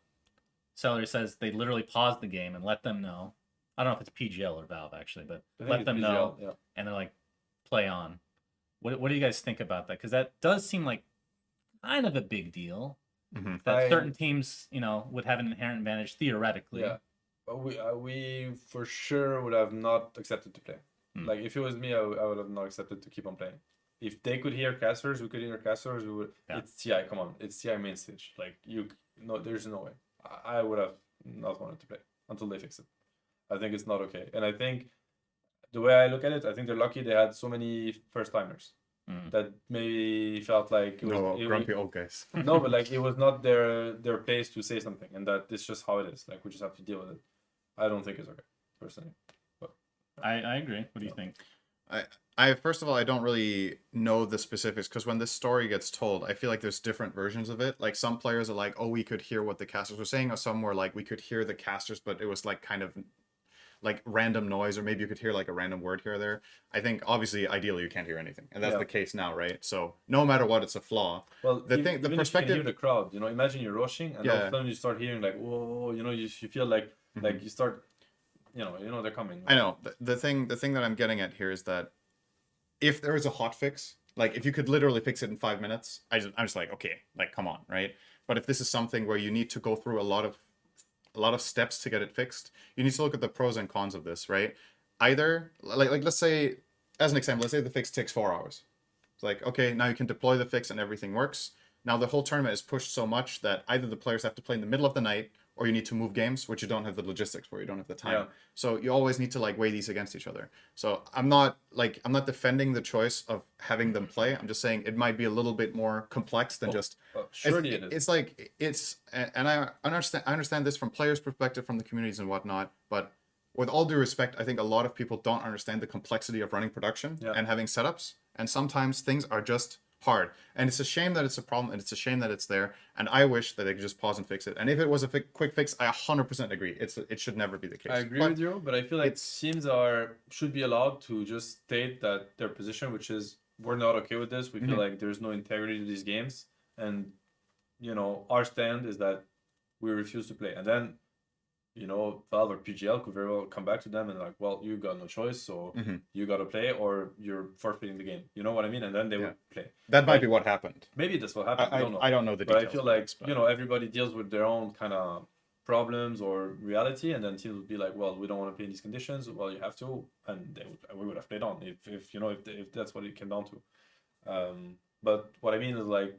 Celery says they literally paused the game and let them know. I don't know if it's PGL or Valve actually, but I think let it's them PGL, know, yeah. and they're like, play on. What do you guys think about that? Because that does seem like kind of a big deal. Mhm. That certain teams, would have an inherent advantage theoretically. Yeah. But we for sure would have not accepted to play. Like if it was me, I would have not accepted to keep on playing. If they could hear casters, we could hear casters. We would. Yeah. It's TI. Come on, it's TI main stage. Like there's no way. I would have not wanted to play until they fix it. I think it's not okay, and I think the way I look at it, I think they're lucky they had so many first timers that maybe felt like it was No, grumpy old guys. no, but like it was not their place to say something, and that it's just how it is. Like we just have to deal with it. I don't think it's okay, personally. But I agree. What do you think? I first of all, I don't really know the specifics because when this story gets told, I feel like there's different versions of it. Like some players are like, "Oh, we could hear what the casters were saying," or some were like, "We could hear the casters, but it was like kind of like random noise, or maybe you could hear like a random word here or there." I think obviously, ideally, you can't hear anything, and that's Yeah. the case now, right? So no matter what, it's a flaw. well, The thing, the even if you can perspective. hear the crowd, imagine you're rushing, and all of Yeah. a sudden you start hearing like, whoa, you feel like you start, they're coming. I know the thing that I'm getting at here is that if there is a hot fix, like if you could literally fix it in 5 minutes, I'm just like, okay, like come on, right? But if this is something where you need to go through a lot of steps to get it fixed, you need to look at the pros and cons of this, right? Either like let's say, as an example, let's say the fix takes 4 hours. It's like, okay, now you can deploy the fix and everything works. Now the whole tournament is pushed so much that either the players have to play in the middle of the night, or you need to move games, which you don't have the logistics for, you don't have the time. Yeah. So you always need to like weigh these against each other. So I'm not defending the choice of having them play. I'm just saying it might be a little bit more complex than just. Surely it is. It's like and I understand this from players' perspective, from the communities and whatnot. But with all due respect, I think a lot of people don't understand the complexity of running production and having setups. And sometimes things are just hard, and it's a shame that it's a problem, and it's a shame that it's there, and I wish that they could just pause and fix it. And if it was a quick fix, I 100% agree. It should never be the case. I agree But with you, but I feel like teams should be allowed to just state that their position, which is we're not okay with this. We feel like there's no integrity to these games, and our stand is that we refuse to play. And then Valve or PGL could very well come back to them and like, well, you got no choice, so you got to play, or you're forfeiting the game. You know what I mean? And then they would play. That might be what happened. Maybe that's what happened. I don't know. I don't know the But details. I feel like everybody deals with their own kind of problems or reality, and then teams would be like, well, we don't want to play in these conditions. Well, you have to, and we would have played on if that's what it came down to. But what I mean is like,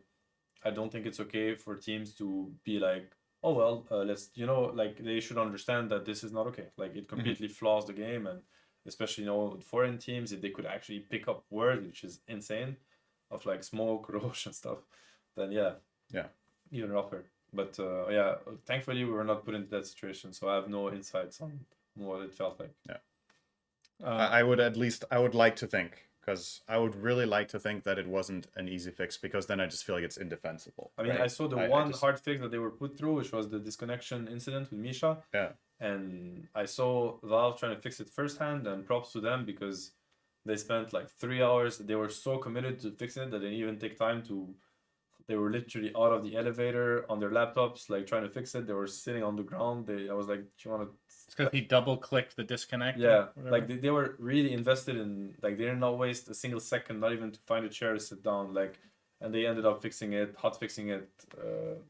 I don't think it's okay for teams to be like, oh well, let's like they should understand that this is not okay. Like it completely flaws the game, and especially with foreign teams, if they could actually pick up words, which is insane, of like smoke, roche and stuff, then yeah, even rougher. But yeah, thankfully we were not put into that situation, so I have no insights on what it felt like. Yeah. I would like to think, because I would really like to think that it wasn't an easy fix, because then I just feel like it's indefensible. I mean, right? I saw the hard fix that they were put through, which was the disconnection incident with Misha. Yeah. And I saw Valve trying to fix it firsthand, and props to them because they spent like 3 hours. They were so committed to fixing it that they didn't even take time to. They were literally out of the elevator on their laptops, like trying to fix it. They were sitting on the ground. I was like, "Do you want to?" It's because he double-clicked the disconnect. Yeah, like they were really invested in, like they did not waste a single second, not even to find a chair to sit down. Like, and they ended up fixing it, hot fixing it.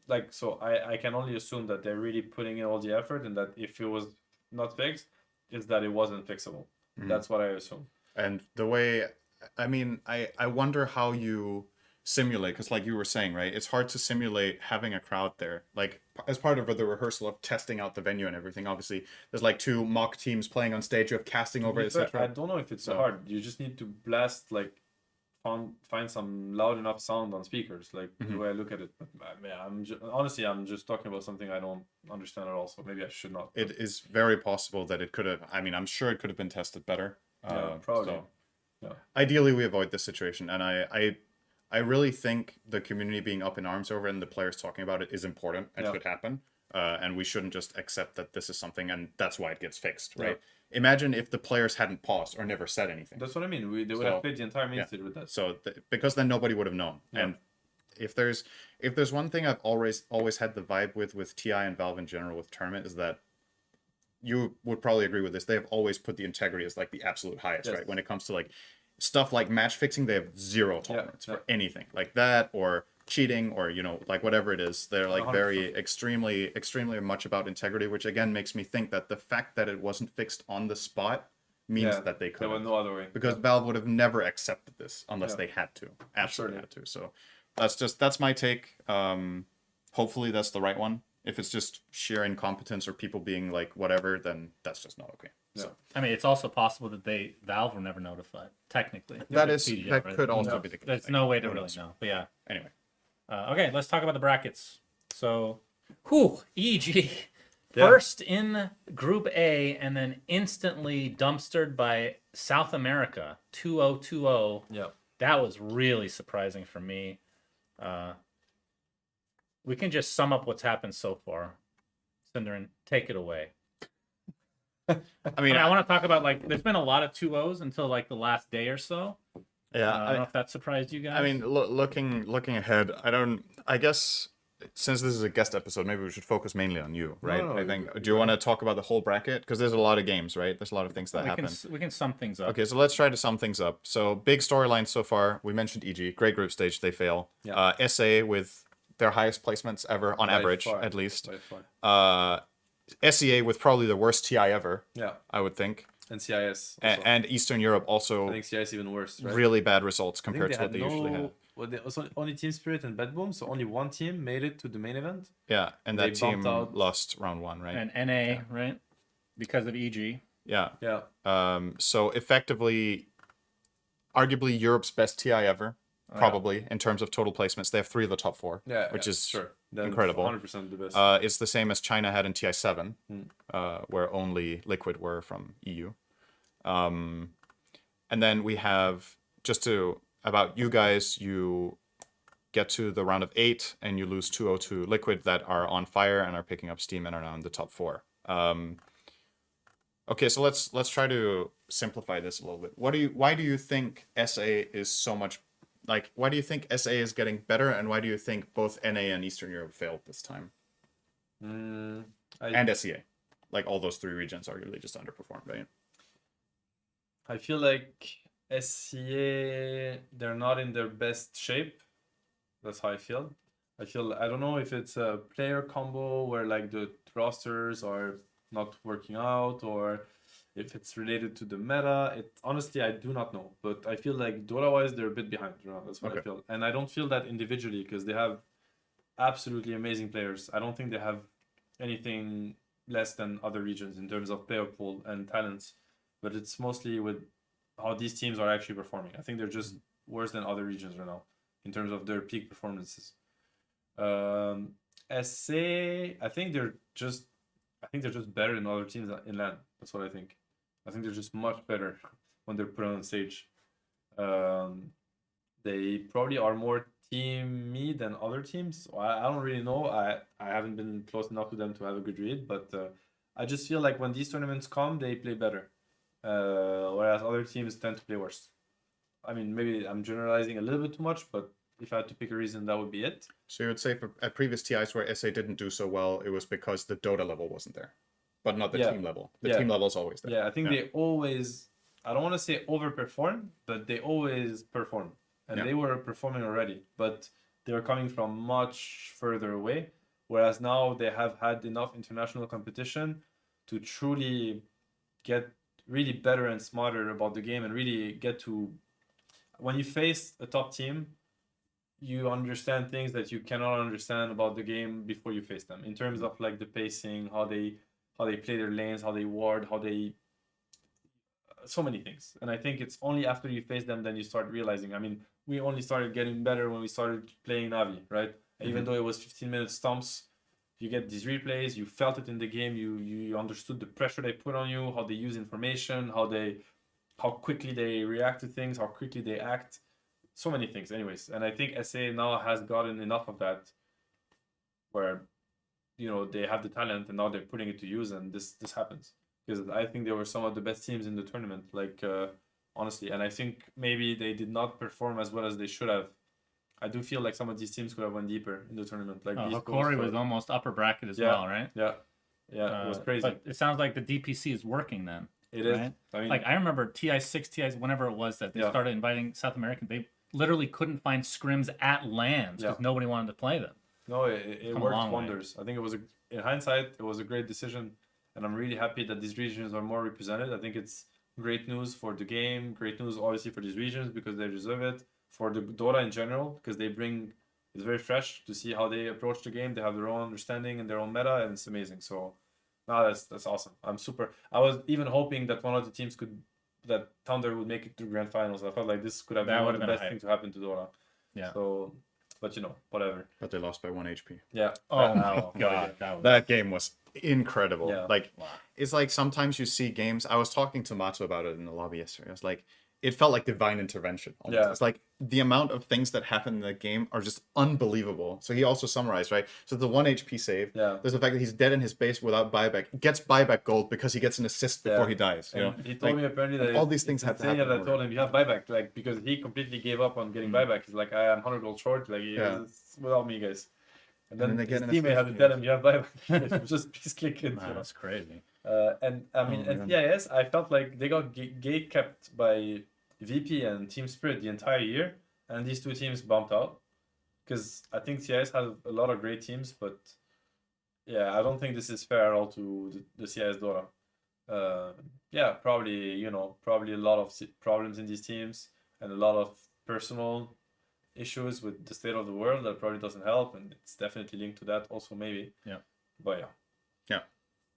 Like, so I can only assume that they're really putting in all the effort, and that if it was not fixed, is that it wasn't fixable. That's what I assume. And the way, I mean, I wonder how you simulate, because like you were saying, right, it's hard to simulate having a crowd there, like as part of the rehearsal of testing out the venue and everything. Obviously there's like 2 mock teams playing on stage, you have casting over it, etc. I don't know if it's hard. You just need to blast, like find some loud enough sound on speakers, like the way I look at it. But yeah, honestly I'm just talking about something I don't understand at all, so maybe I should not. It is very possible that it could have, I mean, I'm sure it could have been tested better. Yeah, probably. So yeah. Ideally we avoid this situation, and I really think the community being up in arms over it and the players talking about it is important and should happen. And we shouldn't just accept that this is something and that's why it gets fixed, right? Imagine if the players hadn't paused or never said anything. That's what I mean. They would have played the entire main stage with that. So because then nobody would have known. Yeah. And if there's one thing I've always had the vibe with TI and Valve in general with tournament, is that you would probably agree with this. They have always put the integrity as like the absolute highest, right? When it comes to like stuff like match fixing, they have zero tolerance for anything like that, or cheating, or like whatever it is. They're like 100%. Very extremely much about integrity, which again makes me think that the fact that it wasn't fixed on the spot means that they could. There was no other way. Because Valve would have never accepted this unless they had to. Absolutely had to. So that's my take. Hopefully that's the right one. If it's just sheer incompetence or people being like whatever, then that's just not okay. So I mean, it's also possible that Valve were never notified. Technically, that right? could also be the case. There's no way to really know. But yeah. Anyway, okay, let's talk about the brackets. So, EG first in Group A, and then instantly dumpstered by South America, 2-0-2-0. Yeah, that was really surprising for me. We can just sum up what's happened so far. Cinderin, take it away. I mean, I want to talk about, like, there's been a lot of 2-0s until like the last day or so. Yeah, I don't know if that surprised you guys. I mean, looking ahead, I guess since this is a guest episode, maybe we should focus mainly on you, right? No, I think. Do you want to talk about the whole bracket? Because there's a lot of games, right? There's a lot of things that happen. We can sum things up. Okay, so let's try to sum things up. So big storylines so far. We mentioned EG, great group stage, they fail. Yeah. SA with their highest placements ever on average, at least. SEA with probably the worst TI ever. Yeah, I would think. And CIS and Eastern Europe also. I think CIS even worse. Right? Really bad results compared to what they usually have. Well, there was only Team Spirit and Bad Boom, so only one team made it to the main event. Yeah, and that team lost round 1, right? And NA, right? Because of EG. Yeah. Yeah. So effectively, arguably Europe's best TI ever, probably in terms of total placements. They have 3 of the top 4, which is incredible. 100% the best. It's the same as China had in TI7, where only Liquid were from EU. And then we have, about you guys, you get to the round of 8 and you lose 2-0 to Liquid, that are on fire and are picking up steam and are now in the top 4. Okay, so let's try to simplify this a little bit. Why do you think SA is so much, like, why do you think SA is getting better, and why do you think both NA and Eastern Europe failed this time? And SEA, like all those 3 regions arguably just underperformed, right? I feel like SCA, they're not in their best shape. That's how I feel. I don't know if it's a player combo where like the rosters are not working out or if it's related to the meta. It honestly, I do not know, but I feel like Dota-wise, they're a bit behind. That's what I feel, and I don't feel that individually because they have absolutely amazing players. I don't think they have anything less than other regions in terms of player pool and talents, but it's mostly with how these teams are actually performing. I think they're just worse than other regions right now in terms of their peak performances. SA, I think they're just better than other teams in LAN. That's what I think. I think they're just much better when they're put on stage. They probably are more teamy than other teams. I don't really know. I haven't been close enough to them to have a good read, but I just feel like when these tournaments come, they play better, whereas other teams tend to play worse. I mean, maybe I'm generalizing a little bit too much, but if I had to pick a reason, that would be it. So you would say for at previous TIs where SA didn't do so well, it was because the Dota level wasn't there, but not the team level. The team level is always there. Yeah, I think they always, I don't want to say overperform, but they always perform. And they were performing already, but they were coming from much further away. Whereas now they have had enough international competition to truly get really better and smarter about the game and really get to, when you face a top team, you understand things that you cannot understand about the game before you face them in terms of like the pacing, how they play their lanes, how they ward, how they, so many things. And I think it's only after you face them then you start realizing. I mean, we only started getting better when we started playing Navi, right? Even though it was 15-minute stomps, you get these replays, you felt it in the game, you understood the pressure they put on you, how they use information, how quickly they react to things, how quickly they act. So many things, anyways. And I think SA now has gotten enough of that where, you know, they have the talent and now they're putting it to use, and this happens. Because I think they were some of the best teams in the tournament, like, honestly. And I think maybe they did not perform as well as they should have. I do feel like some of these teams could have went deeper in the tournament. Like Hokori was almost upper bracket as well, right? Yeah, it was crazy. But it sounds like the DPC is working then. It is. Right? I mean, like I remember TI6, TIs, whenever it was that they started inviting South American, they literally couldn't find scrims at LANs because nobody wanted to play them. No, it worked wonders. I think it was in hindsight, it was a great decision, and I'm really happy that these regions are more represented. I think it's great news for the game, great news obviously for these regions because they deserve it. For the Dota in general, because it's very fresh to see how they approach the game. They have their own understanding and their own meta, and it's amazing. So, no, that's awesome. I was even hoping that one of the teams that Thunder would make it to grand finals. I felt like this could have been one of the best things to happen to Dota. Yeah. So, but you know, whatever. But they lost by 1 HP. Yeah. Oh my god, that game was incredible. Yeah. Like, it's like sometimes you see games. I was talking to Mato about it in the lobby yesterday. I was like, it felt like divine intervention. Almost. Yeah. It's like the amount of things that happen in the game are just unbelievable. So he also summarized, right? So the 1 HP save, there's the fact that he's dead in his base without buyback, gets buyback gold because he gets an assist before he dies. You know? He told me apparently that all these things have to happen. I told him you have buyback, like because he completely gave up on getting buyback. He's like, I am 100 gold short, like it's without me, guys. And then his teammate had to tell him you have buyback. Just please click it. Wow, that's crazy. And I mean, at CIS, I felt like they got gate kept by VP and Team Spirit the entire year, and these two teams bumped out because I think CIS has a lot of great teams, but I don't think this is fair at all to the CIS Dota. Probably a lot of problems in these teams and a lot of personal issues with the state of the world that probably doesn't help, and it's definitely linked to that also maybe. But yeah.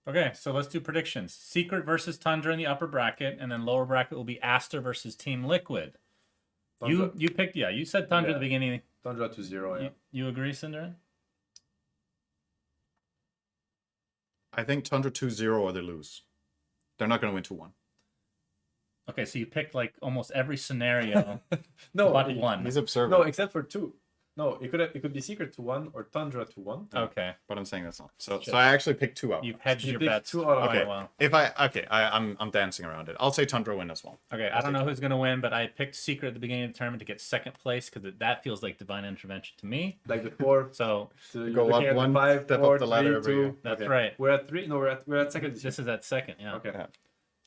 Okay, so let's do predictions. Secret versus Tundra in the upper bracket, and then lower bracket will be Aster versus Team Liquid. Tundra. You picked, you said Tundra at the beginning. Tundra 2-0, yeah. You agree, Cinder? I think Tundra 2-0 or they lose. They're not going to win 2-1. Okay, so you picked like almost every scenario no, but one. He's observant. No, except for 2. No, it could be Secret 2-1 or Tundra 2-1. Okay. But I'm saying that's not. So I actually picked 2 out. You've hedged your picked bets. 2 out of Okay. Well. I'm dancing around it. I'll say Tundra win as well. Okay, I don't know who's going to win, but I picked Secret at the beginning of the tournament to get second place because that feels like divine intervention to me. Like the 4. So go up 1 5, step 4, up the ladder 3, every 2. year. that's right. We're at 3. No, we're at second. This is at second, yeah. Okay. Yeah.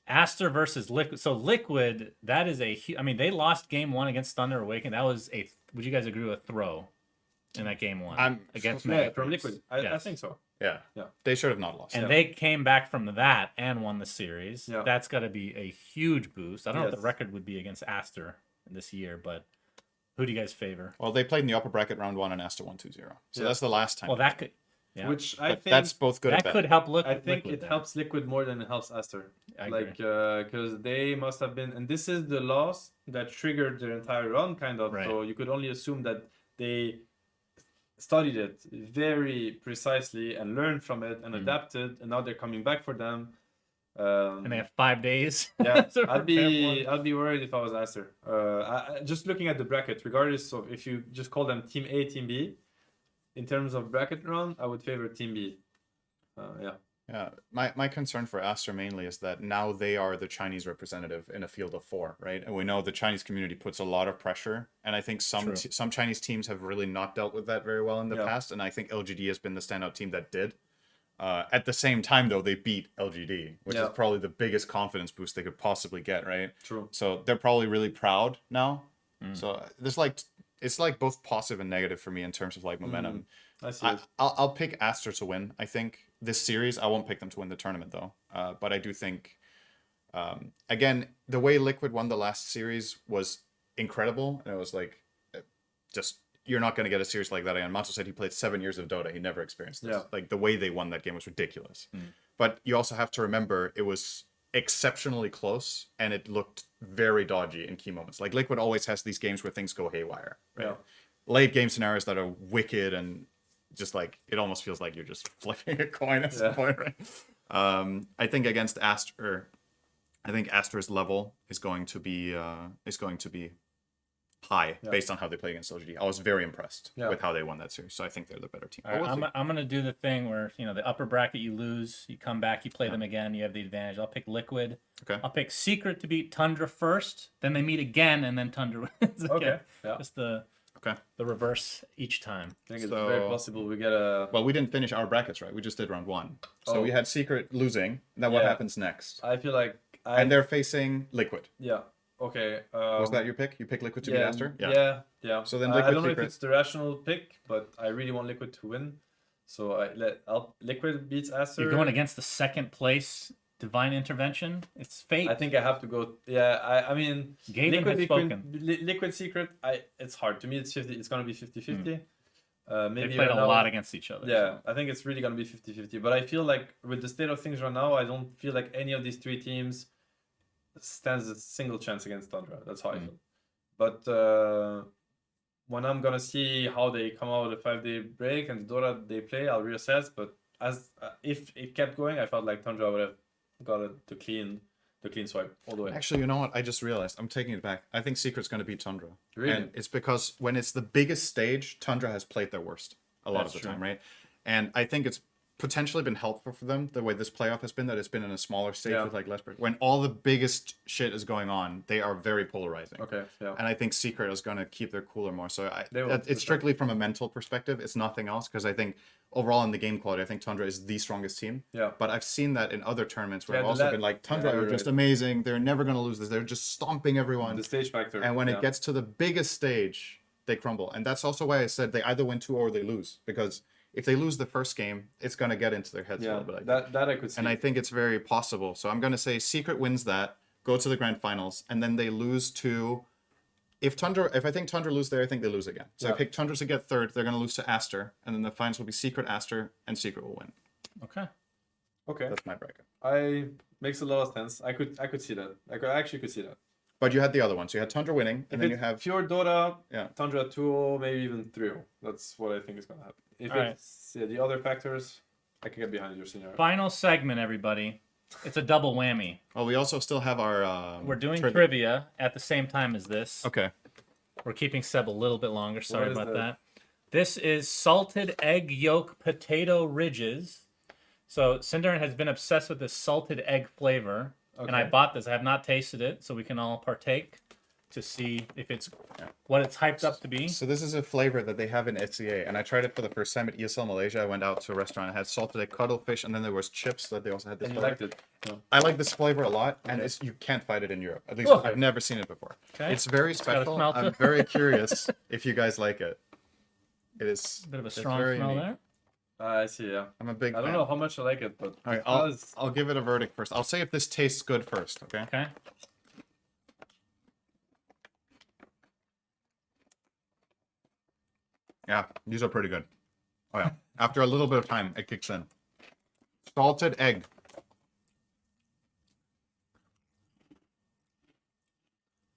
Aster versus Liquid. So Liquid, that is I mean, they lost game 1 against Thunder Awaken. That was would you guys agree with a throw in that game 1 against Yeah, Mega from Creeps? Liquid. I think so. Yeah. Yeah. They should have not lost. And they came back from that and won the series. Yeah. That's got to be a huge boost. I don't know what the Yes. record would be against Aster this year, but who do you guys favor? Well, they played in the upper bracket round 1 and Aster won 2-0. So Yeah. that's the last time. Well, that could, yeah, Which I but think that's both good and that bad. could help. I think Liquid it there. helps Liquid more than it helps Aster. I Like, because they must have been, and this is the loss that triggered their entire run, kind of. Right. So you could only assume that they studied it very precisely and learned from it and adapted, and now they're coming back for them. And they have 5 days. Yeah, to prepare for I'd be worried if I was Aster. Just looking at the bracket, regardless of if you just call them Team A, Team B, in terms of bracket run, I would favor Team B. Yeah. Yeah, my concern for Aster mainly is that now they are the Chinese representative in a field of 4, right? And we know the Chinese community puts a lot of pressure, and I think True. some Chinese teams have really not dealt with that very well in the Yeah. past, and I think LGD has been the standout team that did. At the same time, though, they beat LGD, which is Yeah. probably the biggest confidence boost they could possibly get, right? True. So they're probably really proud now. So there's it's like both positive and negative for me in terms of like momentum. I see it. I'll pick Aster to win. I think this series, I won't pick them to win the tournament though. But I do think, again, the way Liquid won the last series was incredible. And it was like, just you're not going to get a series like that again. Mato said he played 7 years of Dota. He never experienced this. Yeah. Like the way they won that game was ridiculous. But you also have to remember it was exceptionally close and it looked very dodgy in key moments. Like Liquid always has these games where things go haywire. Right? Yeah. Late game scenarios that are wicked and just like it almost feels like you're just flipping a coin at some point, right? I think against Aster, I think Aster's level is going to be high based on how they play against LGD. I was very impressed with how they won that series, so I think they're the better team. All right, I'm gonna do the thing where the upper bracket you lose, you come back, you play them again, you have the advantage. I'll pick Liquid. Okay. I'll pick Secret to beat Tundra first, then they meet again, and then Tundra wins again. Okay. Yeah. Just the reverse each time. I think it's So- very possible we get a. Well, we didn't finish our brackets, right? We just did round 1. So Oh. we had Secret losing. Now what Yeah. happens next? I feel like And they're facing Liquid. Yeah. Okay. Was that your pick? You pick Liquid to beat Aster? Yeah. So then I Liquid don't know Secret- if it's the rational pick, but I really want Liquid to win. So Liquid beats Aster. You're going against the second place Divine Intervention. It's fate. I think I have to go. Yeah. I mean, Gaben has spoken. Liquid Secret. It's hard to me. It's 50. It's gonna be 50-50. They Maybe played right a now- lot against each other. Yeah, I think it's really gonna be 50-50. But I feel like with the state of things right now, I don't feel like any of these 3 teams stands a single chance against Tundra. That's how I feel. But when I'm gonna see how they come out of the 5-day break and the Dota they play, I'll reassess. But as if it kept going, I felt like Tundra would have got the clean swipe all the way. Actually, you know what? I just realized. I'm taking it back. I think Secret's going to beat Tundra. Really? And it's because when it's the biggest stage, Tundra has played their worst a lot That's of the true. time, right? And I think it's potentially been helpful for them the way this playoff has been, that it's been in a smaller stage Yeah. with like less. When all the biggest shit is going on, they are very polarizing. Okay. Yeah. And I think Secret is going to keep their cooler more. So They will, for it's sure. strictly from a mental perspective. It's nothing else, because I think overall in the game quality, I think Tundra is the strongest team. Yeah. But I've seen that in other tournaments where Yeah, I've the also la- been like, Tundra Yeah, are you're just right. amazing. They're never going to lose this. They're just stomping everyone. The stage factor. And when yeah. it gets to the biggest stage, they crumble. And that's also why I said they either win 2 or they lose. Because if they lose the first game, it's going to get into their heads a Yeah. little bit. I think. That I could see. And I think it's very possible. So I'm going to say Secret wins that, go to the grand finals, and then they lose to... If I think Tundra lose there, I think they lose again. So I Yeah. pick Tundra to get third. They're going to lose to Aster. And then the finals will be Secret, Aster, and Secret will win. Okay. Okay. That's my bracket. Makes a lot of sense. I could see that. I actually could see that. But you had the other one. So you had Tundra winning, and If then you it's have... pure Dota, Yeah. Tundra 2, maybe even 3. That's what I think is gonna happen. If Alright. it's the other factors, I can get behind your scenario. Final segment, everybody. It's a double whammy. Oh, we also still have our... We're doing trivia at the same time as this. Okay. We're keeping Seb a little bit longer. Sorry is about that? that. This is salted egg yolk potato ridges. So Cinderin has been obsessed with this salted egg flavor, and I Okay. bought this. I have not tasted it, so we can all partake to see if it's what it's hyped up to be. So this is a flavor that they have in SEA, and I tried it for the first time at ESL Malaysia. I went out to a restaurant and had salted egg cuttlefish, and then there was chips that they also had this And you flavor. liked it. Yeah. I like this flavor a lot, and it's you can't find it in Europe. At least Okay. I've never seen it before. Okay. It's very gotta special. smell I'm too. very curious if you guys like it. It is Bit of a it's strong very smell unique. there. I see. Yeah. I'm a big I don't fan. know how much I like it, but All right, I'll give it a verdict first. I'll say if this tastes good first, okay? Okay. Yeah, these are pretty good. Oh yeah. After a little bit of time, it kicks in. Salted egg.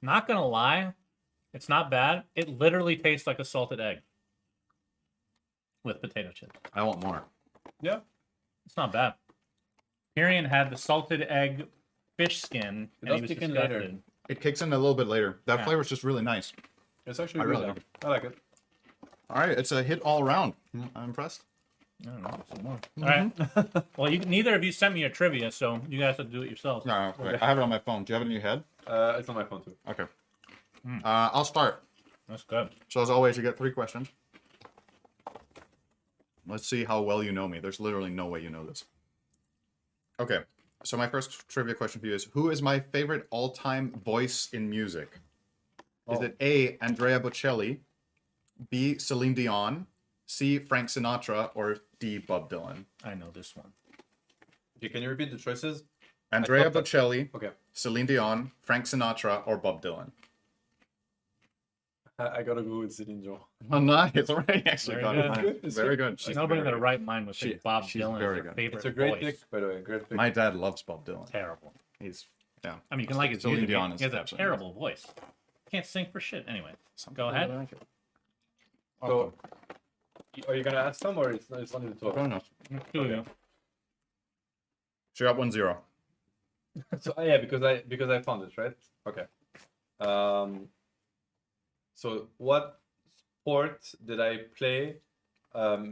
Not gonna lie, it's not bad. It literally tastes like a salted egg with potato chips. I want more. yeah. It's not bad. Tyrion had the salted egg fish skin, and does he was kick in later. disgusted. It kicks in a little bit later. That Yeah. flavor's just really nice. It's actually I good. really Yeah. like it. I like it. All right, it's a hit all around. I'm impressed. I don't know. Some more. All right. Well, neither of you sent me a trivia, so you guys have to do it yourselves. No, wait, I have it on my phone. Do you have it in your head? It's on my phone too. Okay. I'll start. That's good. So as always, you get 3 questions. Let's see how well you know me. There's literally no way you know this. Okay. So my first trivia question for you is, who is my favorite all-time voice in music? Is it A, Andrea Bocelli, B, Celine Dion, C, Frank Sinatra, or D, Bob Dylan? I know this one. Okay, can you repeat the choices? Andrea thought that- Bocelli, Okay. Celine Dion, Frank Sinatra, or Bob Dylan? I gotta go with Celine Dion. Oh, nice. Already actually Very got good. it. Very good. She's Nobody in very their right mind would think Bob she's Dylan very is their good. favorite It's a great voice. pick, by the way. Great pick. My dad loves Bob Dylan. Terrible. He's, yeah. I mean, you can like his Celine music. Dion is He has a absolutely terrible voice. Can't sing for shit. Anyway, Some Go people ahead. really like it. So, are you gonna ask them or it's only the two? of Fair us? enough. two of you. So you're up 1-0. So yeah, because I found it, right? Okay. So what sport did I play?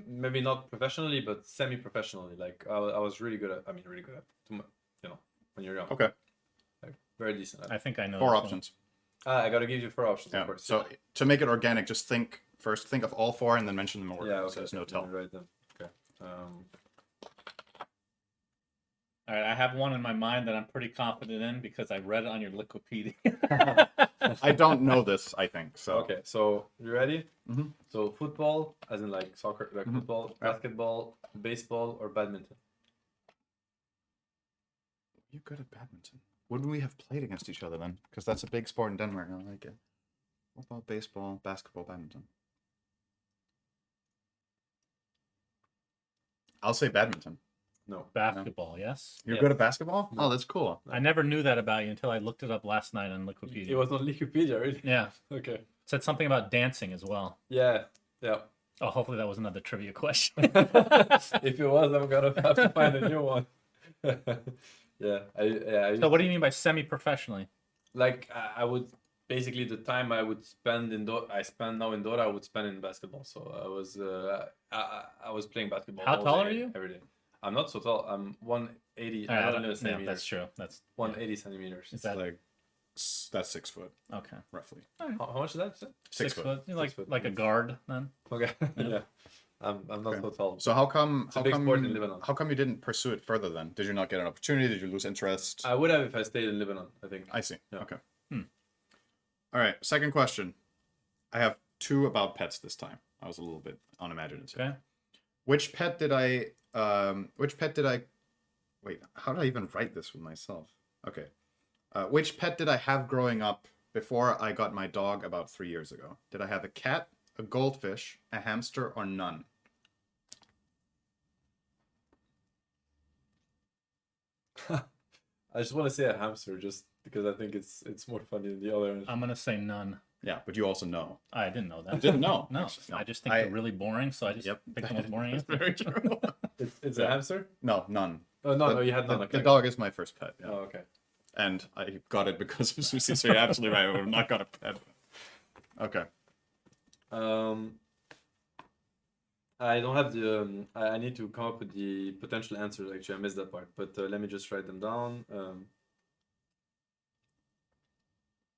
Maybe not professionally, but semi-professionally. Like I was really good at. I mean, really good at. You know, when you're young. Okay. Like, very decent. I think I know. 4 this one. options. I gotta give you 4 options. Yeah. Of course. So to make it organic, just think of all 4 and then mention them in order. yeah. So Okay. there's no Let tell. me write them. Okay. All right, I have one in my mind that I'm pretty confident in because I read it on your Wikipedia. I don't know this, I think. So Okay. So you ready? Mhm. So football, as in like soccer, like football, Yeah. basketball, baseball, or badminton. You're good at badminton. Wouldn't we have played against each other then? Because that's a big sport in Denmark. I like it. Football, baseball, basketball, badminton. I'll say badminton. No. Basketball, yes. You're Yes. good at basketball? Oh, that's cool. I never knew that about you until I looked it up last night on It Wikipedia. was on Wikipedia, really? Yeah, Okay. it said something about dancing as well. Yeah. Yeah. Oh, hopefully that was another trivia question. If it was, I'm gonna have to find a new one. yeah. I So what do you mean by semi-professionally? like I would basically the time I would spend in Dota, I spend now in Dota, I would spend in basketball. So I was playing basketball. How all tall day, are you? Every day. I'm not so tall. I'm 180. All right, I don't know yeah, centimeters. that's true. That's 180 centimeters. Is that Like, that's 6 foot, okay? roughly. How much is that? You said? 6 foot. You're like 6 foot. like a guard then. Okay. yeah. I'm not Okay. so tall. So how come a big sport in Lebanon. how come you didn't pursue it further then? Did you not get an opportunity? Did you lose interest? I would have if I stayed in Lebanon, I think. I see. Yeah. Okay. All right. Second question. I have 2 about pets this time. I was a little bit unimaginative. Okay. Which pet did I? Wait. How did I even write this with myself? Okay. Which pet did I have growing up before I got my dog about 3 years ago? Did I have a cat, a goldfish, a hamster, or none? I just want to say a hamster just because I think it's more funny than the other. I'm gonna say none. Yeah, but you also know. I didn't know that. You didn't know. No, Actually, no. I just think I- they're really boring, so I just picked the most boring That's answer. very true. It's a hamster? No, none. Oh no, The- no, you had none. The, Okay. the dog is my first pet. Yeah. Oh, okay. And I got it because of Susie, so you're absolutely right. I would have not got a pet. Okay. I don't have the. I need to come up with the potential answers. Actually, I missed that part. But let me just write them down.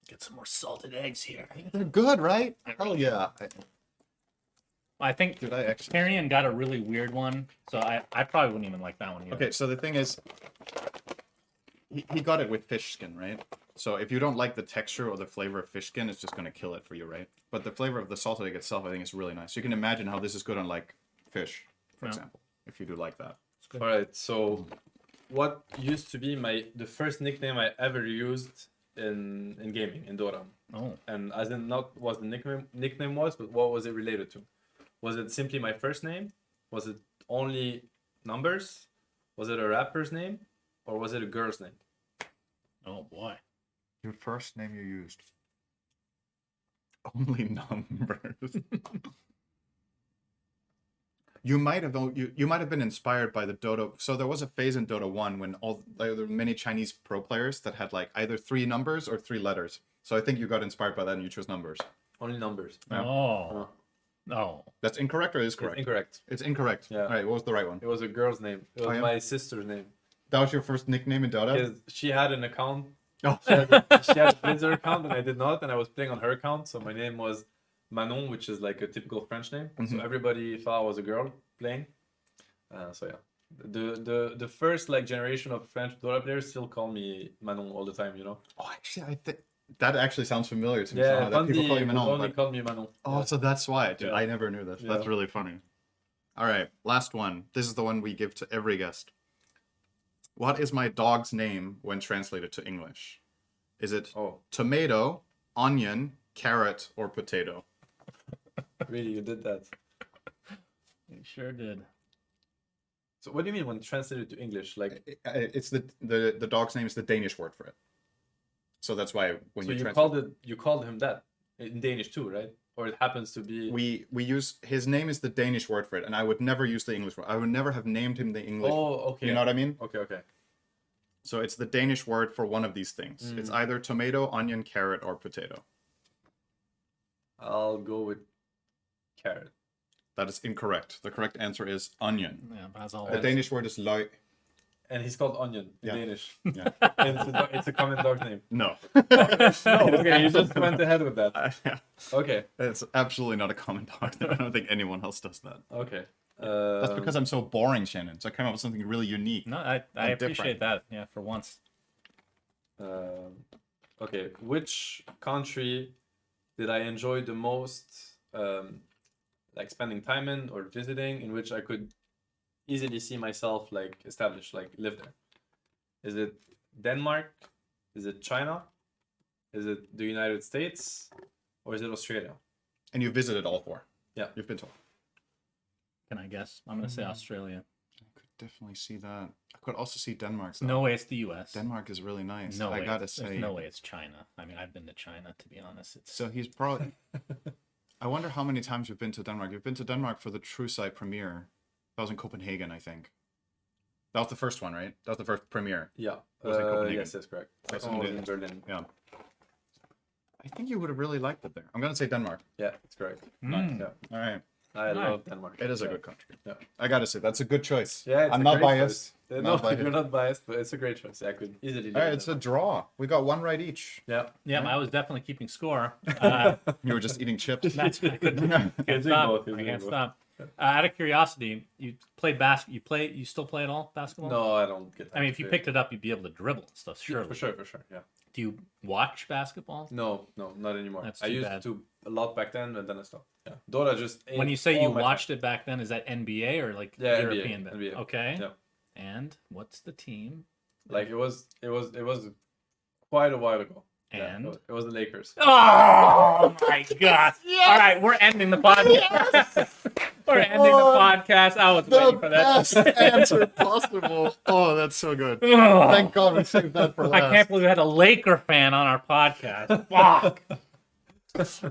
Get some more salted eggs here. They're good, right? Hell yeah. I think Did I actually? Tyrion got a really weird one, so I probably wouldn't even like that one either. Okay, so the thing is, he got it with fish skin, right? So if you don't like the texture or the flavor of fish skin, it's just going to kill it for you, right? But the flavor of the salted egg itself, I think, is really nice. You can imagine how this is good on, like, fish, for Yeah. example. if you do like that. All right. So, what used to be the first nickname I ever used in gaming in Dota? Oh, And as in not what the nickname was, but what was it related to? Was it simply my first name? Was it only numbers? Was it a rapper's name? Or was it a girl's name? oh boy. Your first name you used. Only numbers. You might have you might have been inspired by the Dota. So there was a phase in Dota 1 when there were many Chinese pro players that had like either 3 numbers or 3 letters. So I think you got inspired by that and you chose numbers. Only numbers. Yeah. Oh. No. That's incorrect or is It's correct? incorrect. It's incorrect. Yeah. All right, what was the right one? It was a girl's name. It was yeah? my sister's name. That was your first nickname in Dota? Because she had an account. Oh. She had a Blizzard account and I did not, and I was playing on her account. So my name was Manon, which is like a typical French name. So everybody thought I was a girl playing. So yeah, the first like generation of French Dota players still call me Manon all the time. You know. Oh, actually, I think that actually sounds familiar to me. Yeah, somehow, that people call you Manon. only But... called me Manon. Oh, Yeah. so that's why. Dude, Yeah. I never knew this. That's Yeah. really funny. All right, last one. This is the one we give to every guest. What is my dog's name when translated to English? Is it Oh, tomato, onion, carrot, or potato? really? You did that? You sure did. So what do you mean when translated to English? Like, It's the dog's name is the Danish word for it. So that's why when so you you called him that in Danish too, right? Or it happens to be. we use his name is the Danish word for it, and I would never use the English word. I would never have named him the English. Oh, okay. You know what I mean? Okay, okay. So it's the Danish word for one of these things. It's either tomato, onion, carrot, or potato. I'll go with carrot. That is incorrect. The correct answer is onion. Yeah, that's all. The Danish word is løg. And he's called Onion in Yeah. Danish. Yeah. It's a common dog name. No. No, okay, you just went ahead with that. Yeah. Okay, It's absolutely not a common dog name. I don't think anyone else does that. okay. That's because I'm so boring, Shannon. So I came up with something really unique. No, I and appreciate different. that. Yeah, for once. Okay, which country did I enjoy the most, like spending time in or visiting, in which I could easily see myself like established, like live there? Is it Denmark? Is it China? Is it the United States? Or is it Australia? And you visited all 4. Yeah. You've been told. Can I guess? I'm gonna say Australia. I could definitely see that. I could also see Denmark. though. No way it's the U.S. Denmark is really nice. No I way. gotta There's say. no way it's China. I mean, I've been to China, to be honest. It's So he's probably. I wonder how many times you've been to Denmark. You've been to Denmark for the True Sight premiere. That was in Copenhagen, I think. That was the first one, right? That was the first premiere. Yeah. Was it Copenhagen? Yes, that's correct. That's Second one was in in Berlin. Yeah. I think you would have really liked it there. I'm gonna say Denmark. Yeah, that's correct. Mm. Yeah. All right. I Nice. love Denmark. It is a Yeah. good country. Yeah. I gotta say that's a good choice. Yeah, I'm not biased. Choice. No, Not biased. you're not biased, but it's a great choice. I could easily do All right, it's a draw. We got one right each. Yeah. Yeah, I was definitely keeping score. You were just eating chips. That's I couldn't Can't do stop. both, I can't can't do both. stop. Out of curiosity, you played basketball. You still play at all basketball? No, I don't get that. I mean, if you picked it up, you'd be able to dribble and stuff. Surely. For sure. Yeah. Do you watch basketball? No, not anymore. That's I too used bad. to a lot back then, and then I stopped. Yeah. Dota just. When you say all you my watched it back then, is that NBA or like Yeah, European? NBA. Okay. Yeah. And what's the team? time. Like it was quite a while ago. Yeah, And? it was the Lakers. Oh my god! All right, we're ending the podcast. We're ending the podcast. I was waiting for that. best answer possible. Oh, that's so good. Ugh. Thank God we saved that for I last. can't believe we had a Laker fan on our podcast. Fuck.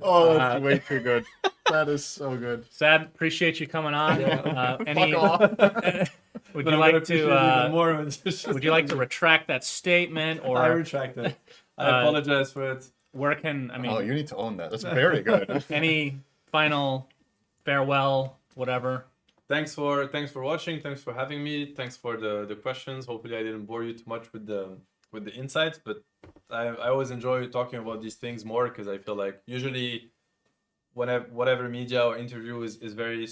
Oh, that's way too good. That is so good. Sad. Appreciate you coming on. Any? Fuck off. Would But you I'm gonna like appreciate it to? even more when it's just- Would you like to retract that statement, I or retract it. I apologize for it. where can I mean? Oh, you need to own that. That's very good. Any final farewell, whatever? Thanks for watching. Thanks for having me. Thanks for the questions. Hopefully, I didn't bore you too much with the insights, but I always enjoy talking about these things more because I feel like usually whatever media or interview is very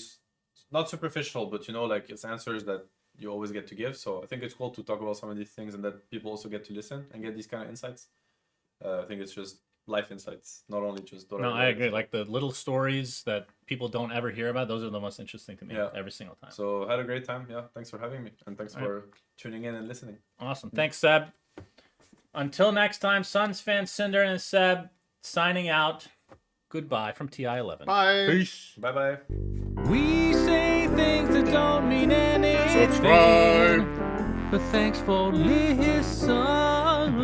not superficial, but like it's answers that you always get to give. So I think it's cool to talk about some of these things and that people also get to listen and get these kind of insights. I think it's just life insights, not only just Dota. No, I related agree. stuff. Like the little stories that people don't ever hear about, those are the most interesting to me Yeah. every single time. So had a great time. Yeah, thanks for having me, and thanks for tuning in and listening. Awesome. Thanks, Seb. Until next time, Suns fan Cinder and Seb signing out. Goodbye from TI11. Bye. Peace. Bye bye. We say things that don't mean anything. Subscribe. But thanks for listening.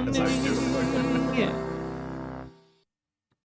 That's how you do it.